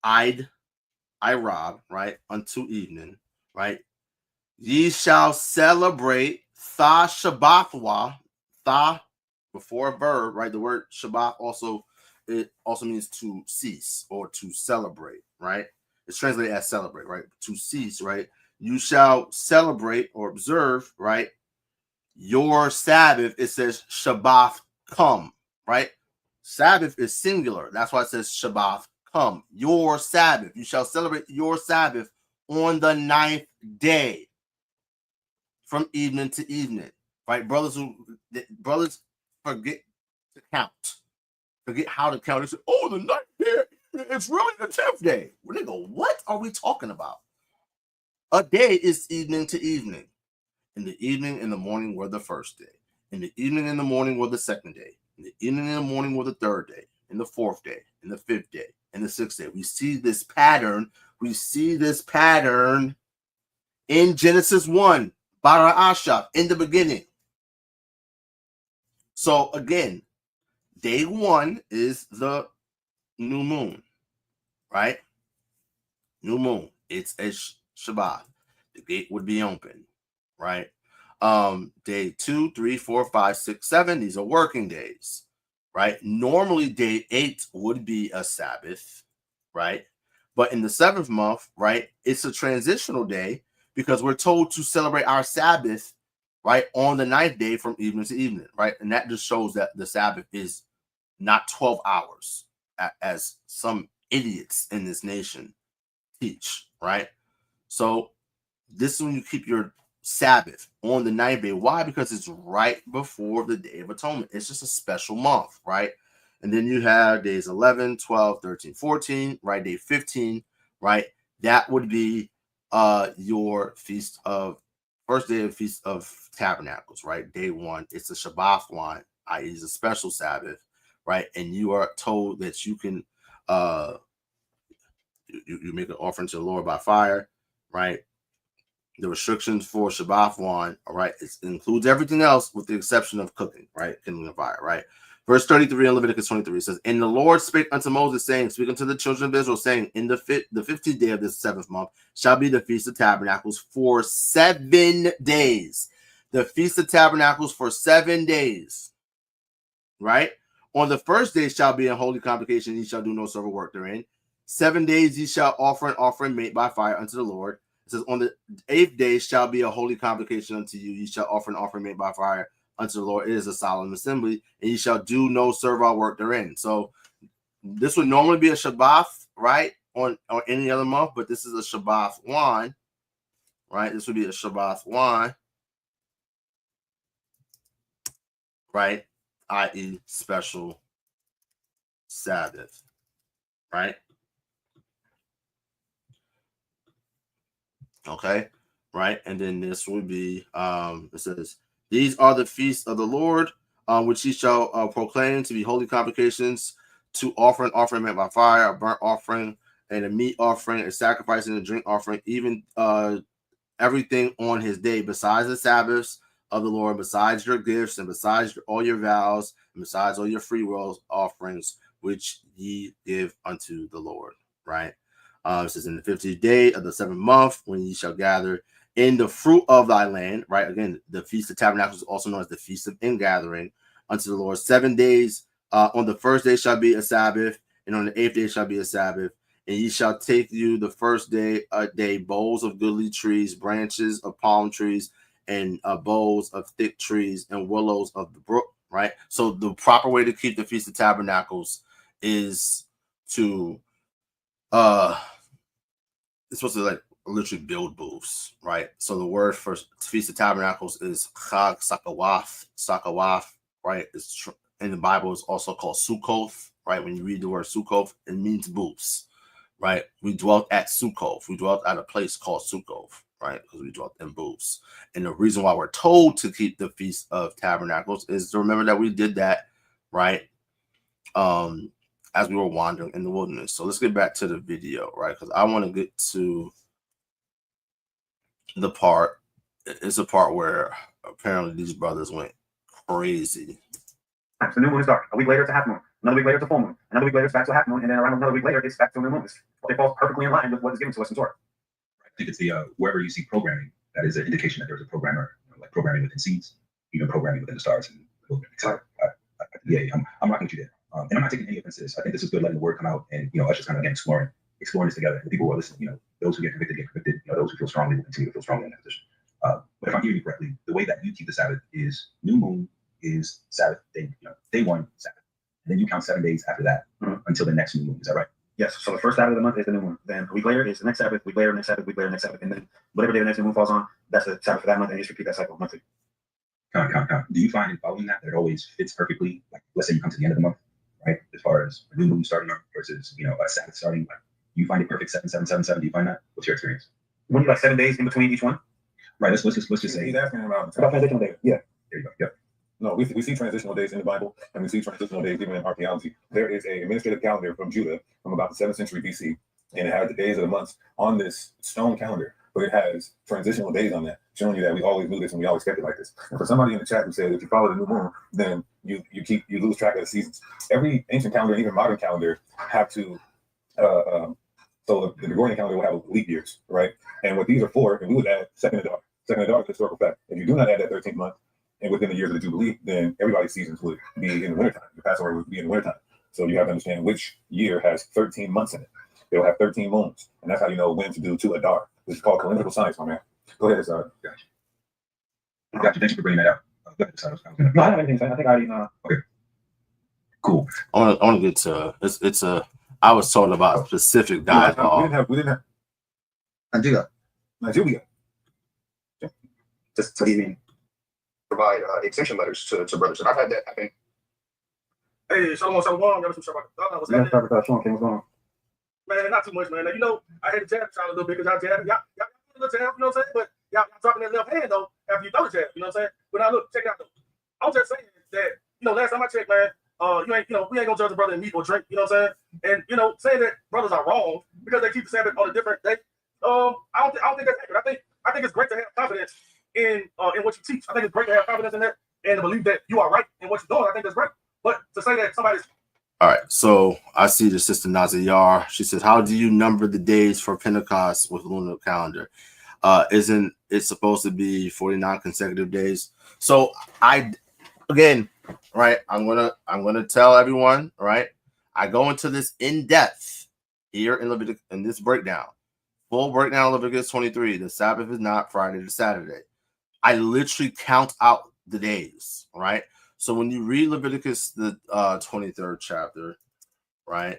Irab, right, unto evening, right? Ye shall celebrate Tha Shabbathwa, Tha before a verb, right? The word Shabbat also means to cease or to celebrate, right? It's translated as celebrate, right? To cease, right? You shall celebrate or observe, right? Your Sabbath, it says Shabbath come, right? Sabbath is singular. That's why it says Shabbath come. Your Sabbath. You shall celebrate your Sabbath on the 9th day from evening to evening, right? Brothers forget to count. Forget how to count. They say, oh, the 9th day, it's really the 10th day. Well, they go, what are we talking about? A day is evening to evening. In the evening and the morning were the first day. In the evening and the morning were the second day. In the evening and the morning were the third day. In the 4th day. In the 5th day. In the 6th day. We see this pattern. In Genesis 1. Bara'ashah, in the beginning. So again, day 1 is the new moon, right? New moon. It's a Shabbat. The gate would be open, right? Day 2, 3, 4, 5, 6, 7. These are working days, right? Normally, day 8 would be a Sabbath, right? But in the 7th month, right, it's a transitional day because we're told to celebrate our Sabbath, right, on the 9th day from evening to evening, right? And that just shows that the Sabbath is not 12 hours, as some idiots in this nation teach, right? So this is when you keep your Sabbath on the 9th day. Why? Because it's right before the Day of Atonement. It's just a special month, right? And then you have days 11, 12, 13, 14, right? Day 15, right? That would be your feast of first day of Feast of Tabernacles, right? Day 1. It's a Shabbat one, i.e. it's a special Sabbath, right? And you are told that you can you make an offering to the Lord by fire, right? The restrictions for Shabbat one, all right, it includes everything else with the exception of cooking, right? Kindling of fire, right? Verse 33 in Leviticus 23 says, "And the Lord spake unto Moses, saying, Speak unto the children of Israel, saying, In the 15th day of this 7th month shall be the Feast of Tabernacles for 7 days." The Feast of Tabernacles for 7 days, right? On the first day shall be a holy convocation, ye shall do no service work therein. 7 days ye shall offer an offering made by fire unto the Lord. It says, on the 8th day shall be a holy convocation unto you. Ye shall offer an offering made by fire unto the Lord. It is a solemn assembly, and ye shall do no servile work therein. So this would normally be a Shabbat, right? On any other month, but this is a Shabbat one, right? This would be a Shabbat one, right? I.e. special Sabbath, right? Okay, right? And then this would be, it says, these are the feasts of the Lord, which he shall proclaim to be holy convocations, to offer an offering made by fire, a burnt offering, and a meat offering, a sacrifice and a drink offering, even everything on his day, besides the Sabbaths of the Lord, besides your gifts, and besides all your vows, and besides all your free will offerings, which ye give unto the Lord, right? It says, in the 50th day of the 7th month, when ye shall gather in the fruit of thy land, right? Again, the Feast of Tabernacles is also known as the Feast of Ingathering unto the Lord. 7 days. On the first day shall be a Sabbath, and on the 8th day shall be a Sabbath. And ye shall take you the first day bowls of goodly trees, branches of palm trees, and boughs of thick trees, and willows of the brook, right? So the proper way to keep the Feast of Tabernacles is to it's supposed to like literally build booths, right? So the word for Feast of Tabernacles is Chag Sakawath, right? It's in the Bible is also called Sukkoth, right? When you read the word Sukkoth, it means booths, right? We dwelt at Sukkoth. We dwelt at a place called Sukkoth, right? Because we dwelt in booths. And the reason why we're told to keep the Feast of Tabernacles is to remember that we did that, right? As we were wandering in the wilderness. So let's get back to the video, right? Because I want to get to the part. It's a part where apparently these brothers went crazy. So new moon is dark. A week later, it's a half moon. Another week later, it's a full moon. Another week later, it's back to a half moon. And then around another week later, it's back to a new moon. It falls perfectly in line with what is given to us in Torah. I think it's the wherever you see programming, that is an indication that there's a programmer, like programming within seeds, even programming within the stars. And I'm rocking with you there. And I'm not taking any offense to this. I think this is good, letting the word come out, and us just kind of again exploring this together. The people who are listening, those who get convicted, those who feel strongly will continue to feel strongly in that position. But if I'm hearing you correctly, the way that you keep the Sabbath is new moon is Sabbath day, day 1 Sabbath, and then you count 7 days after that until the next new moon. Is that right? Yes. So the first Sabbath of the month is the new moon. Then a week later is the next Sabbath. Week later, next Sabbath. Week later, next Sabbath, and then whatever day the next new moon falls on, that's the Sabbath for that month, and you just repeat that cycle monthly. Count. Do you find in following that it always fits perfectly? Like, let's say you come to the end of the month, right? As far as a new moon starting versus a Sabbath starting, like, you find it perfect 7, 7, 7, 7. Do you find that? What's your experience? When you like 7 days in between each one? Right. Let's just say. He's asking about transitional days. Yeah. There you go. Yeah. No, we see transitional days in the Bible, and we see transitional days even in archaeology. There is a administrative calendar from Judah from about the 7th century BC, and it has the days of the months on this stone calendar, but it has transitional days on that, showing you that we always knew this and we always kept it like this. And for somebody in the chat who said if you follow the new moon, then you lose track of the seasons. Every ancient calendar, even modern calendar, have to so the Gregorian calendar will have leap years, right? And what these are for, and we would add second and dark. Second Adar is historical fact. If you do not add that 13th month, and within the years of the Jubilee, then everybody's seasons would be in the wintertime. The Passover would be in the wintertime. So you have to understand which year has 13 months in it. They'll have 13 moons. And that's how you know when to do to Adar. This is called calendrical science, my man. Go ahead, Hasad. Gotcha. Thank you for bringing that out. Go ahead, Hasad. No, I don't have anything to say. I think I already okay. Cool. I want to get to it's a. I was talking about specific dialogue. We didn't have. Nigeria. Just what do you mean? Provide exemption letters to brothers, and I've had that happen. Hey, Shalom, Shalawam. Y'all some Shabbat. What's Shalom, what's going on? Man, not too much, man. Now, you know, I had to jab y'all a little bit because y'all jab, y'all a little jab, you know what I'm saying? But y'all dropping that left hand though after you throw the jab, you know what I'm saying? But now look, check it out though. I'm just saying that, you know, last time I checked, man, we ain't gonna judge a brother in meat or drink, you know what I'm saying? And you know, saying that brothers are wrong because they keep the Sabbath on a different day. I don't think that's accurate. I think it's great to have confidence in what you teach. I think it's great to have confidence in that and to believe that you are right in what you're doing. I think that's great. But to say that somebody's all right, so I see the Sister Masalah. She says, how do you number the days for Pentecost with lunar calendar? Isn't it supposed to be 49 consecutive days? So again, right, I'm gonna tell everyone, right? I go into this in depth here in Leviticus in this breakdown. Full breakdown of Leviticus 23. The Sabbath is not Friday to Saturday. I literally count out the days, right? So when you read Leviticus, the 23rd chapter, right?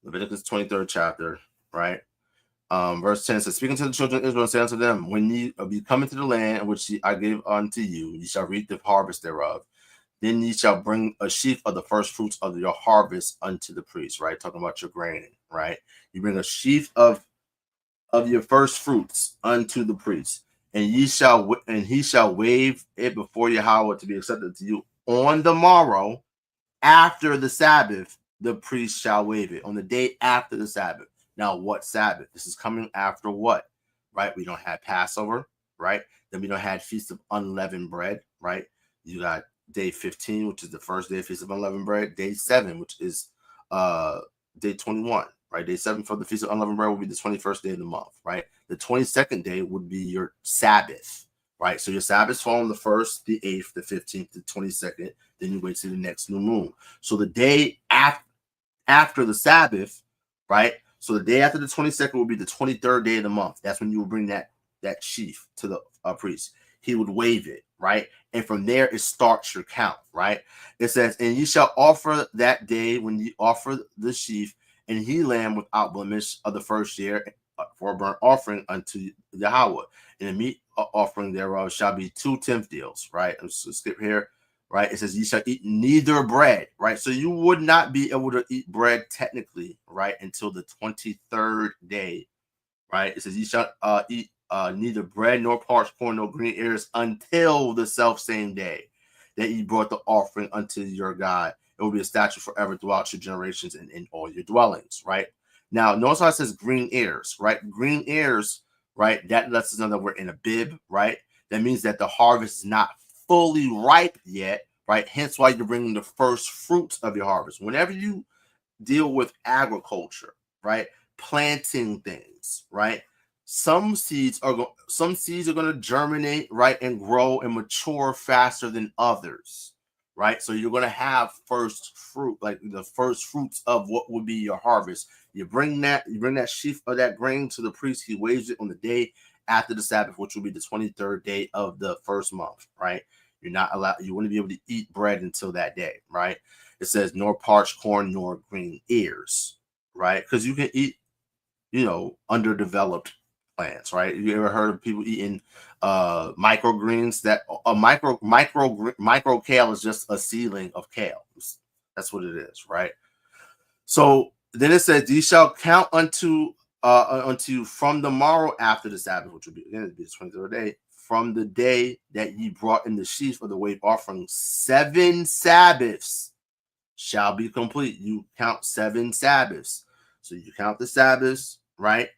Leviticus 23rd chapter, right? Verse 10 says, speaking to the children of Israel, say unto them, when ye be come into the land which I gave unto you, ye shall reap the harvest thereof. Then ye shall bring a sheaf of the first fruits of your harvest unto the priest, right? Talking about your grain, right? You bring a sheaf of your first fruits unto the priest. And he shall wave it before Yahawah to be accepted to you on the morrow after the Sabbath. The priest shall wave it on the day after the Sabbath. Now, what Sabbath? This is coming after what? Right? We don't have Passover, right? Then we don't have Feast of Unleavened Bread, right? You got day 15, which is the first day of Feast of Unleavened Bread. Day 7, which is day 21. Right, day 7 for the Feast of Unleavened Bread will be the 21st day of the month, right? The 22nd day would be your Sabbath, right? So your Sabbaths fall on the 1st, the 8th, the 15th, the 22nd. Then you wait till the next new moon. So the day after the Sabbath, right? So the day after the 22nd will be the 23rd day of the month. That's when you will bring that sheaf to the priest. He would wave it, right? And from there, it starts your count, right? It says, and you shall offer that day when you offer the sheaf, and he lamb without blemish of the first year for a burnt offering unto Yahawah. And the meat offering thereof shall be 2 tenth deals, right? Let's skip here, right? It says, you shall eat neither bread, right? So you would not be able to eat bread technically, right, until the 23rd day, right? It says, you shall eat neither bread nor parched corn nor green ears until the self same day that ye brought the offering unto your God. It will be a statute forever throughout your generations and in all your dwellings, right? Now, notice how it says green ears, right? Green ears, right? That lets us know that we're in a bib, right? That means that the harvest is not fully ripe yet, right? Hence why you're bringing the first fruits of your harvest. Whenever you deal with agriculture, right? Planting things, right? Some seeds are going to germinate, right, and grow and mature faster than others. Right, so you're going to have first fruit, like the first fruits of what would be your harvest. You bring that sheaf of that grain to the priest. He waves it on the day after the Sabbath, which will be the 23rd day of the first month. Right, you're not allowed. You wouldn't be able to eat bread until that day. Right, it says nor parched corn nor green ears. Right, because you can eat, underdeveloped plants. Right, you ever heard of people eating microgreens? That a micro kale is just a seedling of kale. That's what it is, right? So then it says, "Ye shall count unto you from the morrow after the Sabbath, which will be again the 23rd day, from the day that ye brought in the sheaf of the wave offering. 7 Sabbaths shall be complete." You count 7 Sabbaths, so you count the Sabbaths, right?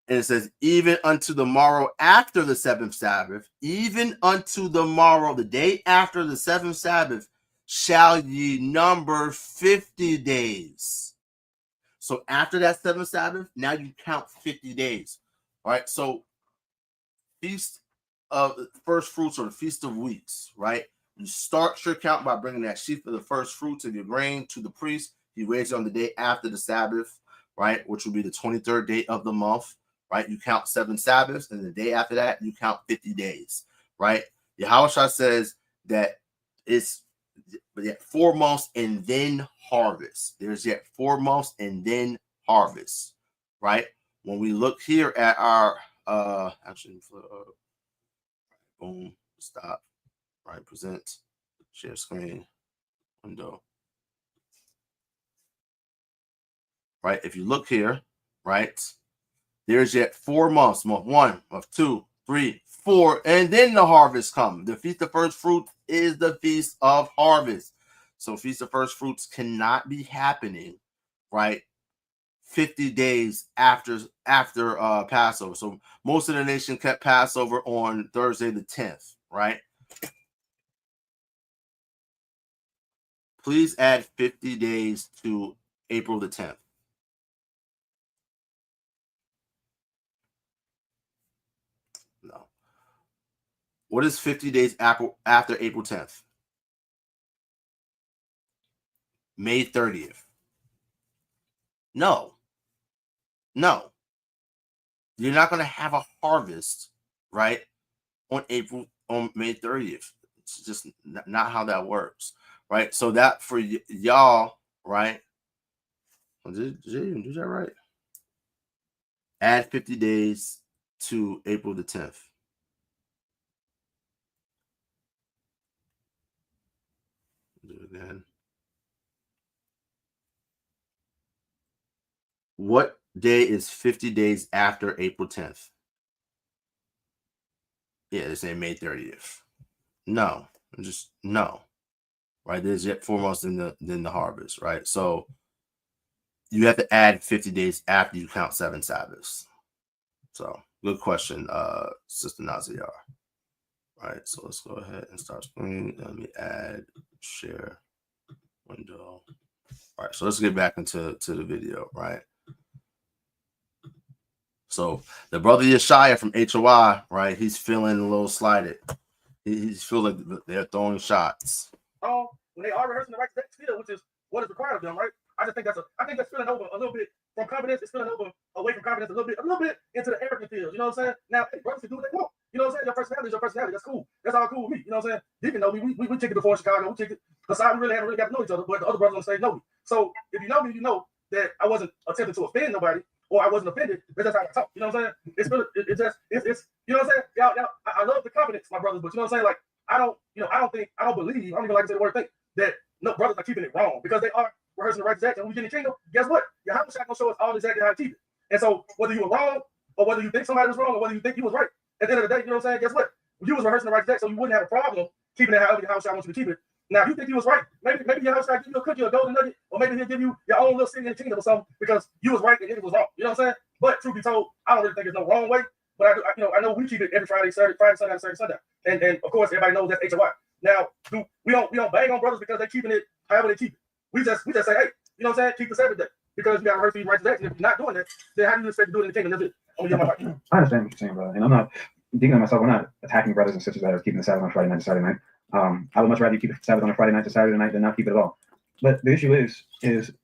And it says, even unto the morrow after the 7th Sabbath, even unto the morrow, the day after the 7th Sabbath, shall ye number 50 days. So after that 7th Sabbath, now you count 50 days. All right. So feast of first fruits or the feast of weeks, right? You start your count by bringing that sheaf of the first fruits of your grain to the priest. He weighs it on the day after the Sabbath, right? Which will be the 23rd day of the month, right? You count 7 Sabbaths, and the day after that, you count 50 days, right? Yahawashi says that it's yet 4 months and then harvest. There's yet 4 months and then harvest, right? When we look here at our actually boom, stop, right? Present, share screen, window, right? If you look here, right, there's yet 4 months, month 1, month 2, 3, 4, and then the harvest comes. The feast of first fruits is the feast of harvest. So feast of first fruits cannot be happening, right, 50 days after Passover. So most of the nation kept Passover on Thursday the 10th, right? Please add 50 days to April the 10th. No. What is 50 days after April 10th? May 30th. No. No. You're not going to have a harvest, right, on May 30th. It's just not how that works, right? So that for y'all, right? Did you even do that right? Add 50 days to April the 10th. Do it again. What day is 50 days after April 10th? Yeah, they say May 30th. No, just no. Right? There's yet 4 months in the harvest, right? So you have to add 50 days after you count 7 Sabbaths. So good question, Sister Masalah. Right, so let's go ahead and start screen. Let me add share window. All right, so let's get back into the video, right? So the brother Yeshaya from HOI, right? He's feeling a little slighted. He's feeling like they're throwing shots. Oh, when they are rehearsing the right still, which is what is required of them, right? I just think that's spilling over a little bit from confidence. It's spilling over away from confidence a little bit into the arrogant field. You know what I'm saying? Now, hey, brothers can do what they want. You know what I'm saying? Your personality is your personality. That's cool. That's all cool with me. You know what I'm saying? Deacon know me. We kicked it before in Chicago. We kicked it. Hasad, we really haven't got to know each other, but the other brothers on stage know me. So if you know me, you know that I wasn't attempting to offend nobody, or I wasn't offended. That's just how I talk. You know what I'm saying? It's you know what I'm saying? Y'all, I love the confidence, my brothers, but you know what I'm saying? Like, I don't believe, I don't even like to say the word think, that no brothers are keeping it wrong, because they are rehearsing the righteous act. And when we get in the kingdom, guess what? Yahawashi gonna show us all exactly how to keep it. And so whether you were wrong, or whether you think somebody was wrong, or whether you think you was right, at the end of the day, you know what I'm saying? Guess what? You was rehearsing the righteous act, so you wouldn't have a problem keeping it however Yahawashi wants you to keep it. Now, if you think you was right, maybe Yahawashi give you a cookie or a golden nugget, or maybe he'll give you your own little city in the kingdom or something, because you was right and it was wrong. You know what I'm saying? But truth be told, I don't really think there's no wrong way. But I know we keep it every Friday, Sunday, Saturday, Sunday. And of course, everybody knows that's HOI. Now, we don't bang on brothers because they're keeping it however they keep it. We just say, hey, you know what I'm saying? Keep the Sabbath day, because you got to rehearse these righteous acts. And if you're not doing that, then how do you expect to do it in the kingdom? That's it. I understand what you're saying, brother. And I'm not, Deacon and myself, we're not attacking brothers and sisters that are keeping the Sabbath on Friday night to Saturday night. I would much rather you keep the Sabbath on a Friday night to Saturday night than not keep it at all. But the issue is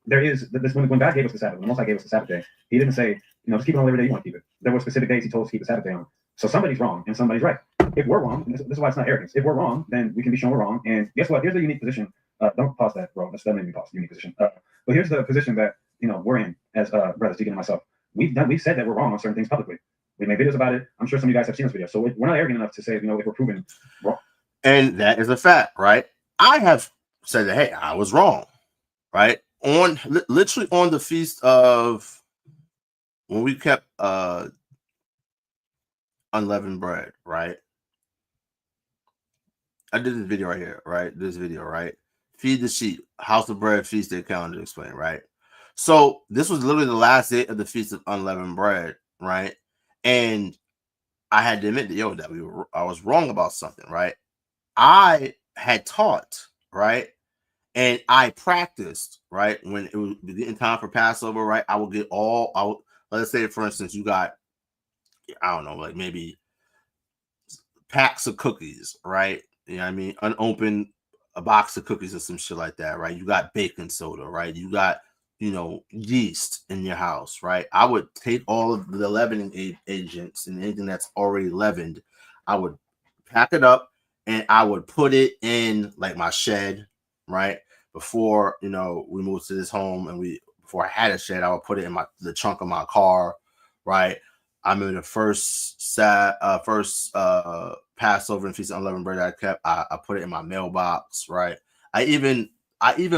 there is this, when God gave us the Sabbath, when Most High gave us the Sabbath day, He didn't say, you know, just keep it on whatever day you want to keep it. There were specific days He told us to keep the Sabbath day on. So somebody's wrong and somebody's right. If we're wrong, this is why it's not arrogance. If we're wrong, then we can be shown we're wrong. And guess what? Here's a unique position. Don't pause that, bro. That made me pause. Unique position. But here's the position that we're in as brothers, Deacon and myself. We've said that we're wrong on certain things publicly. We made videos about it. I'm sure some of you guys have seen this video. So we're not arrogant enough to say, if we're proven wrong. And that is a fact, right? I have said that, hey, I was wrong, right? Literally on the feast of when we kept unleavened bread, right? I did this video right here, right? This video, right? Feed the sheep, house of bread, feast day calendar explain, right? So this was literally the last day of the feast of unleavened bread, right? And I had to admit that, I was wrong about something, right? I had taught, right? And I practiced, right? When it was getting time for Passover, right? I would get let's say, for instance, you got, I don't know, like maybe packs of cookies, right? You know what I mean? Unopened a box of cookies or some shit like that, right? You got baking soda, right? You got, you know, yeast in your house, right? I would take all of the leavening agents and anything that's already leavened. I would pack it up and I would put it in like my shed, right? Before, you know, we moved to this home and before I had a shed, I would put it in the trunk of my car, right? I remember the first Passover and Feast of Unleavened Bread I kept, I put it in my mailbox, right? I even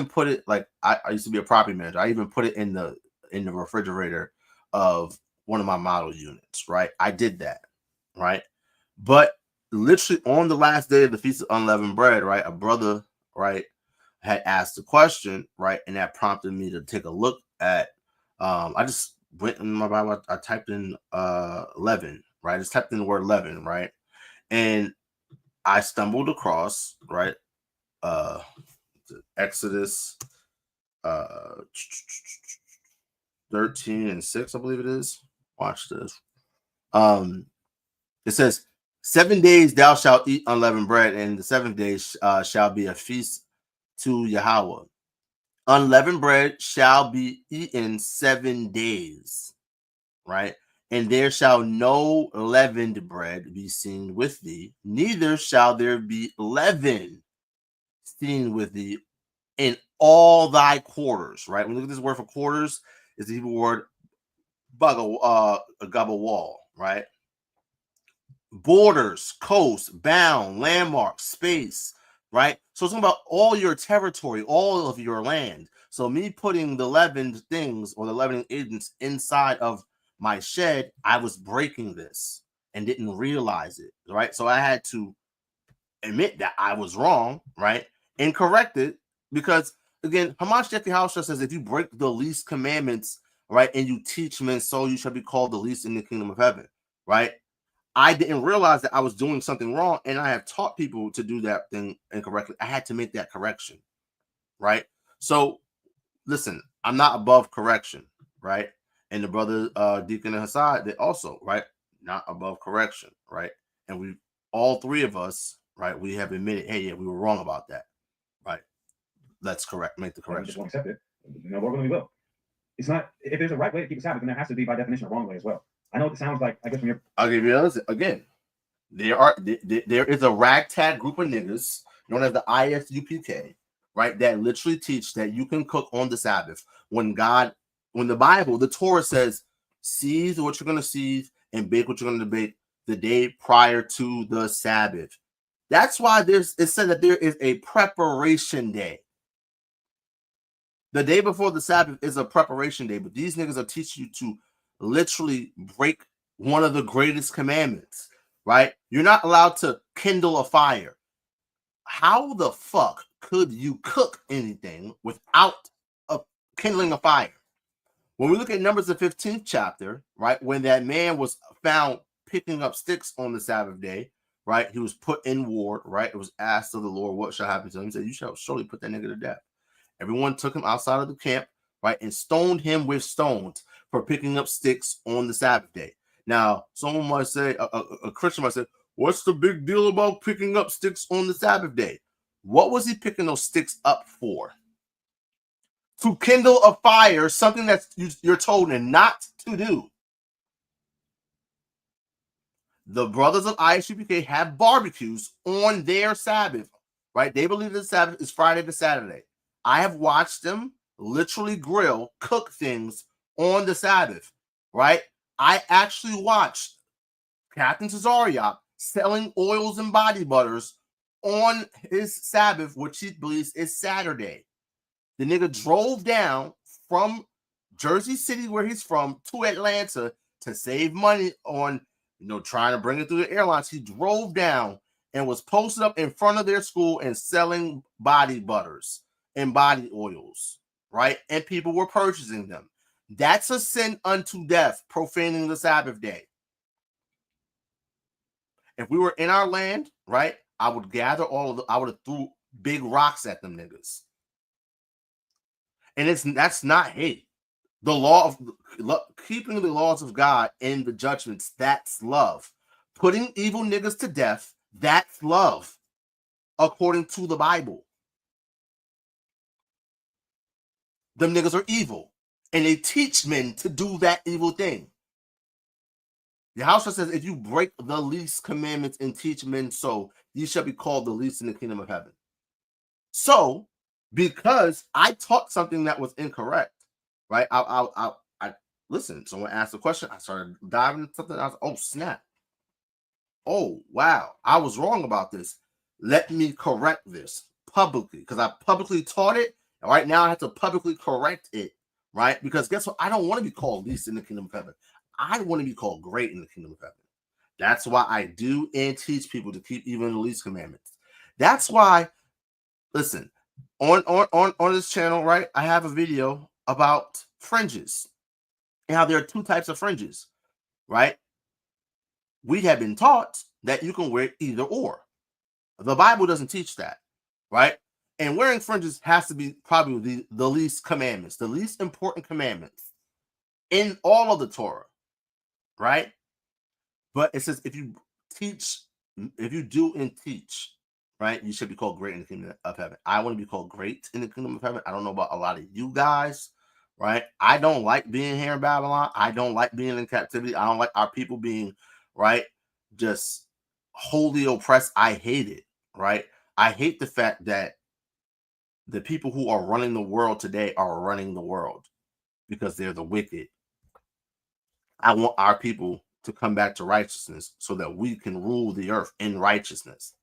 put it, like, I used to be a property manager. I even put it in the refrigerator of one of my model units, right? I did that, right? But literally on the last day of the Feast of Unleavened Bread, right, a brother, right, had asked a question, right, and that prompted me to take a look at. I just went in my Bible. I typed in leaven, right? I just typed in the word leaven, right, and I stumbled across, right, Exodus 13:6, I believe it is. Watch this. It says, 7 days thou shalt eat unleavened bread, and the 7th day shall be a feast to Yahawah. Unleavened bread shall be eaten 7 days, right? And there shall no leavened bread be seen with thee, neither shall there be leaven seen with thee in all thy quarters, right? When we look at this word for quarters, is the Hebrew word gabawal, right? Borders, coast, bound, landmark, space, right? So it's talking about all your territory, all of your land. So me putting the leavened things or the leavening agents inside of my shed, I was breaking this and didn't realize it, right? So I had to admit that I was wrong, right? And correct it, because again, Hamashiach Yahawashi says, if you break the least commandments, right, and you teach men, so you shall be called the least in the kingdom of heaven, right? I didn't realize that I was doing something wrong, and I have taught people to do that thing incorrectly. I had to make that correction, right? So, listen, I'm not above correction, right? And the brother Deacon Hasad, they also, right, not above correction, right? And we, all three of us, right, we have admitted, hey, yeah, we were wrong about that, right? Let's make the correction. Just won't accept it. You know, we're going to will. It's not, if there's a right way to keep the Sabbath, then there has to be, by definition, a wrong way as well. I know it sounds like, I guess from your... I'll give you another again. There is a ragtag group of niggas known as the IUIC, right, that literally teach that you can cook on the Sabbath when the Bible, the Torah says, seethe what you're going to seethe and bake what you're going to bake the day prior to the Sabbath. That's why it said that there is a preparation day. The day before the Sabbath is a preparation day, but these niggas are teaching you to literally break one of the greatest commandments, right? You're not allowed to kindle a fire. How the fuck could you cook anything without kindling a fire? When we look at Numbers, the 15th chapter, right, when that man was found picking up sticks on the Sabbath day, right, he was put in ward, right? It was asked of the Lord, what shall happen to him? He said, you shall surely put that nigga to death. Everyone took him outside of the camp, right, and stoned him with stones for picking up sticks on the Sabbath day. Now, someone might say, a Christian might say, what's the big deal about picking up sticks on the Sabbath day? What was he picking those sticks up for? To kindle a fire, something that you're told not to do. The brothers of IUIC have barbecues on their Sabbath, right? They believe the Sabbath is Friday to Saturday. I have watched them literally cook things on the Sabbath, right? I actually watched Captain Tazariak selling oils and body butters on his Sabbath, which he believes is Saturday. The nigga drove down from Jersey City, where he's from, to Atlanta to save money on, trying to bring it through the airlines. He drove down and was posted up in front of their school and selling body butters and body oils, right? And people were purchasing them. That's a sin unto death, profaning the Sabbath day. If we were in our land, right, I would gather I would have threw big rocks at them niggas. And that's not hate. The law of keeping the laws of God and the judgments, that's love. Putting evil niggas to death, That's love, according to the Bible. Them niggas are evil, and they teach men to do that evil thing. Yahawashi says, if you break the least commandments and teach men so, you shall be called the least in the kingdom of heaven. So, because I taught something that was incorrect, right? I listen. Someone asked a question. I started diving into something. I was, oh snap! Oh wow! I was wrong about this. Let me correct this publicly, because I publicly taught it. And right now, I have to publicly correct it, right? Because guess what? I don't want to be called least in the kingdom of heaven. I want to be called great in the kingdom of heaven. That's why I do and teach people to keep even the least commandments. That's why, listen, on this channel, right, I have a video about fringes and how there are two types of fringes, right? We have been taught that you can wear either or. The Bible doesn't teach that, right? And wearing fringes has to be probably the least commandments, the least important commandments in all of the Torah, right? But it says if you do and teach, right, you should be called great in the kingdom of heaven. I want to be called great in the kingdom of heaven. I don't know about a lot of you guys, right? I don't like being here in Babylon. I don't like being in captivity. I don't like our people being, right, just wholly oppressed. I hate it, right? I hate the fact that the people who are running the world today are running the world because they're the wicked. I want our people to come back to righteousness so that we can rule the earth in righteousness.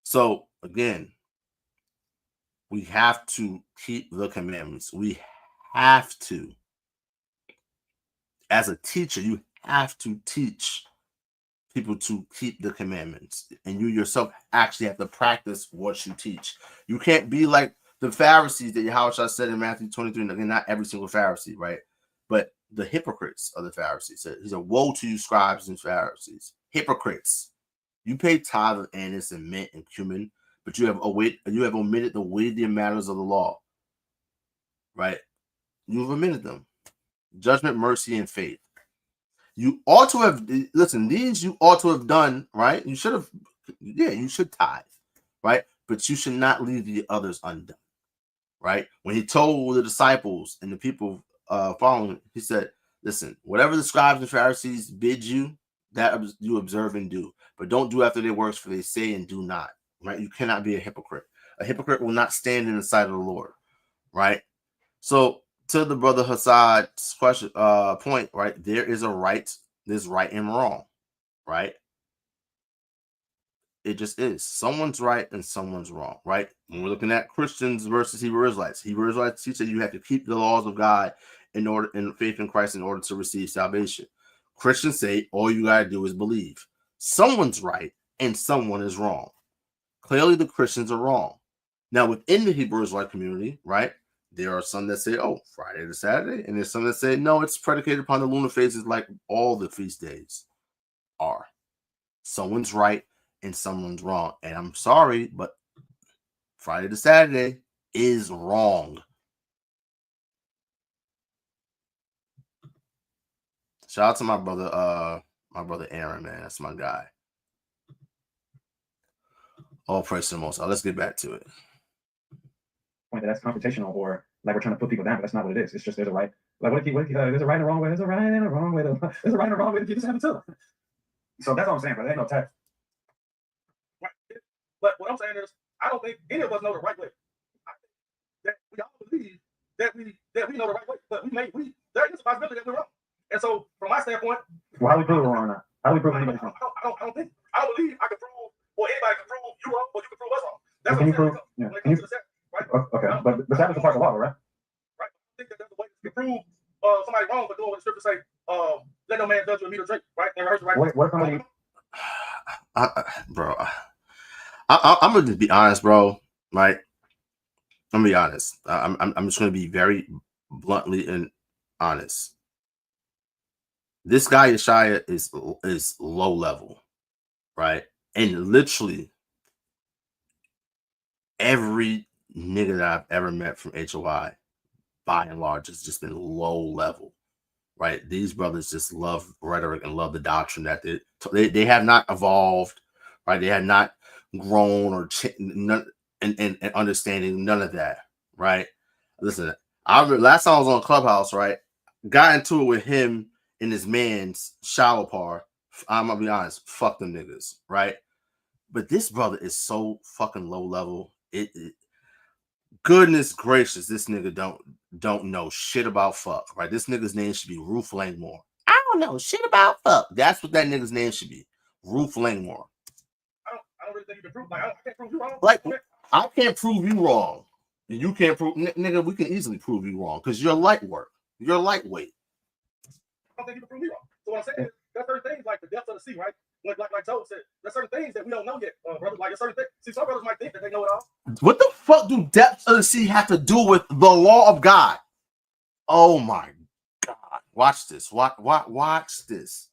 So again, we have to keep the commandments. We have to. As a teacher, you have to teach people to keep the commandments. And you yourself actually have to practice what you teach. You can't be like the Pharisees that Yahawashi said in Matthew 23. Again, not every single Pharisee, right? But the hypocrites of the Pharisees. He said, woe to you, scribes and Pharisees. Hypocrites. You pay tithe of anise and mint and cumin, but you have omitted the weightier matters of the law. Right? You've omitted them. Judgment, mercy, and faith. You ought to have, listen, these you ought to have done, right? You should have, you should tithe, right? But you should not leave the others undone, right? When he told the disciples and the people following, he said, listen, whatever the scribes and Pharisees bid you, that you observe and do. But don't do after their works, for they say and do not, right? You cannot be a hypocrite. A hypocrite will not stand in the sight of the Lord, right? So to the brother Hasad's question, point, right? There is a right, there's right and wrong, right? It just is. Someone's right and someone's wrong, right? When we're looking at Christians versus Hebrew Israelites teach that you have to keep the laws of God in faith in Christ in order to receive salvation. Christians say all you gotta do is believe. Someone's right and someone is wrong. Clearly, the Christians are wrong. Now, within the Hebrew Israelite community, right, there are some that say, oh, Friday to Saturday, and there's some that say, no, it's predicated upon the lunar phases like all the feast days are. Someone's right and someone's wrong. And I'm sorry, but Friday to Saturday is wrong. Shout out to my brother Aaron, man. That's my guy. All praise to the Most High. Let's get back to it. That's confrontational, or like we're trying to put people down, but that's not what it is. It's just there's a right. Like there's a right and a wrong way. There's a right and a wrong way. There's a right and a wrong way to keep this happen too. So that's all I'm saying, but there ain't no text. Right. But what I'm saying is, I don't think any of us know the right way. I think that we all believe that we know the right way, but there is a possibility that we're wrong. And so, from my standpoint, well, how do we prove it wrong or not? How do we prove anybody's wrong? I don't believe I can prove, or anybody can prove you wrong, or you can prove us wrong. That's well, what I'm saying. Yeah. When it comes to the Sabbath, right? Okay, but the Sabbath is a part of the law, right? Right. I think that there's a way to prove somebody wrong, but doing what the scripture say, let no man judge you with meat or drink, right? And rehearse the right. What somebody? Bro, I'm gonna just be honest, bro. Right? I'm gonna be honest. I'm just gonna be very bluntly and honest. This guy Yeshaya is low level, right? And literally every nigga that I've ever met from HOI, by and large, has just been low level, right? These brothers just love rhetoric and love the doctrine that they have not evolved, right? They have not grown or and understanding none of that, right? Listen, last time I was on Clubhouse, right? Got into it with him and his man's Shalawam. I'm gonna be honest, fuck them niggas, right? But this brother is so fucking low level. Goodness gracious, this nigga don't know shit about fuck, right? This nigga's name should be Ruth Langmore. I don't know shit about fuck. That's what that nigga's name should be, Ruth Langmore. I don't really think you can prove. Like, I can't prove you wrong. Like, I can't prove you wrong. You can't prove, nigga. We can easily prove you wrong because you're light work. You're lightweight. I don't think you can prove me wrong. So what I'm saying is, there's certain things like the depth of the sea, right? Like Joe said, there's certain things that we don't know yet, brother. Like, there's certain things. See, some brothers might think that they know it all. What the fuck do depths of the sea have to do with the law of God? Oh my God! Watch this. Watch this.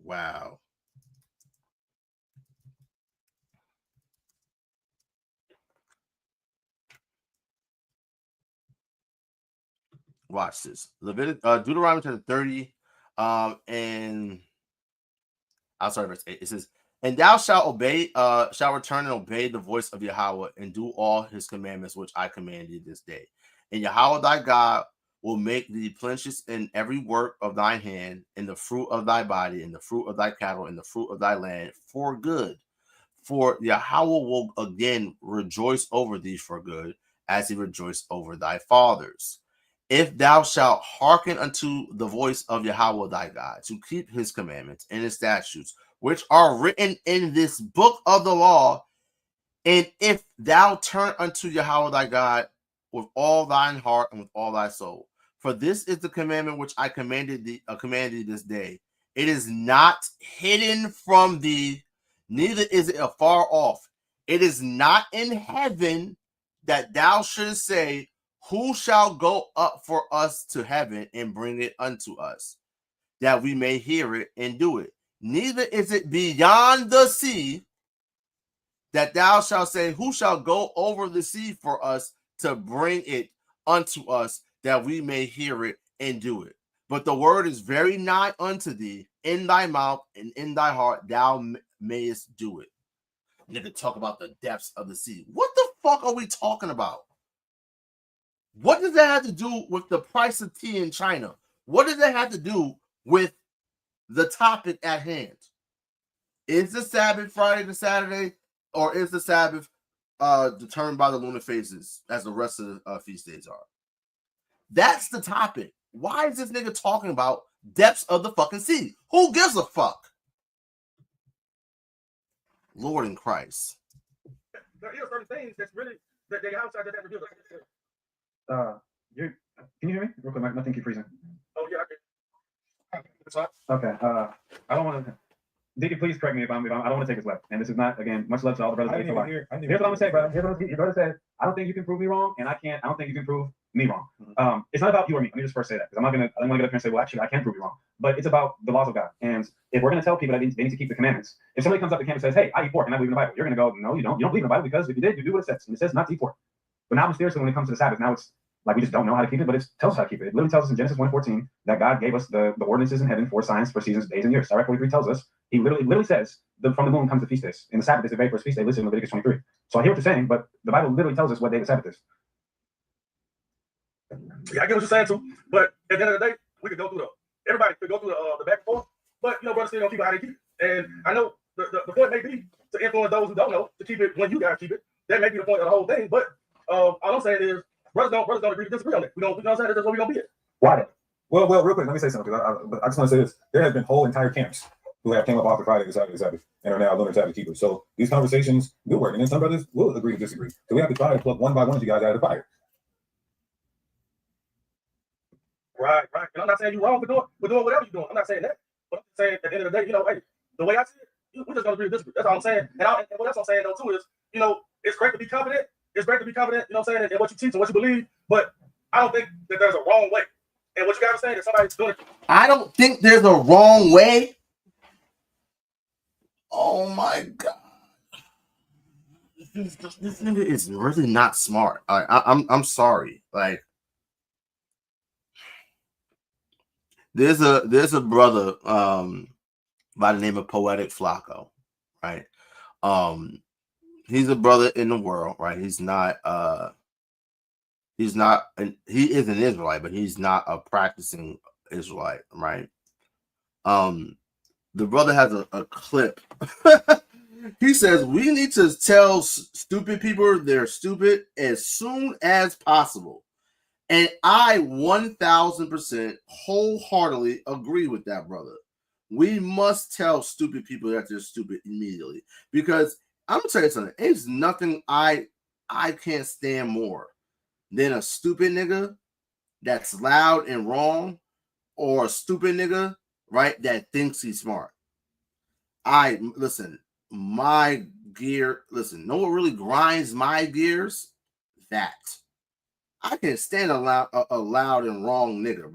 Wow. Watch this. Deuteronomy chapter 30, and I'm sorry, verse 8. It says, "And thou shalt return and obey the voice of Yahawah, and do all his commandments which I command thee this day. And Yahawah thy God will make thee plenteous in every work of thine hand, in the fruit of thy body, in the fruit of thy cattle, in the fruit of thy land, for good. For Yahawah will again rejoice over thee for good, as he rejoiced over thy fathers. If thou shalt hearken unto the voice of Yahawah thy God, to keep his commandments and his statutes, which are written in this book of the law, and if thou turn unto Yahawah thy God with all thine heart and with all thy soul, for this is the commandment which I commanded thee this day. It is not hidden from thee, neither is it afar off. It is not in heaven, that thou shouldest say, who shall go up for us to heaven and bring it unto us, that we may hear it and do it. Neither is it beyond the sea, that thou shalt say, who shall go over the sea for us to bring it unto us, that we may hear it and do it. But the word is very nigh unto thee, in thy mouth and in thy heart, thou mayest do it." Nigga, talk about the depths of the sea. What the fuck are we talking about? What does that have to do with the price of tea in China? What does that have to do with the topic at hand? Is the Sabbath Friday to Saturday, or is the Sabbath determined by the lunar phases as the rest of the feast days are? That's the topic. Why is this nigga talking about depths of the fucking sea? Who gives a fuck? Lord in Christ. There are certain things that's really that they outside that reveal. Can you hear me? Real quick, my thing keep freezing. Oh yeah, I can. Okay. I don't want to. Deacon, please correct me if I don't want to take his left. And this is not, again, much love to all the brothers. Here's what I'm gonna say, brother. Here's what your brother said. I don't think you can prove me wrong, and I don't think you can prove me wrong. It's not about you or me. Let me just first say that, because I don't want to get up here and say, well, actually, I can prove you wrong. But it's about the laws of God. And if we're going to tell people that they need to keep the commandments, if somebody comes up to camp and says, hey, I eat pork and I believe in the Bible, you're going to go, no, you don't. You don't believe in the Bible, because if you did, you do what it says. And it says not to eat pork. But now mysteriously, when it comes to the Sabbath, now it's like we just don't know how to keep it, but it tells us how to keep it. It literally tells us in Genesis 1:14 that God gave us the ordinances in heaven for signs, for seasons, days, and years. Sirach 43 tells us, he literally says, from the moon comes the feast days. And the Sabbath is the very first feast day listed in Leviticus 23. So I hear what you're saying, but the Bible literally tells us what day the Sabbath is. Yeah, I get what you're saying too. But at the end of the day, we could go through everybody could go through the back and forth. But brothers still don't keep it how they keep it. And I know the point may be to influence those who don't know to keep it when you guys keep it. That may be the point of the whole thing. But all I'm saying is brothers don't agree to disagree on it. We don't. You know what I'm saying? That's what we're gonna be at. Why? Well, real quick, let me say something. I just want to say this: there have been whole entire camps who have came up off the Friday to Saturday Sabbath and are now lunar Sabbath keepers. So these conversations do work, and then some brothers will agree to disagree. So we have to try to pluck one by one of you guys out of the fire. Right. And I'm not saying you're wrong for doing whatever you're doing. I'm not saying that. But I'm saying at the end of the day, hey, the way I see it, we're just gonna agree to disagree. That's all I'm saying. And what else I'm saying though too is, it's great to be confident. It's great to be confident, you know what I'm saying, in what you teach and what you believe. But I don't think that there's a wrong way. And what you guys are saying is somebody's doing it. I don't think there's a wrong way. Oh my God. This nigga is really not smart. I'm sorry. Like, There's a brother by the name of Poetic Flacco, right? He's a brother in the world, right? He is an Israelite, but he's not a practicing Israelite, right? The brother has a clip. He says we need to tell stupid people they're stupid as soon as possible. And I 1000% wholeheartedly agree with that, brother. We must tell stupid people that they're stupid immediately. Because I'm going to tell you something. It's nothing I can't stand more than a stupid nigga that's loud and wrong, or a stupid nigga, right, that thinks he's smart. Listen, know what really grinds my gears? That. I can't stand a loud and wrong nigga,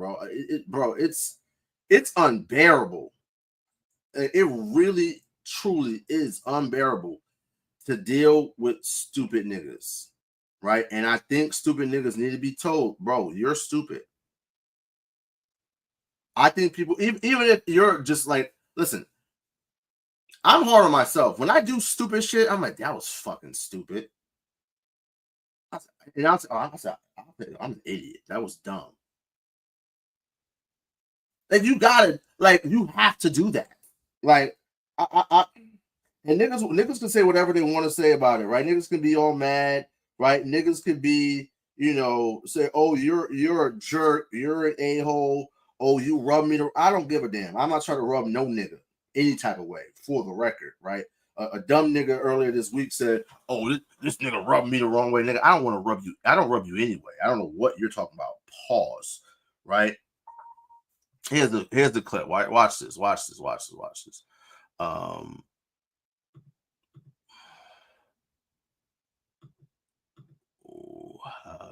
bro. It's unbearable. It really, truly is unbearable to deal with stupid niggas, right? And I think stupid niggas need to be told, bro, you're stupid. I think people, even if you're just like, listen, I'm hard on myself. When I do stupid shit, I'm like, that was fucking stupid. And I'm an idiot. That was dumb. Like, you have to do that. Like, and niggas can say whatever they want to say about it, right? Niggas can be all mad, right? Niggas can be, say, oh, you're a jerk, you're an a-hole, oh, you rub me. I don't give a damn. I'm not trying to rub no nigga any type of way, for the record, right? A dumb nigga earlier this week said, oh, this nigga rubbed me the wrong way. Nigga, I don't want to rub you. I don't rub you anyway. I don't know what you're talking about. Pause, right? Here's the clip. Watch this.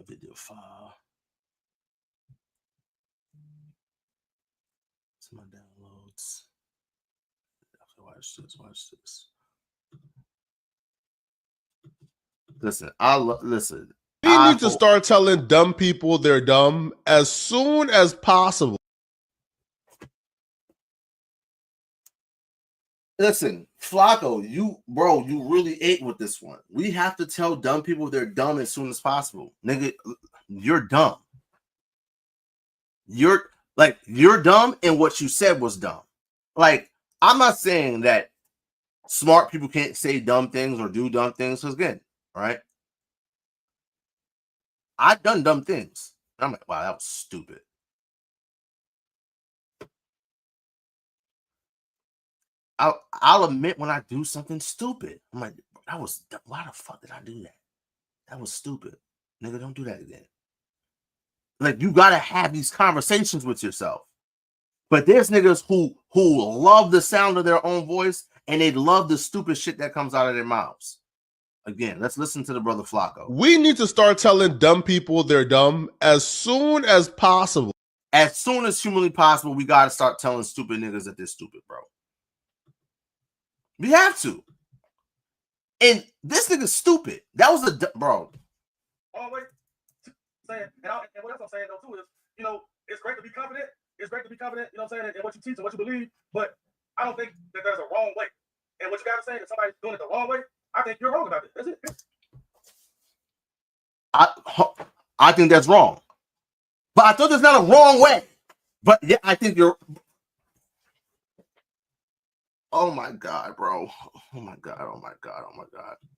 Video file. It's my downloads. Watch this. Listen, We need to start telling dumb people they're dumb as soon as possible. Listen, Flacco, you really ate with this one. We have to tell dumb people they're dumb as soon as possible. Nigga, you're dumb. You're dumb, and what you said was dumb. Like, I'm not saying that smart people can't say dumb things or do dumb things, because again, right? I've done dumb things. I'm like, wow, that was stupid. I'll admit when I do something stupid. I'm like, why the fuck did I do that? That was stupid. Nigga, don't do that again. Like, you gotta have these conversations with yourself. But there's niggas who love the sound of their own voice, and they love the stupid shit that comes out of their mouths. Again, let's listen to the brother Flacco. We need to start telling dumb people they're dumb as soon as possible. As soon as humanly possible, we gotta start telling stupid niggas that they're stupid, bro. We have to. And this nigga's stupid. That was bro. Always saying, and what else I'm saying though too is, it's great to be confident. It's great to be confident, you know what I'm saying, in what you teach and what you believe. But I don't think that there's a wrong way. And what you gotta say, if somebody's doing it the wrong way, I think you're wrong about it. That's it. I think that's wrong. But I thought there's not a wrong way. But yeah, I think you're. Oh my God, bro. Oh my God.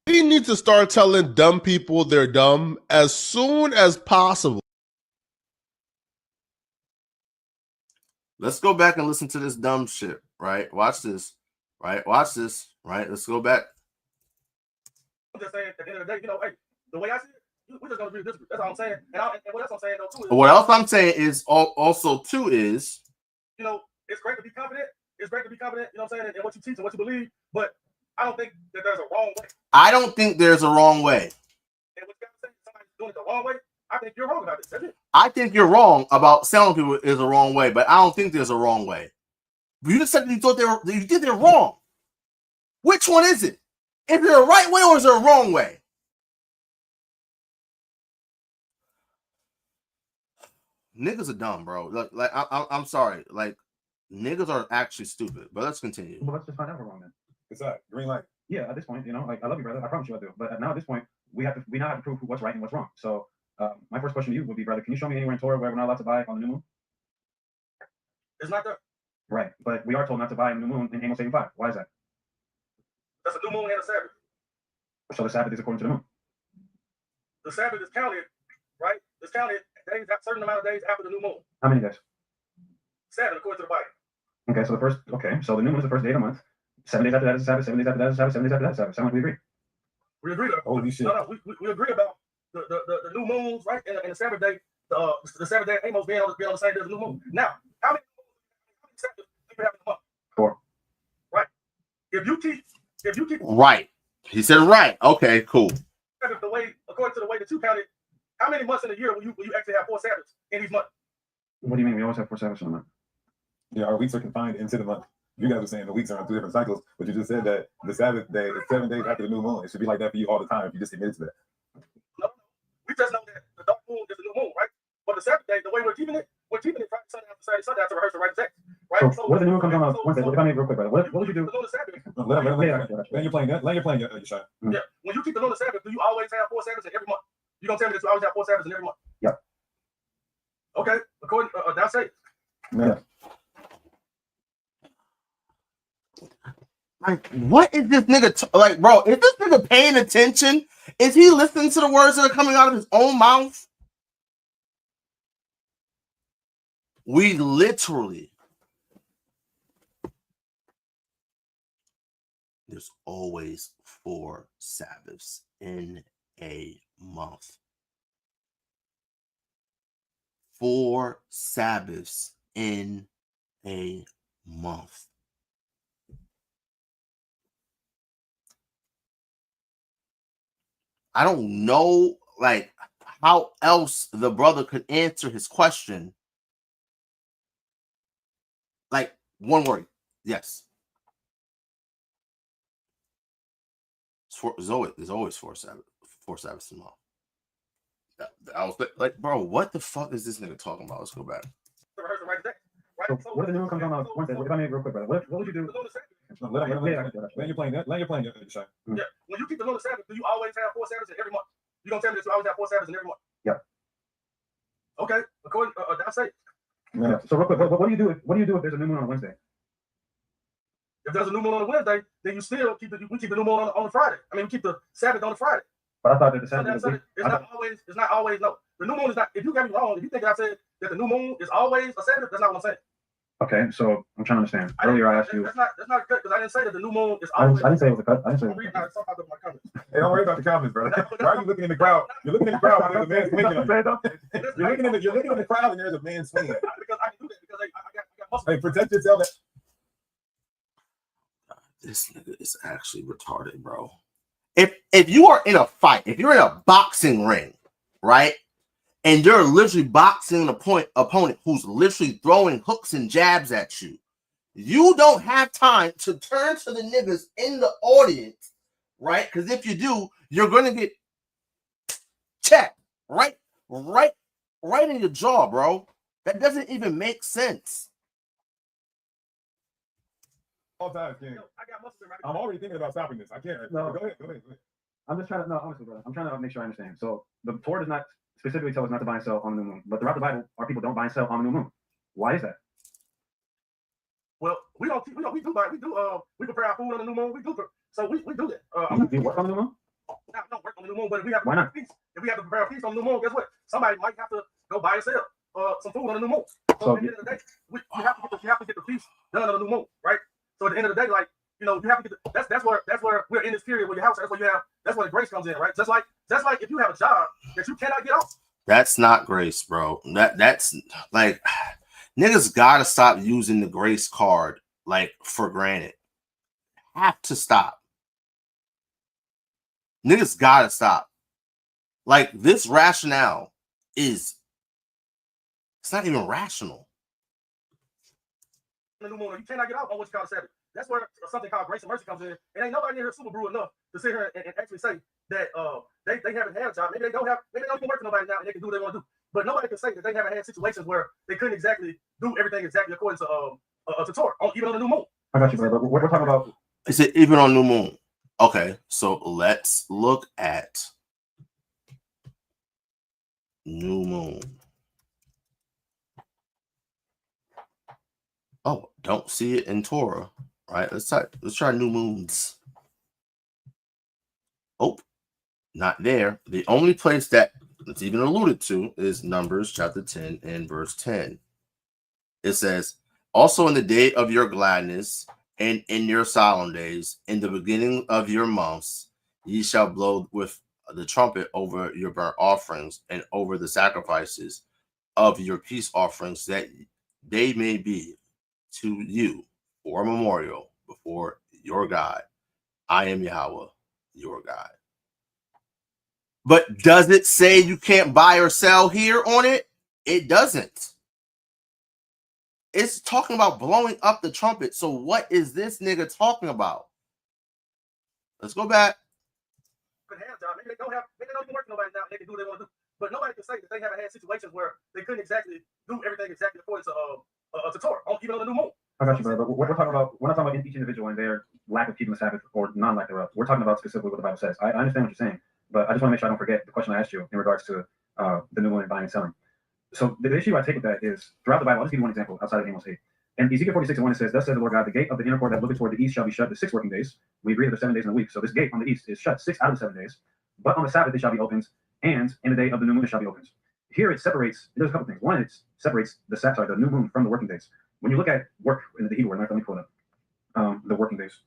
We need to start telling dumb people they're dumb as soon as possible. Let's go back and listen to this dumb shit, right? Watch this, right? Let's go back. I'm just saying, at the end of the day, hey, the way I see it, we're just going to agree to disagree. That's all I'm saying. And what else I'm saying, though, too, is... What else I'm saying is also, too, is... it's great to be confident. It's great to be confident, you know what I'm saying, in what you teach and what you believe, but I don't think that there's a wrong way. I don't think there's a wrong way. And what you got to say, somebody's doing it the wrong way, I think you're wrong about this. That's it. I think you're wrong about telling people is a wrong way, but I don't think there's a wrong way. You just said you thought you did it wrong. Which one is it? Is there a right way or is there a wrong way? niggas are dumb, bro. Like I'm sorry. Like, niggas are actually stupid. But let's continue. Well, let's just find out we're wrong then. It's that green light. Yeah, at this point, you know, like I love you, brother. I promise you I do. But now at this point, we now have to prove what's right and what's wrong. So my first question to you would be, brother, can you show me anywhere in Torah where we're not allowed to buy on the new moon? It's not there. Right, but we are told not to buy on the new moon in Amos 8:5. Why is that? That's a new moon and a Sabbath. So the Sabbath is according to the moon. The Sabbath is counted, right? It's counted days, a certain amount of days after the new moon. How many days? 7, according to the Bible. Okay, so the new moon is the first day of the month. 7 days after that is a Sabbath. 7 days after that is a Sabbath. 7 days after that is a Sabbath. Sound like we agree? We agree. Holy shit. No, we agree about the new moons, right? And the Sabbath day, the Sabbath day of Amos being on the same day as the new moon. Now, how many Sabbaths do you have in a month? 4. Right. If you keep Right. He said right. Okay, cool. the way, according to the way that you counted, how many months in a year will you actually have 4 Sabbaths in each month? What do you mean? We always have 4 Sabbaths in a month. Yeah, our weeks are confined into the month. You guys are saying the weeks are on 2 different cycles, but you just said that the Sabbath day is 7 days after the new moon. It should be like that for you all the time if you just admitted to that. No. We just know that the dark moon is the new moon, right? But the Sabbath day, the way we're keeping it Friday, Sunday after Saturday, Sunday after rehearse the right text, right? So what if the new moon comes on Wednesday? If I may real quick, brother, what would you do? Let you playing Yashar. Yeah. When you keep the lunar Sabbath, do you always have 4 Sabbaths in every month? You don't tell me that you always have 4 Sabbaths in every month. Yep. Okay. According that's it. Yeah. Like, what is this nigga like, bro? Is this nigga paying attention? Is he listening to the words that are coming out of his own mouth? We literally, there's always 4 Sabbaths in a month. 4 Sabbaths in a month. I don't know, like, how else the brother could answer his question. Like, one word, yes. There's always 4 Sabbaths a month. I was like, bro, what the fuck is this nigga talking about? Let's go back. So what if the new moon comes on Wednesday? If I may real quick, brother, what would you do? Let you playing Yashar. Yeah. When you keep the lunar Sabbath, do you always have 4 Sabbaths in every month? You don't tell me that you always have 4 Sabbaths in every month. Yep. Okay. According that's it. Yeah. So real quick, what do you do if there's a new moon on Wednesday? If there's a new moon on a Wednesday, then you still keep the new moon on a Friday. I mean, we keep the Sabbath on a Friday. But I thought that the Sabbath it's not always no. The new moon is not. If you got me wrong, if you think I said that the new moon is always a Sabbath, that's not what I'm saying. Okay, so I'm trying to understand. Earlier I asked you. That's not a cut because I didn't say that the new moon is I always. didn't say it was a cut. I didn't say it was a cut. Hey, don't worry about the comments, brother. Why are you looking in the crowd? You're looking in the crowd when there's a man swinging. You're looking in the crowd and there's a man swinging. Because I can do that because I got muscle. Hey, protect yourself. This nigga is actually retarded, bro. If you are in a fight, if you're in a boxing ring, right, and you're literally boxing an opponent who's literally throwing hooks and jabs at you, you don't have time to turn to the niggas in the audience, right? Because if you do, you're gonna get checked right in your jaw, bro. That doesn't even make sense. All time, King. I'm already thinking about stopping this. I can't. No. Go ahead. I'm just trying to, no, honestly, brother. I'm trying to make sure I understand. So the Torah does not specifically tell us not to buy and sell on the new moon, but throughout the Bible, our people don't buy and sell on the new moon. Why is that? Well, we do prepare our food on the new moon. We do do that. Do you work on the new moon? I don't work on the new moon, but if we have to Why not? if we have to prepare a feast on the new moon, guess what? Somebody might have to go buy and sell some food on the new moon. So at the end of the day, you have to get the feast done on the new moon, right? So at the end of the day, like, you know, you have to get that's where we're in this period where your house. That's where the grace comes in, right? Just like if you have a job that you cannot get off. That's not grace, bro. That's like, niggas gotta stop using the grace card like for granted. Have to stop. Niggas gotta stop. Like, this rationale it's not even rational. The new moon, you cannot get off on what you call Sabbath. That's where something called grace and mercy comes in. It ain't nobody in here super brew enough to sit here and actually say that they haven't had a job. Maybe they don't even work for nobody now and they can do what they want to do. but nobody can say that they haven't had situations where they couldn't exactly do everything exactly according to Torah, even on the new moon. I got you, brother. What we're talking about. Is it even on new moon? Okay, so let's look at new moon. Oh, don't see it in Torah, right? Let's try new moons. Oh, not there. The only place that it's even alluded to is Numbers chapter 10 and verse 10. It says, also in the day of your gladness and in your solemn days, in the beginning of your months, ye shall blow with the trumpet over your burnt offerings and over the sacrifices of your peace offerings, that they may be to you for a memorial before your God. I am Yahweh, your God. But does it say you can't buy or sell here on it? It doesn't. It's talking about blowing up the trumpet. So what is this nigga talking about? Let's go back. Maybe they don't even work nobody now. They can do what they want to do. But nobody can say that they haven't had situations where they couldn't exactly do everything exactly according to Torah, even on the new moon. I got you, brother. But what we're talking about, we're not talking about each individual and their lack of keeping the Sabbath or non-lack thereof. We're talking about specifically what the Bible says. I understand what you're saying, but I just want to make sure I don't forget the question I asked you in regards to the new moon and buying and selling. So the issue I take with that is throughout the Bible, I'll just give you one example outside of Amos 8. In Ezekiel 46:1, it says, thus says the Lord God, the gate of the inner court that looketh toward the east shall be shut the 6 working days. We agree that there's 7 days in a week. So this gate on the east is shut 6 out of the 7 days. But on the Sabbath it shall be opened, and in the day of the new moon it shall be opened. Here it separates, it does a couple things. One, it separates the new moon from the working days. When you look at work in the Hebrew word, let me pull it up, the working days.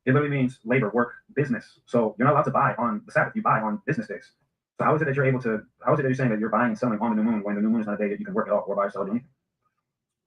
It literally means labor, work, business. So you're not allowed to buy on the Sabbath, you buy on business days. So how is it that you're saying that you're buying and selling on the new moon when the new moon is not a day that you can work at all or buy or sell or do anything?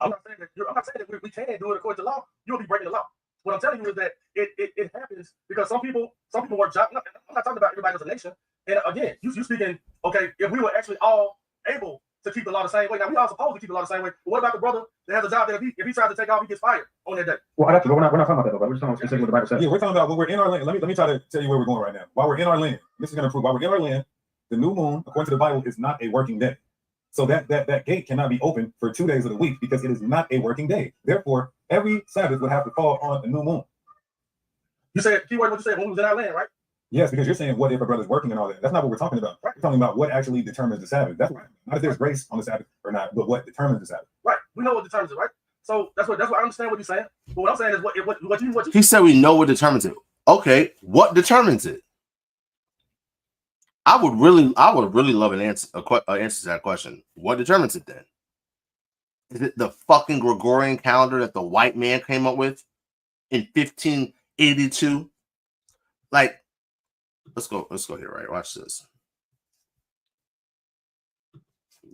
I'm not saying that we can't do it according to law. You'll be breaking the law. What I'm telling you is that it happens because some people work jobs. I'm not talking about everybody as a nation. And again, you speaking, okay, if we were actually all able to keep the law the same way. Now we all supposed to keep the law the same way. But what about the brother that has a job that if he tries to take off, he gets fired on that day? Well, I got you, but we're not talking about that though. We're just talking about specifically what the Bible says. Yeah, we're talking about when we're in our land. Let me try to tell you where we're going right now. While we're in our land, this is going to prove while we're in our land, the new moon, according to the Bible, is not a working day. So that gate cannot be open for 2 days of the week because it is not a working day. Therefore, every Sabbath would have to fall on a new moon. You said, keyword, what you said, when we was in our land, right? Yes, because you're saying what if a brother's working and all that. That's not what we're talking about. Right. We're talking about what actually determines the Sabbath. That's right. Not if there's grace on the Sabbath or not, but what determines the Sabbath. Right. We know what determines it, right? So that's what I understand what you're saying. But what I'm saying is what you He said we know what determines it. Okay, what determines it? I would really love an answer to that question. What determines it then? Is it the fucking Gregorian calendar that the white man came up with in 1582? Like, let's go here, right? Watch this.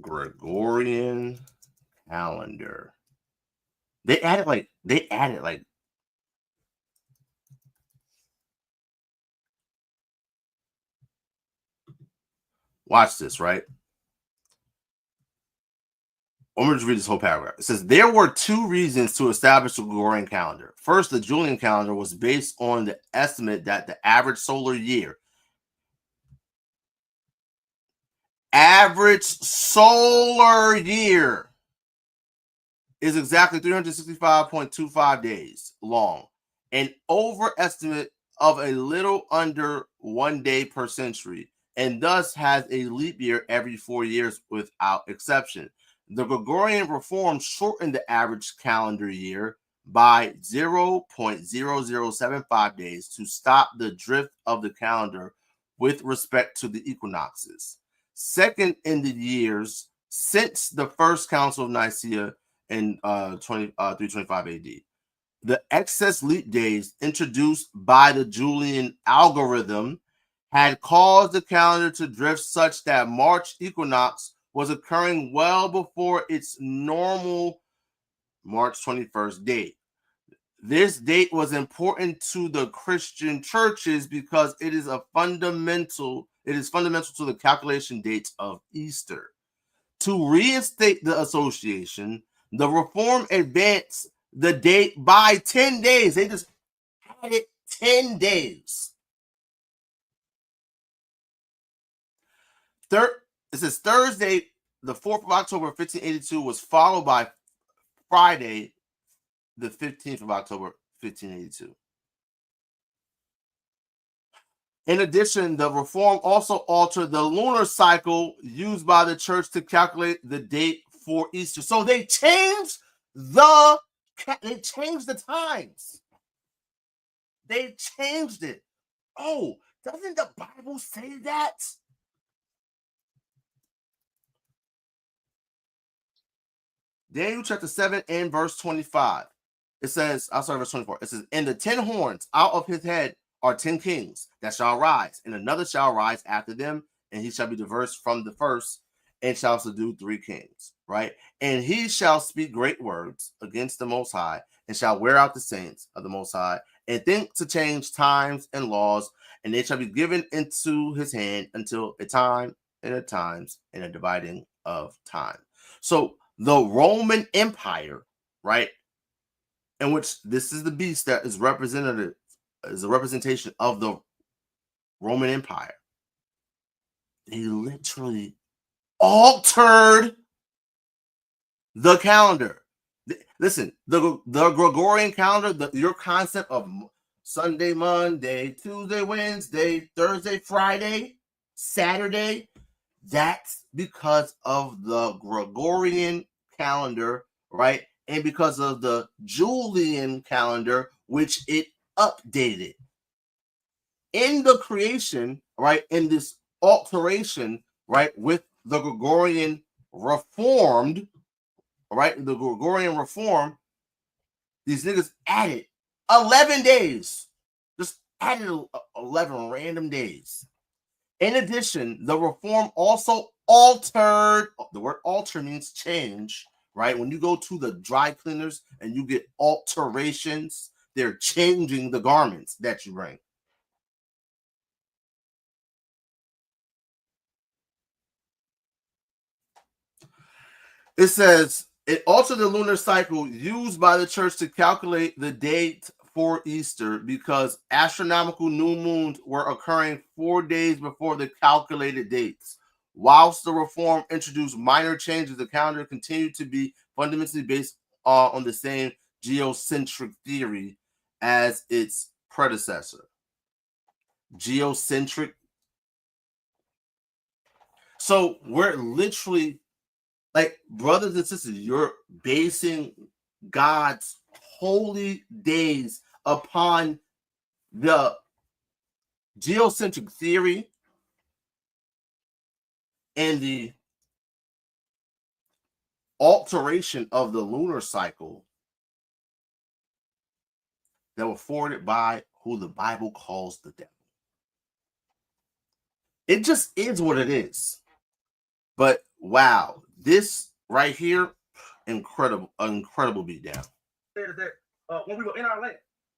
Gregorian calendar. They added like watch this, right? I'm going to read this whole paragraph. It says, there were 2 reasons to establish the Gregorian calendar. First, the Julian calendar was based on the estimate that the average solar year is exactly 365.25 days long, an overestimate of a little under 1 day per century, and thus has a leap year every 4 years without exception. The Gregorian reform shortened the average calendar year by 0.0075 days to stop the drift of the calendar with respect to the equinoxes. Second, in the years since the First Council of Nicaea in 325 AD, the excess leap days introduced by the Julian algorithm had caused the calendar to drift such that March equinox was occurring well before its normal March 21st date. This date was important to the Christian churches because it is fundamental to the calculation dates of Easter. To reinstate the association, the reform advanced the date by 10 days. They just added 10 days. It says Thursday, the 4th of October, 1582 was followed by Friday, the 15th of October, 1582. In addition, the reform also altered the lunar cycle used by the church to calculate the date for Easter. So they changed the times. They changed it. Oh, doesn't the Bible say that? Daniel chapter 7 and verse 25. It says, verse 24. It says, and the 10 horns out of his head are 10 kings that shall rise, and another shall rise after them, and he shall be diverse from the first, and shall subdue 3 kings, right? And he shall speak great words against the Most High, and shall wear out the saints of the Most High, and think to change times and laws, and they shall be given into his hand until a time and a times and a dividing of time. So the Roman Empire, right, in which this is the beast that is represented as a representation of the Roman Empire, they literally altered the calendar. Listen, the Gregorian calendar, your concept of Sunday, Monday, Tuesday, Wednesday, Thursday, Friday, Saturday, that's because of the Gregorian calendar, right? And because of the Julian calendar, which it updated. In the creation, right, in this alteration, right, with the Gregorian reformed, right, the Gregorian reform, these niggas added 11 days. Just added 11 random days. In addition, the reform also altered, the word alter means change, right? When you go to the dry cleaners and you get alterations, they're changing the garments that you bring. It says, it altered the lunar cycle used by the church to calculate the date for Easter because astronomical new moons were occurring 4 days before the calculated dates. Whilst the reform introduced minor changes, the calendar continued to be fundamentally based on the same geocentric theory as its predecessor. Geocentric. So we're literally, like, brothers and sisters, you're basing God's holy days upon the geocentric theory and the alteration of the lunar cycle that were forwarded by who the Bible calls the devil. It just is what it is. But wow, this right here, incredible beatdown. Said that when we were in our land,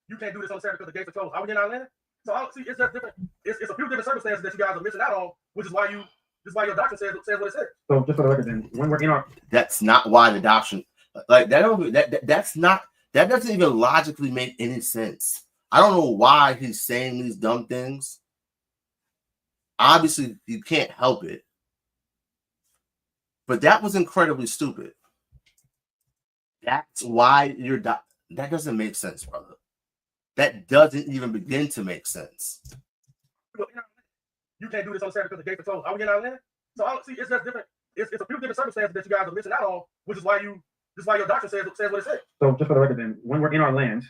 you can't do this on Saturday because the gates are closed. Are we in our land? So see, it's just different. It's a few different circumstances that you guys are missing out on, which is why your doctrine says what it says. So just for the record, then, when we're in our, that's not why the doctrine, like that doesn't even logically make any sense. I don't know why he's saying these dumb things. Obviously, you can't help it. But that was incredibly stupid. That's why that doesn't make sense, brother. That doesn't even begin to make sense. You can't do this on Saturday because the gates are closed. Are we in our land? So see, it's just different. It's a few different circumstances that you guys are missing out on, which is why your doctrine says what it says. So just for the record, then, when we're in our land,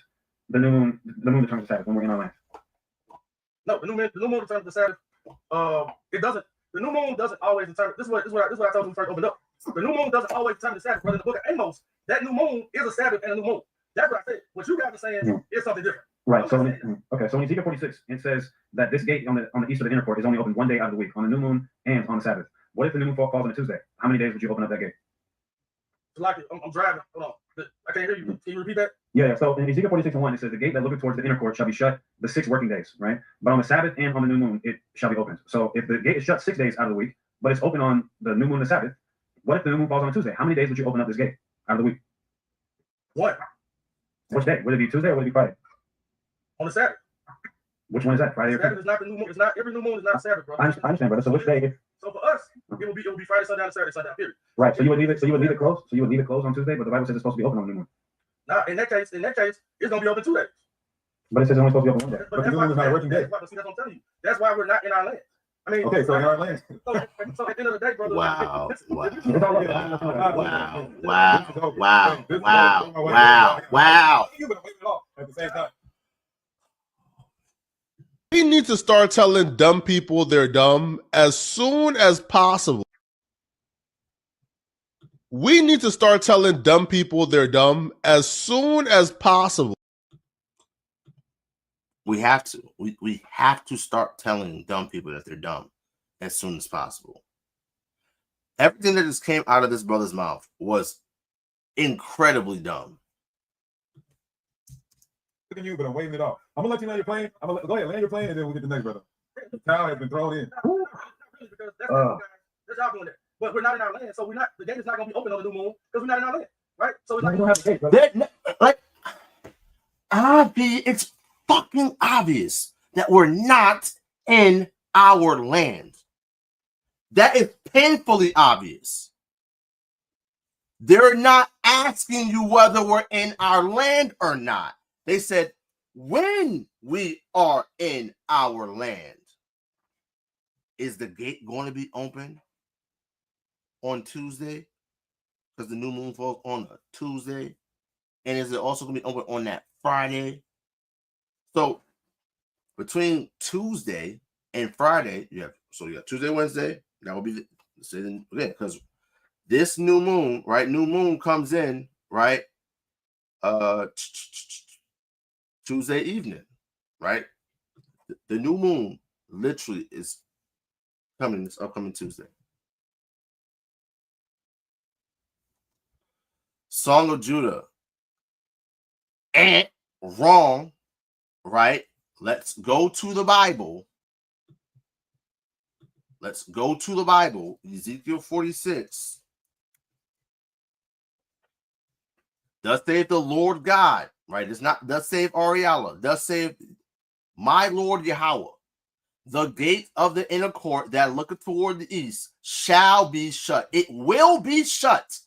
the new moon determines the Sabbath. When we're in our land. No, the new moon determines the Sabbath. It doesn't. The new moon doesn't always determine. This is what I told you when we first opened up. The new moon doesn't always determine the Sabbath. But in the book of Amos, that new moon is a Sabbath and a new moon. That's what I said. What you guys are saying is something different. Right. So so in Ezekiel 46, it says that this gate on the east of the inner court is only open 1 day out of the week, on the new moon and on the Sabbath. What if the new moon falls on a Tuesday? How many days would you open up that gate? Like I'm driving. Hold on. I can't hear you. Can you repeat that? Yeah. So in Ezekiel 46:1, it says the gate that looketh towards the inner court shall be shut the 6 working days, right? But on the Sabbath and on the new moon, it shall be opened. So if the gate is shut 6 days out of the week, but it's open on the new moon and the Sabbath, what if the new moon falls on a Tuesday? How many days would you open up this gate out of the week? What? Which day? Would it be Tuesday or would it be Friday? On the Sabbath. Which one is that? Friday or Sabbath is not the new moon. It's not every new moon is not Sabbath, bro. I understand, brother. So which day? So for us, us, it will be Friday, sundown, Saturday, sundown, period. Right. So you would leave it closed. So you would leave it closed on Tuesday, but the Bible says it's supposed to be open on the new moon. Now, in that case, it's gonna be open 2 days. But it says it's only supposed to be open one day. But the new moon is not a working day. See, that's what I'm telling you. That's why we're not in our land. I mean, Okay, so in our land. So at the end of the day, brother. Wow. Wow. At the same time. We need to start telling dumb people they're dumb as soon as possible. We need to start telling dumb people they're dumb as soon as possible. We have to. We have to start telling dumb people that they're dumb as soon as possible. Everything that just came out of this brother's mouth was incredibly dumb. Look at you, but I'm waving it off. I'm gonna let you land your plane. Go ahead, land your plane, and then we'll get the next brother. The towel has been thrown in. Because that's y'all doing it. But we're not in our land, so the gate is not gonna be open on the new moon because we're not in our land, right? So it's No, like you don't have a gate, brother. It's fucking obvious that we're not in our land. That is painfully obvious. They're not asking you whether we're in our land or not. They said when we are in our land. Is the gate going to be open on Tuesday? Because the new moon falls on a Tuesday. And is it also going to be open on that Friday? So between Tuesday and Friday, you have Tuesday, Wednesday. That will be because this new moon, right? New moon comes in, right? Tuesday evening, right? The new moon literally is coming this upcoming Tuesday. Song of Judah. Wrong, right? Let's go to the Bible. Let's go to the Bible. Ezekiel 46. Thus saith the Lord God, right? It's not thus saith Ahrayahla. Thus saith my Lord Yahawah. The gate of the inner court that looketh toward the east shall be shut. It will be shut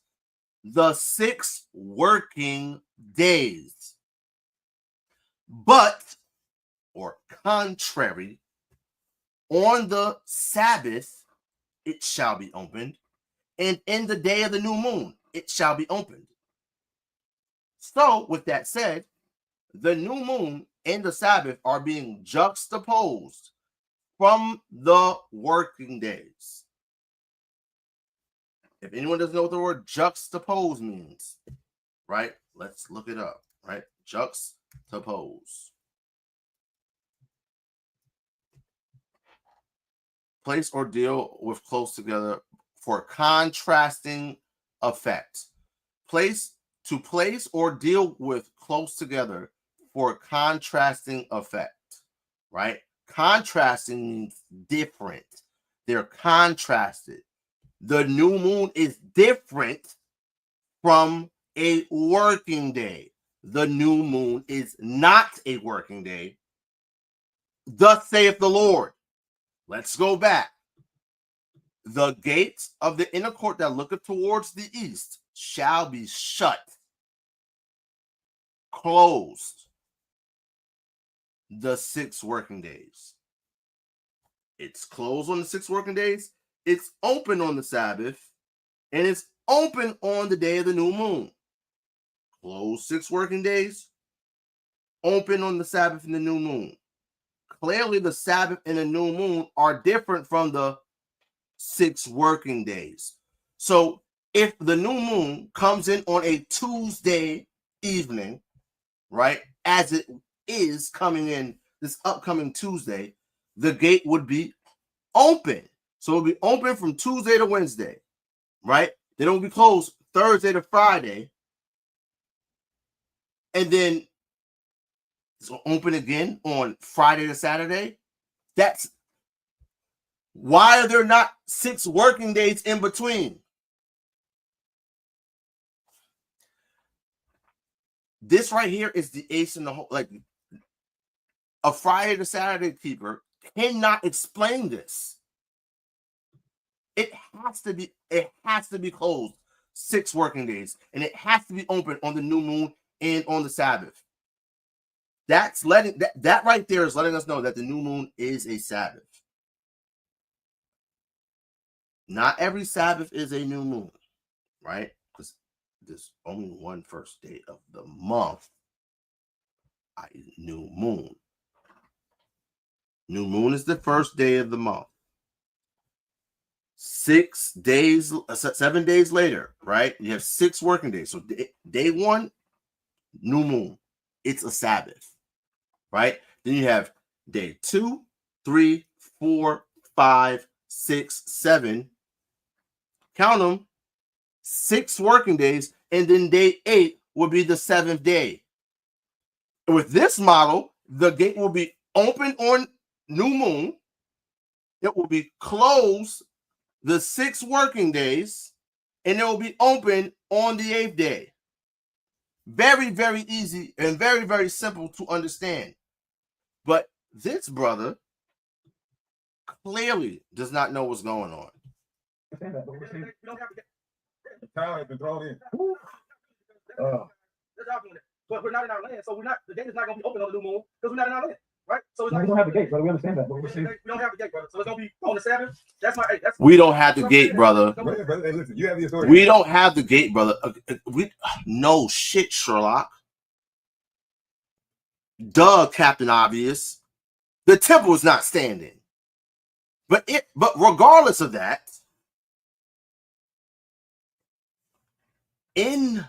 the 6 working days. But, or contrary, on the Sabbath it shall be opened, and in the day of the new moon it shall be opened. So, with that said, the new moon and the Sabbath are being juxtaposed from the working days. If anyone doesn't know what the word juxtapose means, right? Let's look it up, right? Juxtapose. Place or deal with close together for contrasting effect. Place or deal with close together for contrasting effect, right? Contrasting means different. They're contrasted. The new moon is different from a working day. The new moon is not a working day. Thus saith the Lord. Let's go back. The gates of the inner court that looketh towards the east shall be shut, closed, the 6 working days. It's closed on the 6 working days. It's open on the Sabbath, and it's open on the day of the new moon. Closed 6 working days, open on the Sabbath and the new moon. Clearly, the Sabbath and the new moon are different from the 6 working days. So, if the new moon comes in on a Tuesday evening, right, as it is coming in this upcoming Tuesday, the gate would be open. So it'll be open from Tuesday to Wednesday, right? Then it will be closed Thursday to Friday. And then it's open again on Friday to Saturday. That's why are there not 6 working days in between? This right here is the ace in the hole. Like a Friday to Saturday keeper cannot explain this. It has to be closed 6 working days, and it has to be open on the new moon and on the Sabbath. That's letting that right there is letting us know that the new moon is a Sabbath. Not every Sabbath is a new moon, right? Because there's only one first day of the month, i.e. new moon. New moon is the first day of the month. 7 days later, right? You have 6 working days. So day 1, new moon. It's a Sabbath, right? Then you have day 2, 3, 4, 5, 6, 7. Count them. 6 working days, and then day 8 will be the 7th day. With this model, the gate will be open on new moon. It will be closed the 6 working days, and it will be open on the 8th day. Very, very easy and very, very simple to understand. But this brother clearly does not know what's going on. Town has been thrown in. But we're not in our land, so the gate is not going to be open on the new moon because we're not in our land, right? So it's we don't have the gate, brother. We understand that. But we don't have the gate, brother. So it's going to be on the Sabbath. We don't have the gate, brother. Hey, listen, you have the authority. We don't have the gate, brother. No shit, Sherlock. Duh, Captain Obvious. The temple is not standing. But regardless of that, in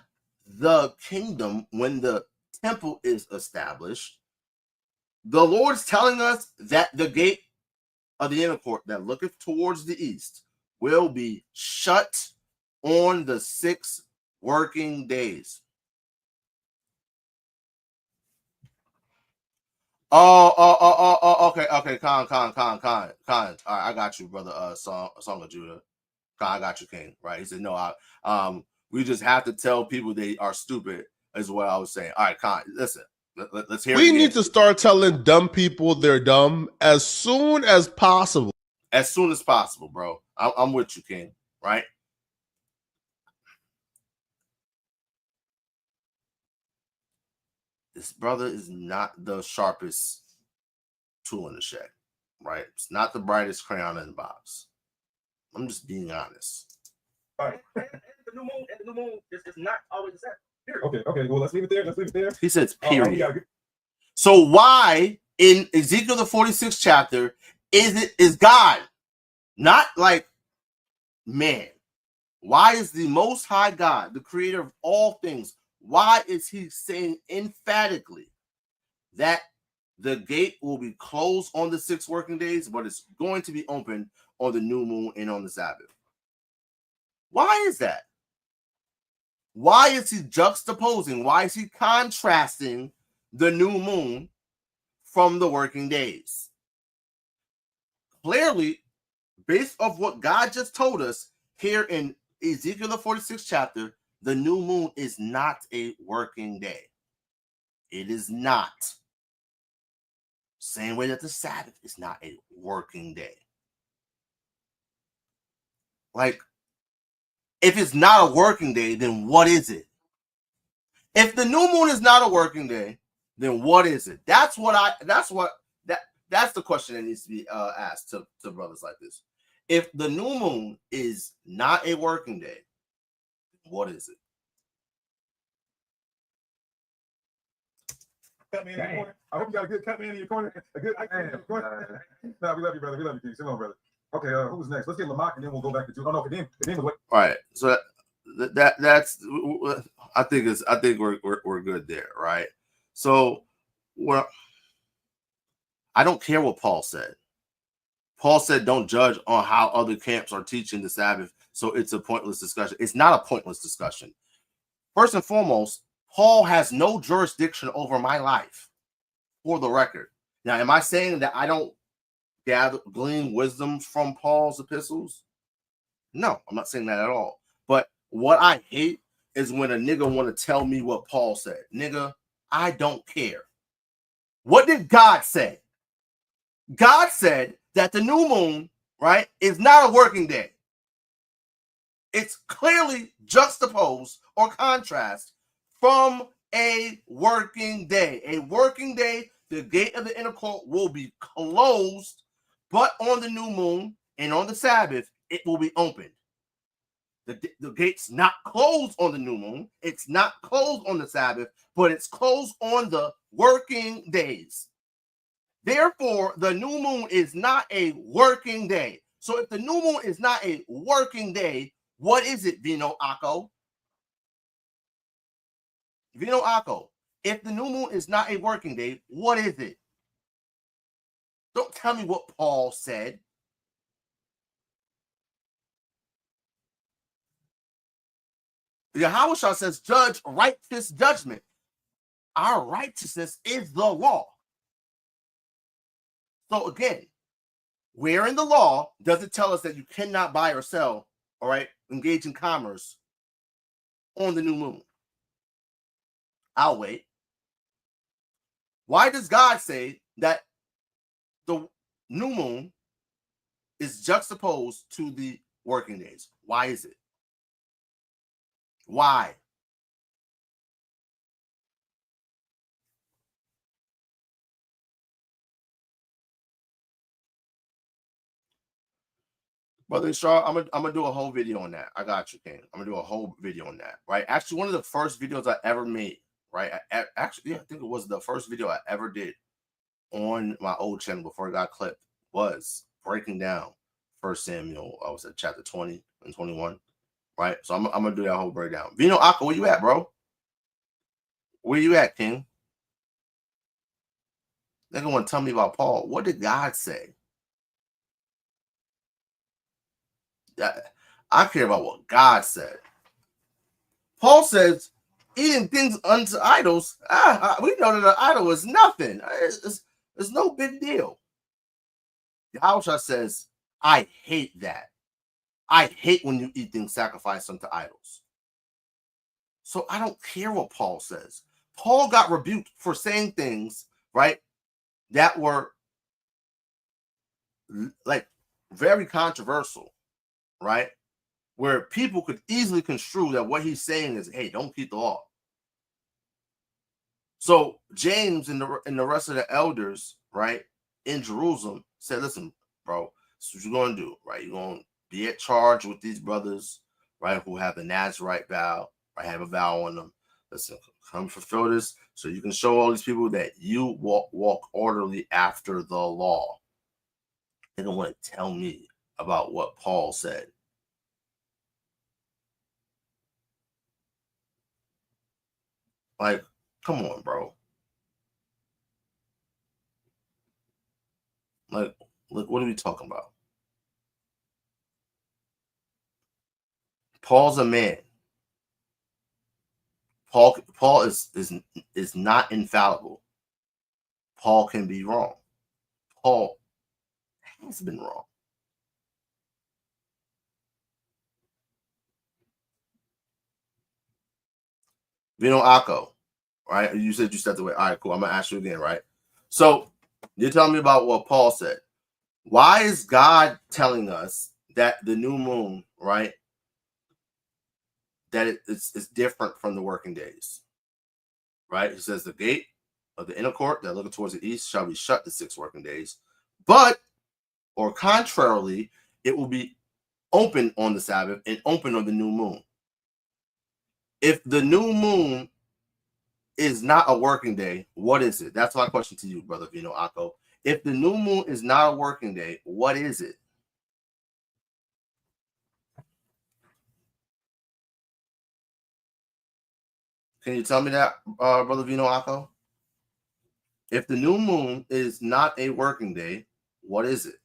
the kingdom, when the temple is established, the Lord's telling us that the gate of the inner court that looketh towards the east will be shut on the 6 working days. Okay. Con. All right, I got you, brother. Song of Judah. Con, I got you, King. Right? He said, no, we just have to tell people they are stupid, is what I was saying. All right, Con, listen. Let's hear it We again. need to start telling dumb people they're dumb as soon as possible. As soon as possible, bro. I'm with you, King. Right? This brother is not the sharpest tool in the shed, right? It's not the brightest crayon in the box. I'm just being honest. All right. And the new moon is not always the Sabbath. Okay. Well, let's leave it there. He says period. So why in Ezekiel the 46th chapter is God not like man? Why is the Most High God, the creator of all things, why is he saying emphatically that the gate will be closed on the 6 working days, but it's going to be open on the new moon and on the Sabbath? Why is that? Why is he juxtaposing? Why is he contrasting the new moon from the working days? Clearly, based off what God just told us here in Ezekiel the 46th chapter, the new moon is not a working day. It is not. Same way that the Sabbath is not a working day. Like, if it's not a working day, then what is it? If the new moon is not a working day, then what is it? That's the question that needs to be asked to brothers like this. If the new moon is not a working day, what is it? Cut man in your corner. I hope you got a good cut man in your corner. A good man in your corner. No, we love you, brother. We love you, King. Shalom, brother. Okay, who's next? Let's get Lamach, and then we'll go back to Judah. Oh no, Kadeem was what? All right. So that's I think we're good there, right? So I don't care what Paul said. Paul said, don't judge on how other camps are teaching the Sabbath, so it's a pointless discussion. It's not a pointless discussion. First and foremost, Paul has no jurisdiction over my life, for the record. Now, am I saying that I don't glean wisdom from Paul's epistles? No, I'm not saying that at all. But what I hate is when a nigga want to tell me what Paul said. Nigga, I don't care. What did God say? God said that the new moon, right, is not a working day. It's clearly juxtaposed or contrast from a working day. A working day, the gate of the inner court will be closed, but on the new moon and on the Sabbath, it will be opened. The gate's not closed on the new moon. It's not closed on the Sabbath, but it's closed on the working days. Therefore, the new moon is not a working day. So if the new moon is not a working day, what is it, Vino Akko? Vino Akko, if the new moon is not a working day, what is it? Don't tell me what Paul said. Yahawashi says, judge righteous judgment. Our righteousness is the law. So again, where in the law does it tell us that you cannot buy or sell, all right, engage in commerce on the new moon? I'll wait. Why does God say that the new moon is juxtaposed to the working days? Why is it? Why? Brother Shar, I'm gonna do a whole video on that. I got you, King. I'm gonna do a whole video on that, right? Actually, one of the first videos I ever made, right? Actually, yeah, I think it was the first video I ever did on my old channel before it got clipped, was breaking down 1 Samuel, I was at chapter 20 and 21, right? So I'm gonna do that whole breakdown. Vino Akko, where you at, bro? Where you at, King? They're gonna tell me about Paul. What did God say? I care about what God said. Paul says, eating things unto idols, we know that an idol is nothing. It's no big deal. Yahawashi says, I hate that. I hate when you eat things sacrificed unto idols. So I don't care what Paul says. Paul got rebuked for saying things, right, that were like very controversial, right? Where people could easily construe that what he's saying is, hey, don't keep the law. So James and the rest of the elders, right, in Jerusalem said, listen, bro, this is what you're going to do, right? You're going to be at charge with these brothers, right, who have the Nazarite vow, right, have a vow on them. Listen, come fulfill this so you can show all these people that you walk orderly after the law. They don't want to tell me about what Paul said. Like, come on, bro. Like, look, what are we talking about? Paul's a man. Paul is not infallible. Paul can be wrong. Paul has been wrong. Vino Akko, right? You said you stepped away. All right, cool. I'm gonna ask you again, right? So you're telling me about what Paul said. Why is God telling us that the new moon, right, that it's different from the working days, right? He says the gate of the inner court that looking towards the east shall be shut the 6 working days, but, or contrarily, it will be open on the Sabbath and open on the new moon. If the new moon is not a working day, what is it? That's my question to you, brother Vino Akko. If the new moon is not a working day, what is it? Can you tell me that, brother Vino Akko? If the new moon is not a working day, what is it?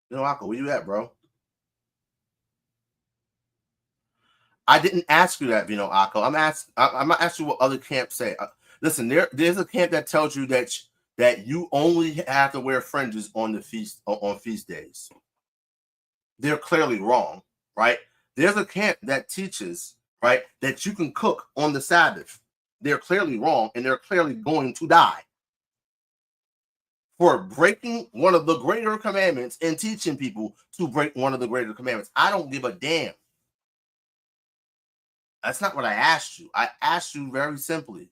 Vino Akko, where you at, bro? I didn't ask you that, Vino Akko. I'm gonna ask you what other camps say. Listen, there's a camp that tells you that you only have to wear fringes on the feast days. They're clearly wrong, right? There's a camp that teaches right, that you can cook on the Sabbath, they're clearly wrong and they're clearly going to die for breaking one of the greater commandments and teaching people to break one of the greater commandments. I don't give a damn. That's not what I asked you. I asked you very simply,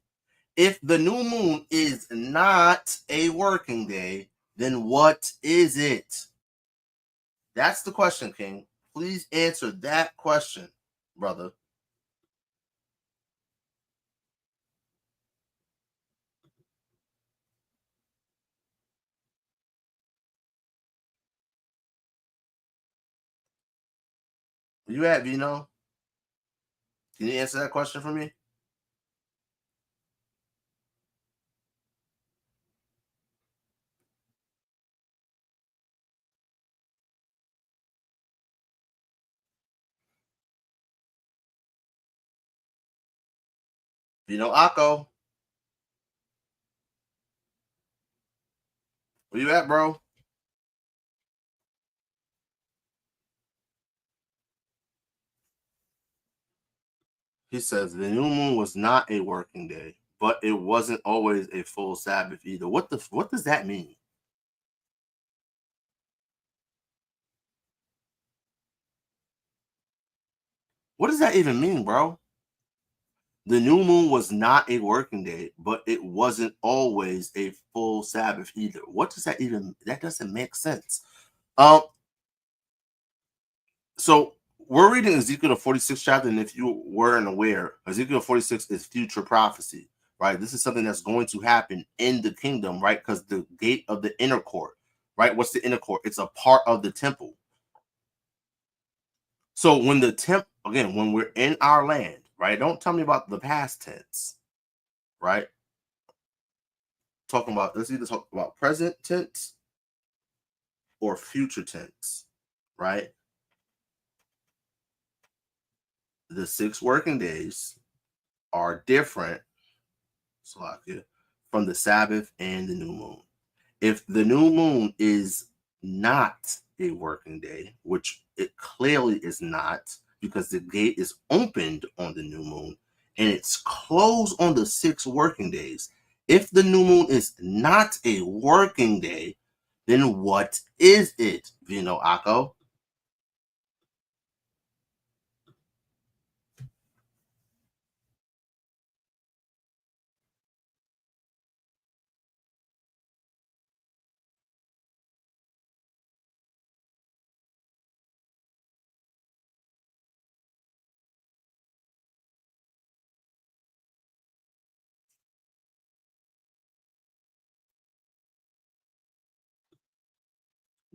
if the new moon is not a working day, then what is it? That's the question, King. Please answer that question, brother. Where you at, Vino? Can you answer that question for me? Vino Akko. Where you at, bro? He says the new moon was not a working day, but it wasn't always a full Sabbath either. What does that mean? What does that even mean, bro? The new moon was not a working day, but it wasn't always a full Sabbath either. What does that even? That doesn't make sense. So we're reading Ezekiel the 46th chapter, and if you weren't aware, Ezekiel 46 is future prophecy, right? This is something that's going to happen in the kingdom, right? Because the gate of the inner court, right? What's the inner court? It's a part of the temple. So when the temple, again, when we're in our land, right? Don't tell me about the past tense, right? Talking about, let's either talk about present tense or future tense, right? The 6 working days are different from the Sabbath and the new moon. If the new moon is not a working day, which it clearly is not, because the gate is opened on the new moon and it's closed on the 6 working days. If the new moon is not a working day, then what is it, Vino Akko?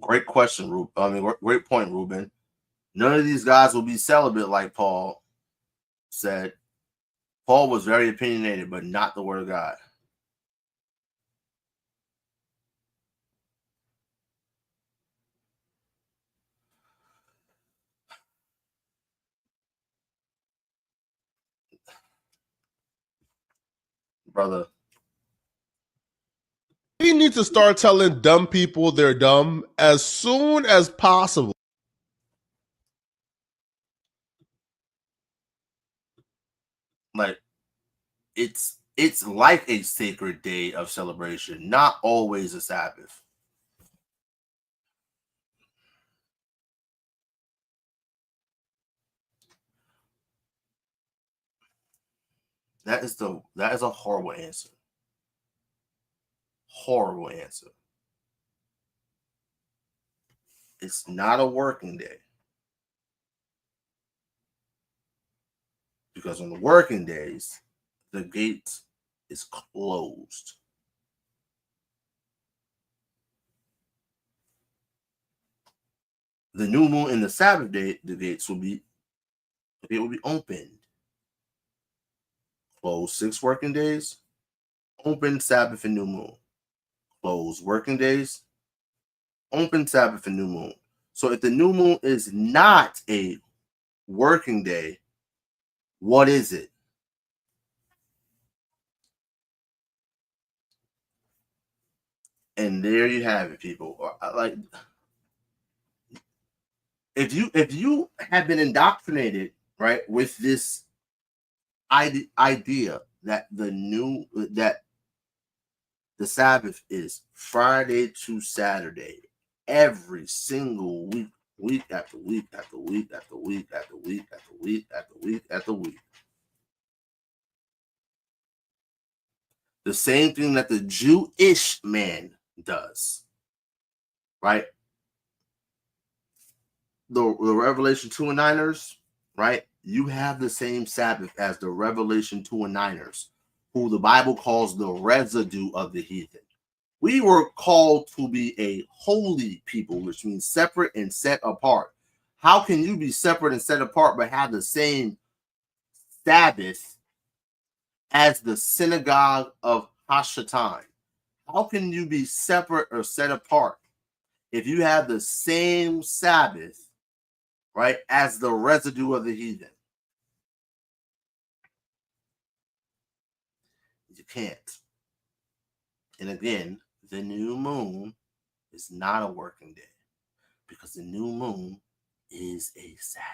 Great question, Ruben. I mean, great point, Ruben. None of these guys will be celibate like Paul said. Paul was very opinionated, but not the word of God. Brother. We need to start telling dumb people they're dumb as soon as possible. Like, it's like a sacred day of celebration, not always a Sabbath. That is a horrible answer. Horrible answer. It's not a working day. Because on the working days, the gate is closed. The new moon and the Sabbath day, the gates will be opened. Closed 6 working days, open Sabbath and new moon. Closed working days, open Sabbath and new moon. So if the new moon is not a working day, what is it? And there you have it, people. Like, if you have been indoctrinated, right, with this idea that the Sabbath is Friday to Saturday every single week after week after week after week after week after week after week after week. The same thing that the Jewish man does, right? The Revelation 2 and 9ers, right? You have the same Sabbath as the Revelation 2 and 9ers, who the Bible calls the residue of the heathen. We were called to be a holy people, which means separate and set apart. How can you be separate and set apart but have the same Sabbath as the synagogue of Hashatan? How can you be separate or set apart if you have the same Sabbath, right, as the residue of the heathen? You can't. And again, the new moon is not a working day because the new moon is a Sabbath.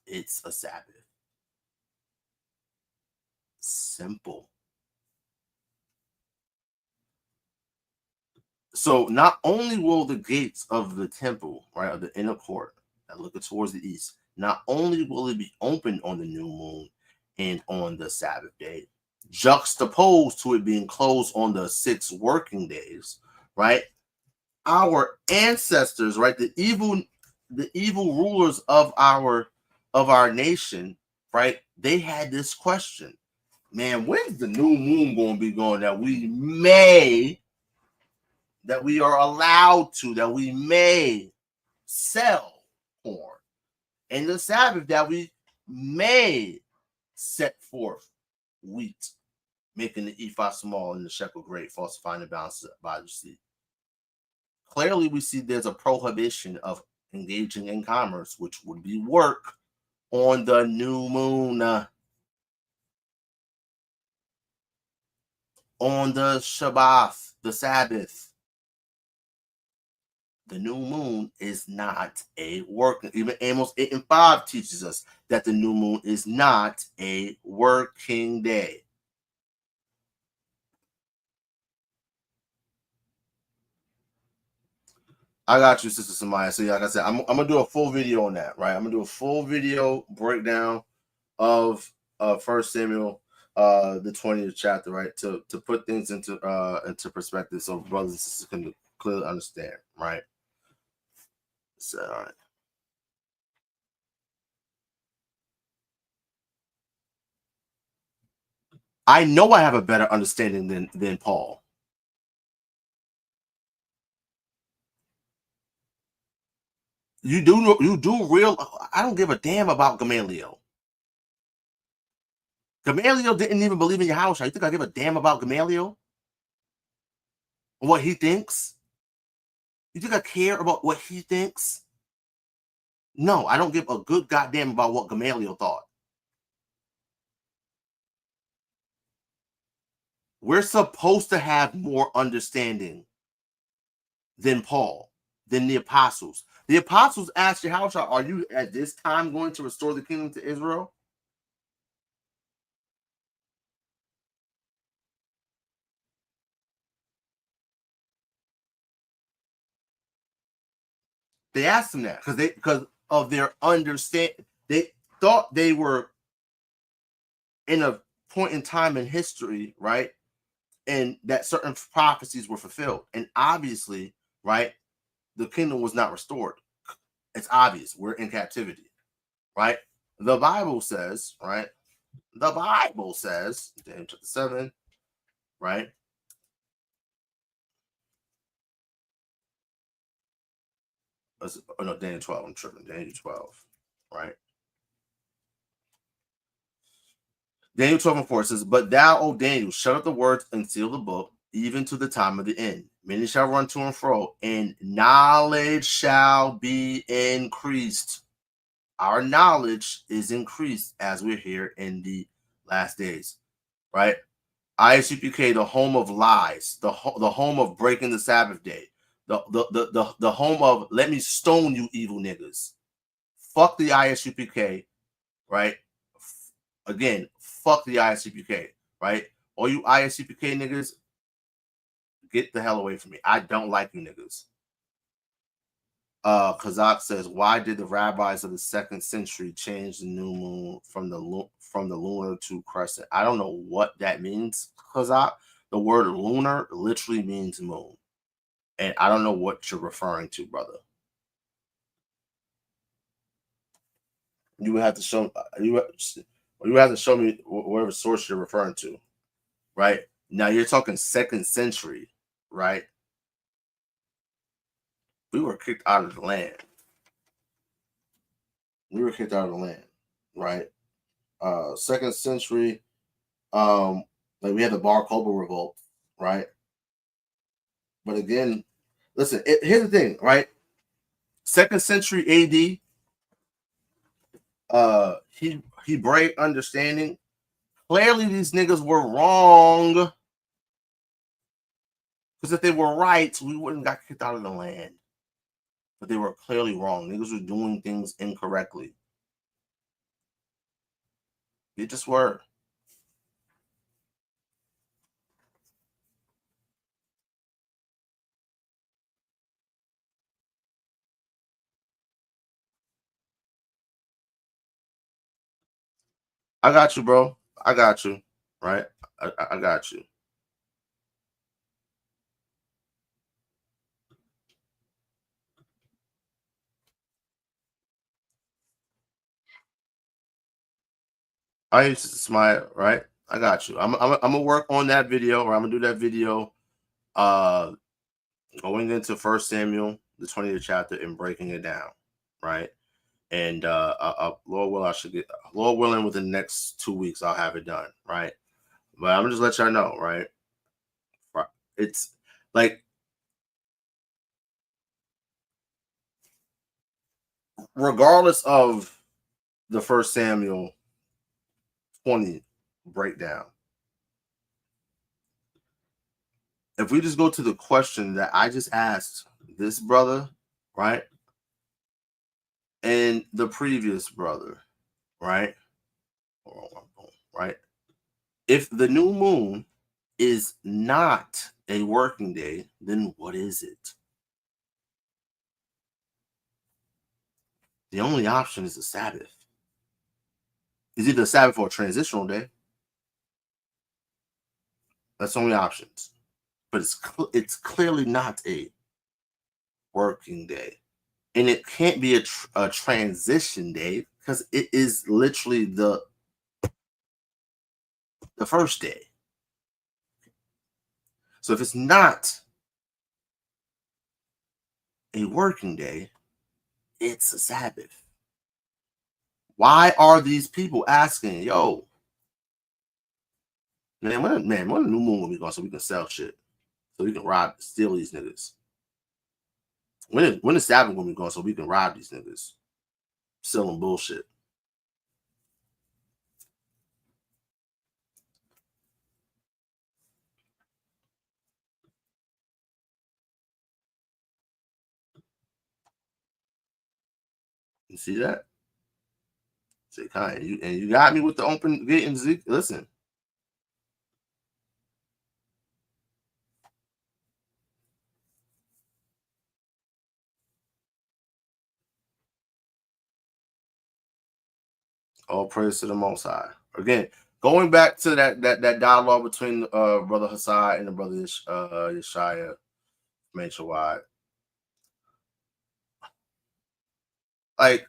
It's a Sabbath. Simple. So not only will the gates of the temple, right, of the inner court that look towards the east, not only will it be open on the new moon and on the Sabbath day, juxtaposed to it being closed on the 6 working days, right? Our ancestors, right, the evil rulers of our nation, right? They had this question, man, when's the new moon going to be going that we are allowed to, that we may sell corn, and the Sabbath that we may set forth wheat, making the ephah small and the shekel great, falsifying the balance by the seed. Clearly, we see there's a prohibition of engaging in commerce, which would be work on the new moon. On the Shabbat, the Sabbath. The new moon is not a working. Even Amos 8 and 5 teaches us that the new moon is not a working day. I got you, Sister Masalah. So, like I said, I'm gonna do a full video on that, right? I'm gonna do a full video breakdown of 1 Samuel, the 20th chapter, right? To put things into perspective, so brothers and sisters can clearly understand, right? So, all right. I know I have a better understanding than Paul. You do real. I don't give a damn about Gamaliel. Gamaliel didn't even believe in Yahawashi. You think I give a damn about Gamaliel? What he thinks? You think I care about what he thinks? No, I don't give a good goddamn about what Gamaliel thought. We're supposed to have more understanding than Paul, than the apostles. The apostles asked Yahawashi, are you at this time going to restore the kingdom to Israel? They asked him that because of their understanding. They thought they were in a point in time in history, right? And that certain prophecies were fulfilled. And obviously, right, the kingdom was not restored. It's obvious. We're in captivity, right? The Bible says, right? The Bible says, Daniel chapter 7, right? Oh, no, Daniel 12. I'm tripping. Daniel 12, right? Daniel 12 and 4 says, but thou, O Daniel, shut up the words and seal the book, even to the time of the end. Many shall run to and fro, and knowledge shall be increased. Our knowledge is increased as we're here in the last days, right? IUIC, the home of lies, the home of breaking the Sabbath day, the home of let me stone you evil niggas. Fuck the IUIC, right? Again, fuck the ISCPK, right? All you ISCPK niggas, get the hell away from me. I don't like you niggas. Kazak says, why did the rabbis of the 2nd century change the new moon from the lunar to crescent? I don't know what that means, Kazak. The word lunar literally means moon. And I don't know what you're referring to, brother. You have to show me whatever source you're referring to, right? Now you're talking 2nd century, right? We were kicked out of the land. Right? 2nd century, like we had the Bar Kokhba revolt, right? But again, listen, here's the thing, right? 2nd century AD, Hebraic understanding. Clearly, these niggas were wrong. Because if they were right, we wouldn't got kicked out of the land. But they were clearly wrong. Niggas were doing things incorrectly. They just were. I got you, bro. I got you. Right? I got you. I used to smile, right? I got you. I'm gonna work on that video, or I'm gonna do that video going into 1 Samuel, the 20th chapter, and breaking it down, right? And Lord willing, within the next 2 weeks, I'll have it done, right? But I'm gonna just let y'all know, right? It's like, regardless of the 1 Samuel 20 breakdown, if we just go to the question that I just asked this brother, right, and the previous brother, right, if the new moon is not a working day, then what is it? The only option is the Sabbath. It's either a Sabbath or a transitional day. That's the only options. But it's clearly not a working day. And it can't be a transition day because it is literally the first day. So if it's not a working day, it's a Sabbath. Why are these people asking, yo, man, when the new moon will be gone so we can sell shit? So we can steal these niggas. When the Sabbath will be gone so we can rob these niggas? Selling bullshit. You see that? Say, kind, you got me with the open gate and Zeke. Listen. All praise to the Most High. Again, going back to that dialogue between brother Hasad and the brother Yeshaya, HOI. Like,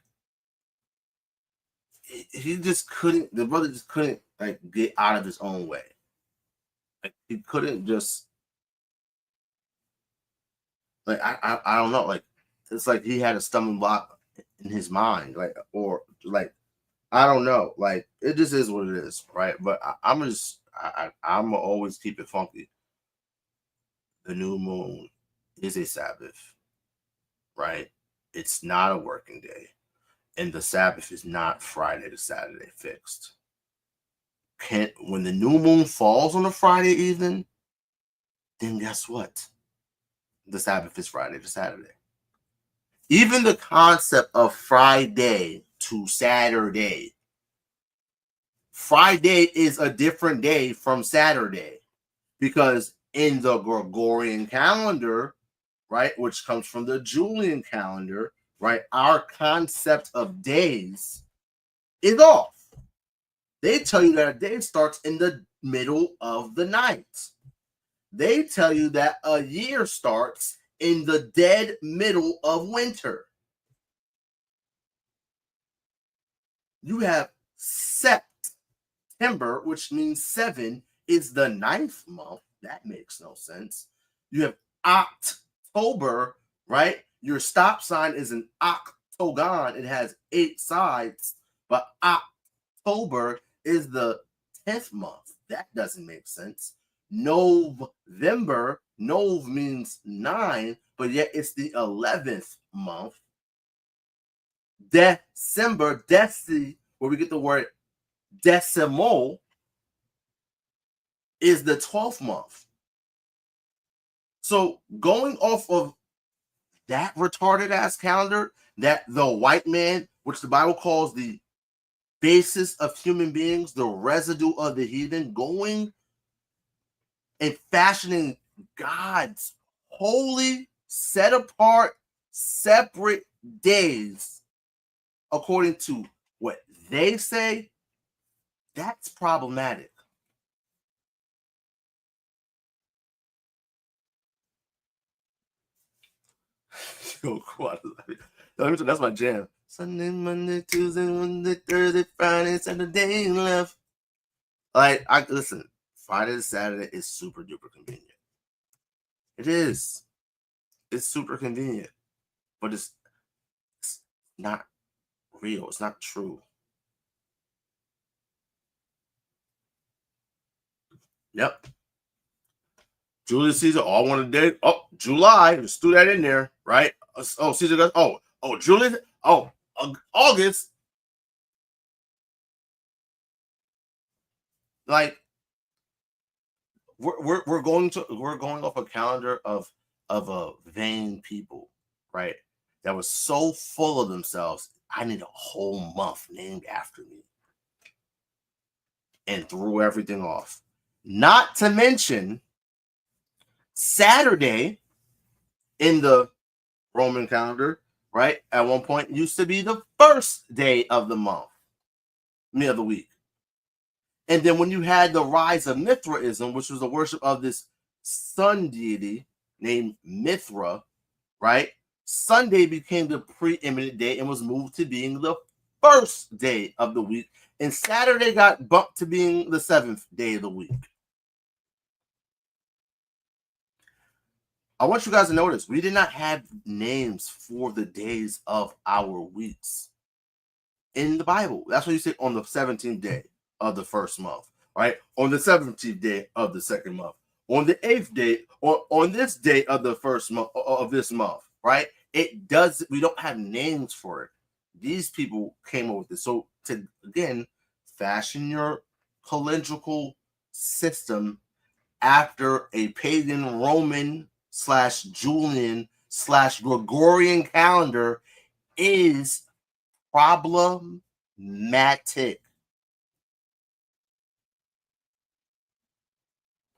he just couldn't. The brother just couldn't like get out of his own way. Like, he couldn't just. Like, I don't know. Like, it's like he had a stumbling block in his mind. Like, or like, I don't know. Like, it just is what it is, right? But I'm gonna always keep it funky. The new moon is a Sabbath, right? It's not a working day, and the Sabbath is not Friday to Saturday fixed. When the new moon falls on a Friday evening, then guess what? The Sabbath is Friday to Saturday. Even the concept of Friday to Saturday Friday is a different day from Saturday, because in the Gregorian calendar, right, which comes from the Julian calendar, right, our concept of days is off. They tell you that a day starts in the middle of the night. They tell you that a year starts in the dead middle of winter. You have September, which means 7 is the 9th month. That makes no sense. You have October, right? Your stop sign is an octagon. It has 8 sides, but October is the 10th month. That doesn't make sense. November, Nov means 9, but yet it's the 11th month. December, deci, where we get the word decimal, is the 12th month. So going off of that retarded ass calendar, that the white man, which the Bible calls the basis of human beings, the residue of the heathen, going and fashioning God's holy, set apart, separate days according to what they say, that's problematic. Yo, that's my jam. Sunday, Monday, Tuesday, Wednesday, Thursday, Friday, Saturday left. Like, listen, Friday to Saturday is super duper convenient. It is. It's super convenient, but it's not real. It's not true. Yep. Julius Caesar, all one a day. Oh, July. Just threw that in there, right? Oh, Caesar goes. Oh, Julius. Oh, August. Like, we're going off a calendar of a vain people, right? That was so full of themselves. I need a whole month named after me, and threw everything off. Not to mention, Saturday in the Roman calendar, right, at one point used to be the first day of the month, of the week. And then when you had the rise of Mithraism, which was the worship of this sun deity named Mithra, right, Sunday became the preeminent day and was moved to being the first day of the week. And Saturday got bumped to being the 7th day of the week. I want you guys to notice, we did not have names for the days of our weeks in the Bible. That's what you say on the 17th day of the first month, right? On the 17th day of the second month, on the 8th day, or on this day of the first month of this month, right? It does. We don't have names for it. These people came up with this. So to again fashion your calendrical system after a pagan Roman / Julian / Gregorian calendar is problematic.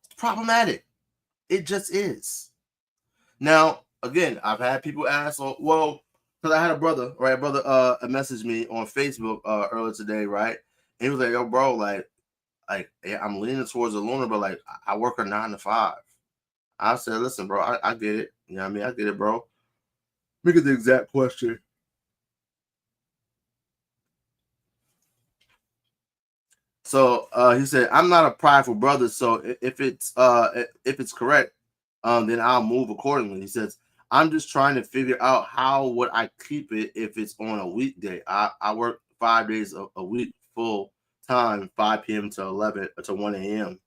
It's problematic. It just is. Now, again, I've had people ask, well, because I had a brother, right? A brother messaged me on Facebook earlier today, right? And he was like, yo, bro, like yeah, I'm leaning towards a loner, but like I work a 9 to 5. I said, listen, bro, I get it. You know what I mean? I get it, bro. Look at the exact question. So he said, I'm not a prideful brother, so if it's correct, then I'll move accordingly. He says, I'm just trying to figure out how would I keep it if it's on a weekday. I work 5 days a week full time, 5 p.m. to 1 a.m.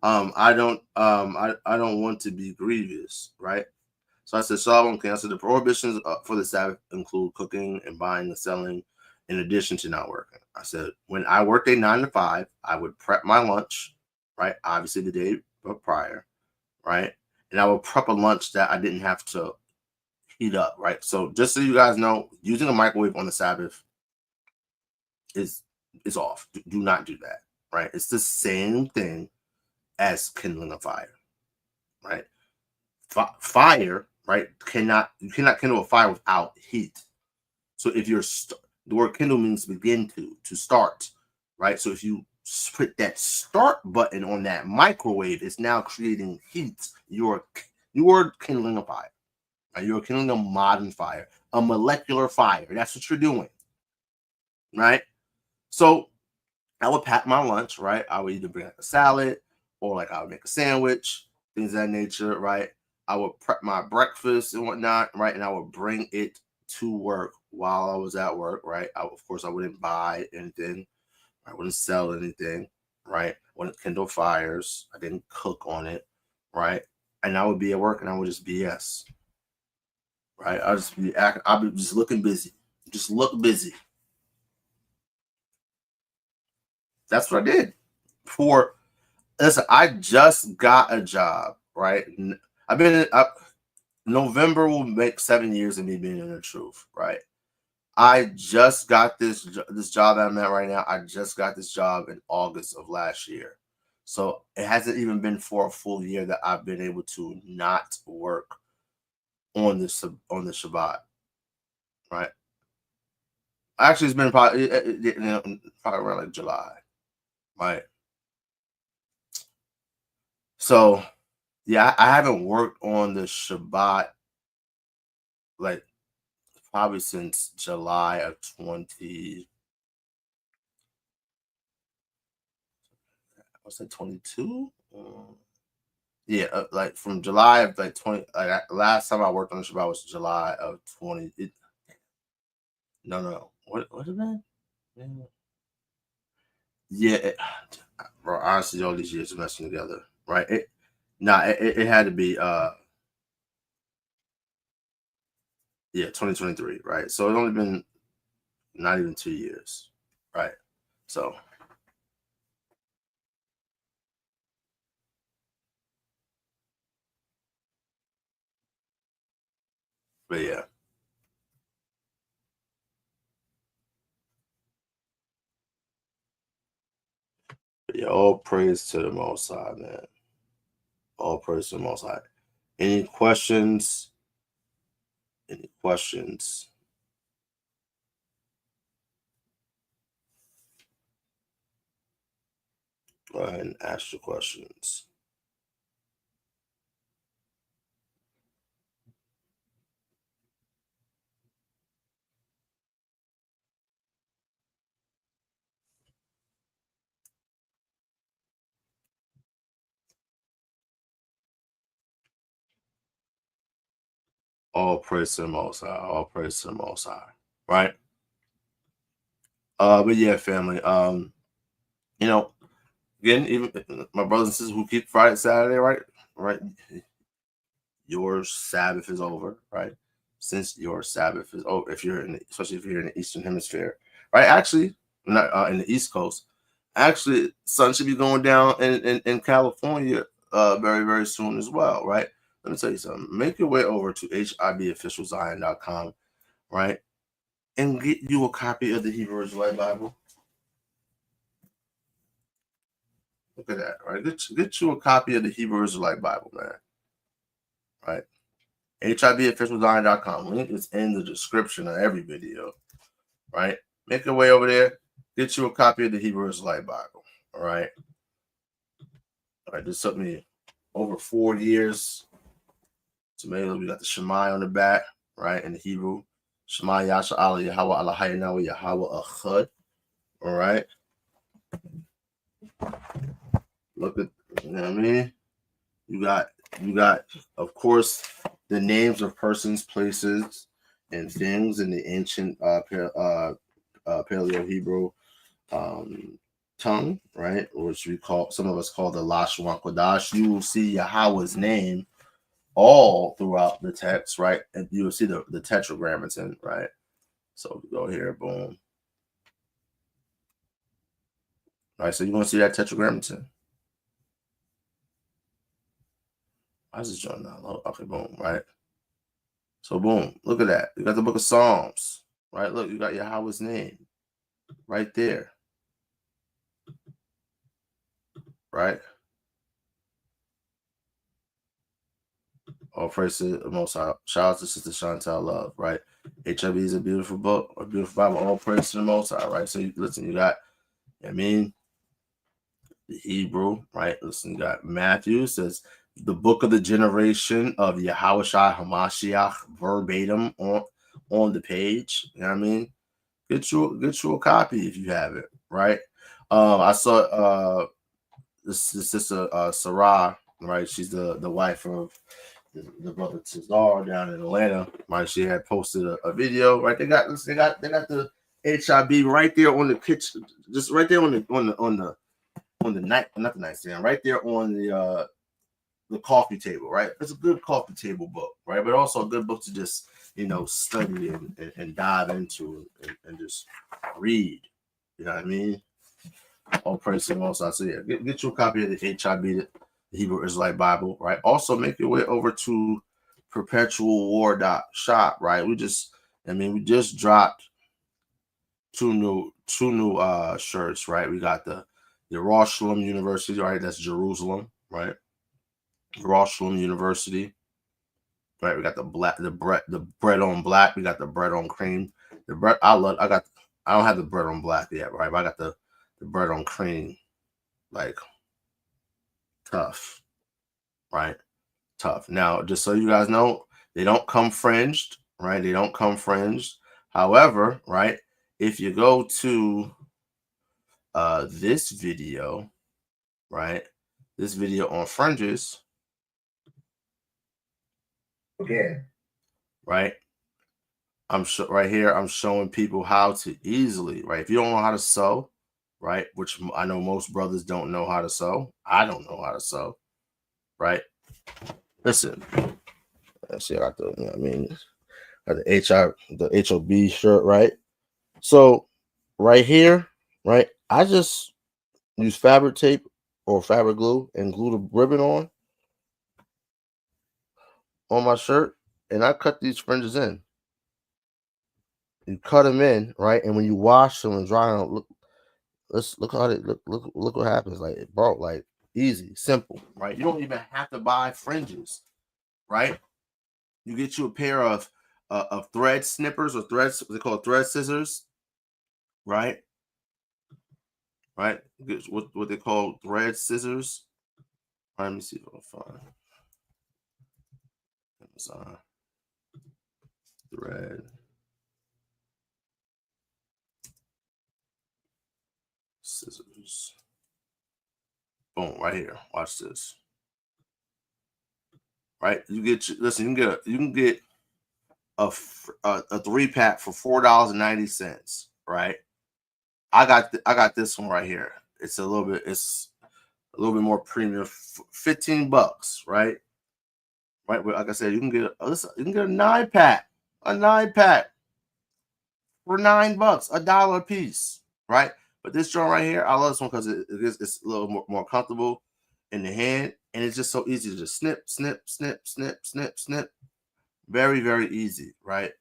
I don't want to be grievous, right? So I said, Shalom, can I say the prohibitions for the Sabbath include cooking and buying and selling in addition to not working? I said, when I worked a 9 to 5, I would prep my lunch, right? Obviously the day prior, right? And I would prep a lunch that I didn't have to heat up, right? So just so you guys know, using a microwave on the Sabbath is is off. Do not do that, right? It's the same thing as kindling a fire, right? Fire, right? You cannot kindle a fire without heat. So if you're the word kindle means begin to start, right? So if you put that start button on that microwave, it's now creating heat. You're kindling a fire. Right? You're kindling a modern fire, a molecular fire. That's what you're doing, right? So I would pack my lunch, right? I would either bring like a salad or like I would make a sandwich, things of that nature, right? I would prep my breakfast and whatnot, right? And I would bring it to work while I was at work, right? Of course, I wouldn't buy anything. I wouldn't sell anything, right? I wouldn't kindle fires. I didn't cook on it, right? And I would be at work and I would just BS, right? I'd be just looking busy. Just look busy. That's what I did. Listen, I just got a job, right? I've been November will make 7 years of me being in the truth, right? I just got this job that I'm at right now. I just got this job in August of last year. So it hasn't even been for a full year that I've been able to not work on the Shabbat, right? Actually, it's been probably around like July, right? So yeah, I haven't worked on the Shabbat like probably since July of 20. What's that? 22? Yeah, like from July of like 20. Like last time I worked on the Shabbat was July of 20. No. What is that? Yeah, bro. Honestly, all these years are messing together, right? It had to be 2023, right? So it's only been not even 2 years, right? So but yeah. Yeah, all praise to the Most High, man. All praise to the Most High. Any questions? Any questions? Go ahead and ask your questions. All praise to the Most High. All praise to the Most High. Right? But yeah, family. You know, again, even my brothers and sisters who keep Friday, Saturday, right? Right. Your Sabbath is over, right? Since your Sabbath is over, especially if you're in the Eastern Hemisphere, right? Actually, not in the East Coast. Actually, sun should be going down in California very, very soon as well, right? Let me tell you something. Make your way over to HIBofficialzion.com, right? And get you a copy of the Hebrew Israelite Bible. Look at that, right? Get you a copy of the Hebrew Israelite Bible, man. Right? HIBofficialzion.com. Link is in the description of every video, right? Make your way over there. Get you a copy of the Hebrew Israelite Bible, all right? All right, this took me over 4 years. Tomato, we got the Shemai on the back, right? In the Hebrew. Shema Yasharahla, Yahawashi, Yahawaah Hasad. All right. Look at, you know what I mean? You got, of course, the names of persons, places, and things in the ancient Paleo Hebrew tongue, right? Which some of us call the Lashon Kodash. You will see Yahweh's name all throughout the text, right? And you will see the tetragrammaton, right? So we go here, boom. All right, so you're going to see that tetragrammaton. I just joined that. Okay, boom, right? So boom, look at that. You got the book of Psalms, right? Look, you got Yahweh's name right there, right? All praise to the Most High. Shout out to Sister Chantal Love, right? HIB is a beautiful book, a beautiful Bible. All praise to the Most High, right? So listen, you got, I mean, the Hebrew, right? Listen, you got Matthew says the book of the generation of Yahawashi Hamashiach verbatim on the page. You know what I mean? Get you a copy if you have it, right? I saw the Sister Sarah, right? She's the wife of the brother Tazar down in Atlanta, right? She had posted a video, right? They got the HIB right there on the kitchen, just right there on the night, not the nightstand, right there on the coffee table, right? It's a good coffee table book, right? But also a good book to just, you know, study and dive into and just read. You know what I mean? All praise to the Most High. So yeah, get you a copy of the HIB, the Hebrew Israelite Bible, right? Also make your way over to perpetualwar.shop, right? We just dropped two new shirts, right? We got the Yasharahla University, right? That's Jerusalem, right? Yasharahla University, right? We got the bread on black. We got the bread on cream. The bread I don't have the bread on black yet, right? But I got the bread on cream, like tough, right? Tough. Now, just so you guys know, they don't come fringed, right? They don't come fringed. However, right, if you go to this video, right, this video on fringes, okay, right, I'm showing people how to easily, right, if you don't know how to sew, right, which I know most brothers don't know how to sew. I don't know how to sew, right? Listen, let's see, I got the, you know what I mean, got the HOB shirt, right? So right here, right, I just use fabric tape or fabric glue and glue the ribbon on my shirt, and I cut these fringes in. You cut them in, right? And when you wash them and dry them, look how they look what happens. Like, bro, like easy, simple, right? You don't even have to buy fringes, right? You get you a pair of thread snippers or threads, they call thread scissors, right? Right? What they call thread scissors. Right, let me see if I can find Amazon thread scissors. Boom, right here. Watch this. Right, you can get a 3-pack for $4.90. Right, I got this one right here. It's a little bit more premium, $15. Right, but like I said, you can get a 9-pack, for $9, $1 a piece. Right, but this joint right here, I love this one because it's a little more comfortable in the hand, and it's just so easy to just snip, snip, snip, snip, snip, snip. Very, very easy, right?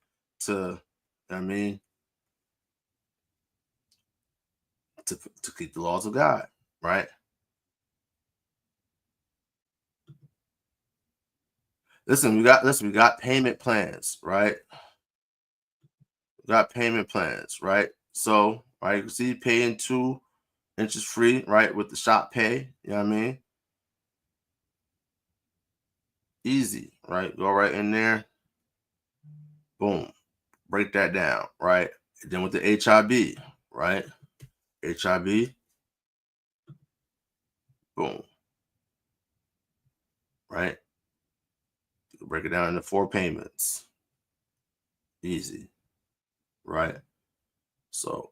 To keep the laws of God, right? Listen, we got payment plans, right? We got payment plans, right? So, right, you can see paying 2 interest free, right, with the shop pay. You know what I mean? Easy, right? Go right in there. Boom. Break that down, right? And then with the HIB, right? HIB. Boom. Right? You can break it down into 4 payments. Easy. Right? So,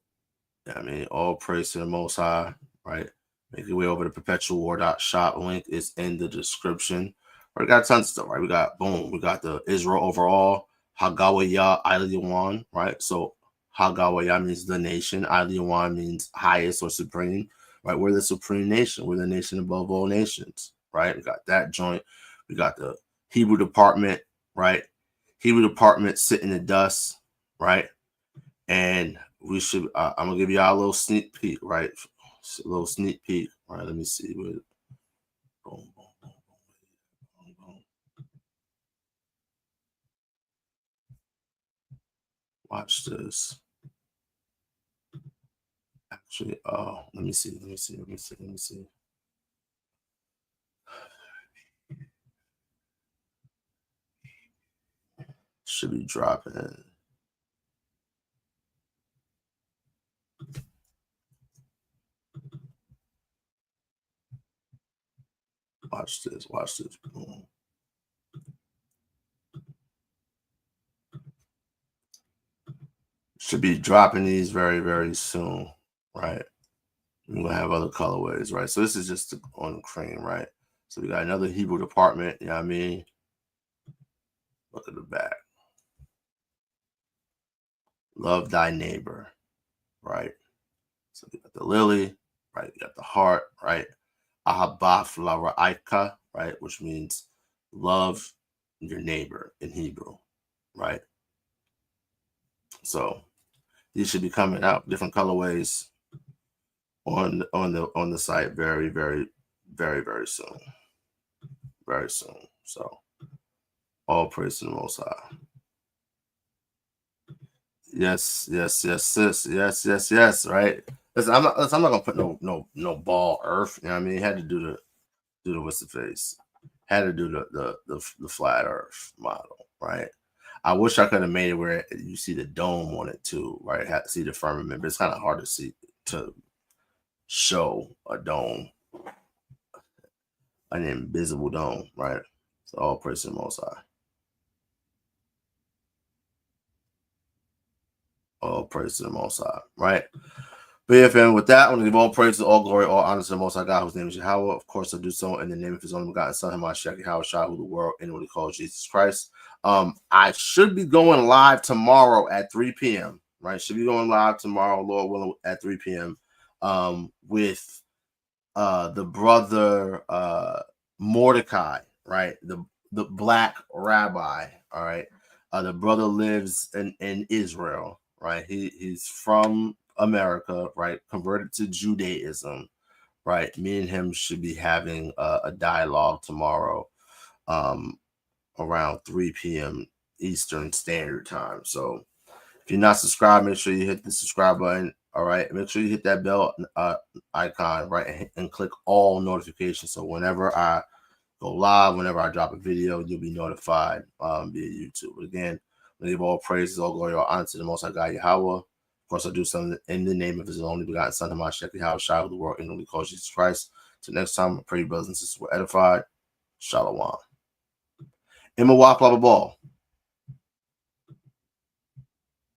I mean, all praise to the Most High, right? Make your way over to perpetualwar.shop. Link is in the description. We got tons of stuff, right? We got the Israel overall, HOI, LionOfYahawah, right? So HOI means the nation, LionOfYahawah means highest or supreme, right? We're the supreme nation. We're the nation above all nations, right? We got that joint. We got the Hebrew department, right? Hebrew department sit in the dust, right? And we should, I'm gonna give y'all a little sneak peek, right? A little sneak peek, right? Let me see. Watch this. Actually, let me see. Should be dropping. Watch this. Boom. Should be dropping these very, very soon, right? We're gonna have other colorways, right? So this is just on the cream, right? So we got another Hebrew department, you know what I mean? Look at the back. Love thy neighbor, right? So we got the lily, right? We got the heart, right? LionOfYahawah, right? Which means love your neighbor in Hebrew, right? So these should be coming out different colorways on the site very, very, very, very soon. Very soon. So all praise to the Most High. Yes, sis. Yes, right. Listen, I'm not gonna put no ball earth. You know what I mean? Had to do the what's the face. Had to do the flat earth model, right? I wish I could have made it where you see the dome on it too, right? Had to see the firmament, but it's kind of hard to see to show a dome, an invisible dome, right? So all praise to the Most High. All praise to the Most High, right? But yeah, fam, with that, I want to give all praise, all glory, all honor to the Most High God, whose name is YAHAWAH. Of course, I do so in the name of his only begotten Son, Yahawashi, who the world inwardly calls Jesus Christ. I should be going live tomorrow at 3 p.m., right? Should be going live tomorrow, Lord willing, at 3 p.m. With the brother Mordecai, right? The black rabbi, all right? The brother lives in Israel, right? He's from America, right? Converted to Judaism, right? Me and him should be having a dialogue tomorrow around 3 p.m. Eastern Standard Time. So if you're not subscribed, make sure you hit the subscribe button. All right. Make sure you hit that bell icon, right? And click all notifications. So whenever I go live, whenever I drop a video, you'll be notified via YouTube. But again, I give all praises, all glory, all honor to the Most High God, Yahawah. Of course, I do something in the name of his only begotten Son, Yahawashi, who the world inwardly calls Jesus Christ. Till next time, I pray you brothers and sisters were edified. Shalawam. Imawak, blah, blah, blah.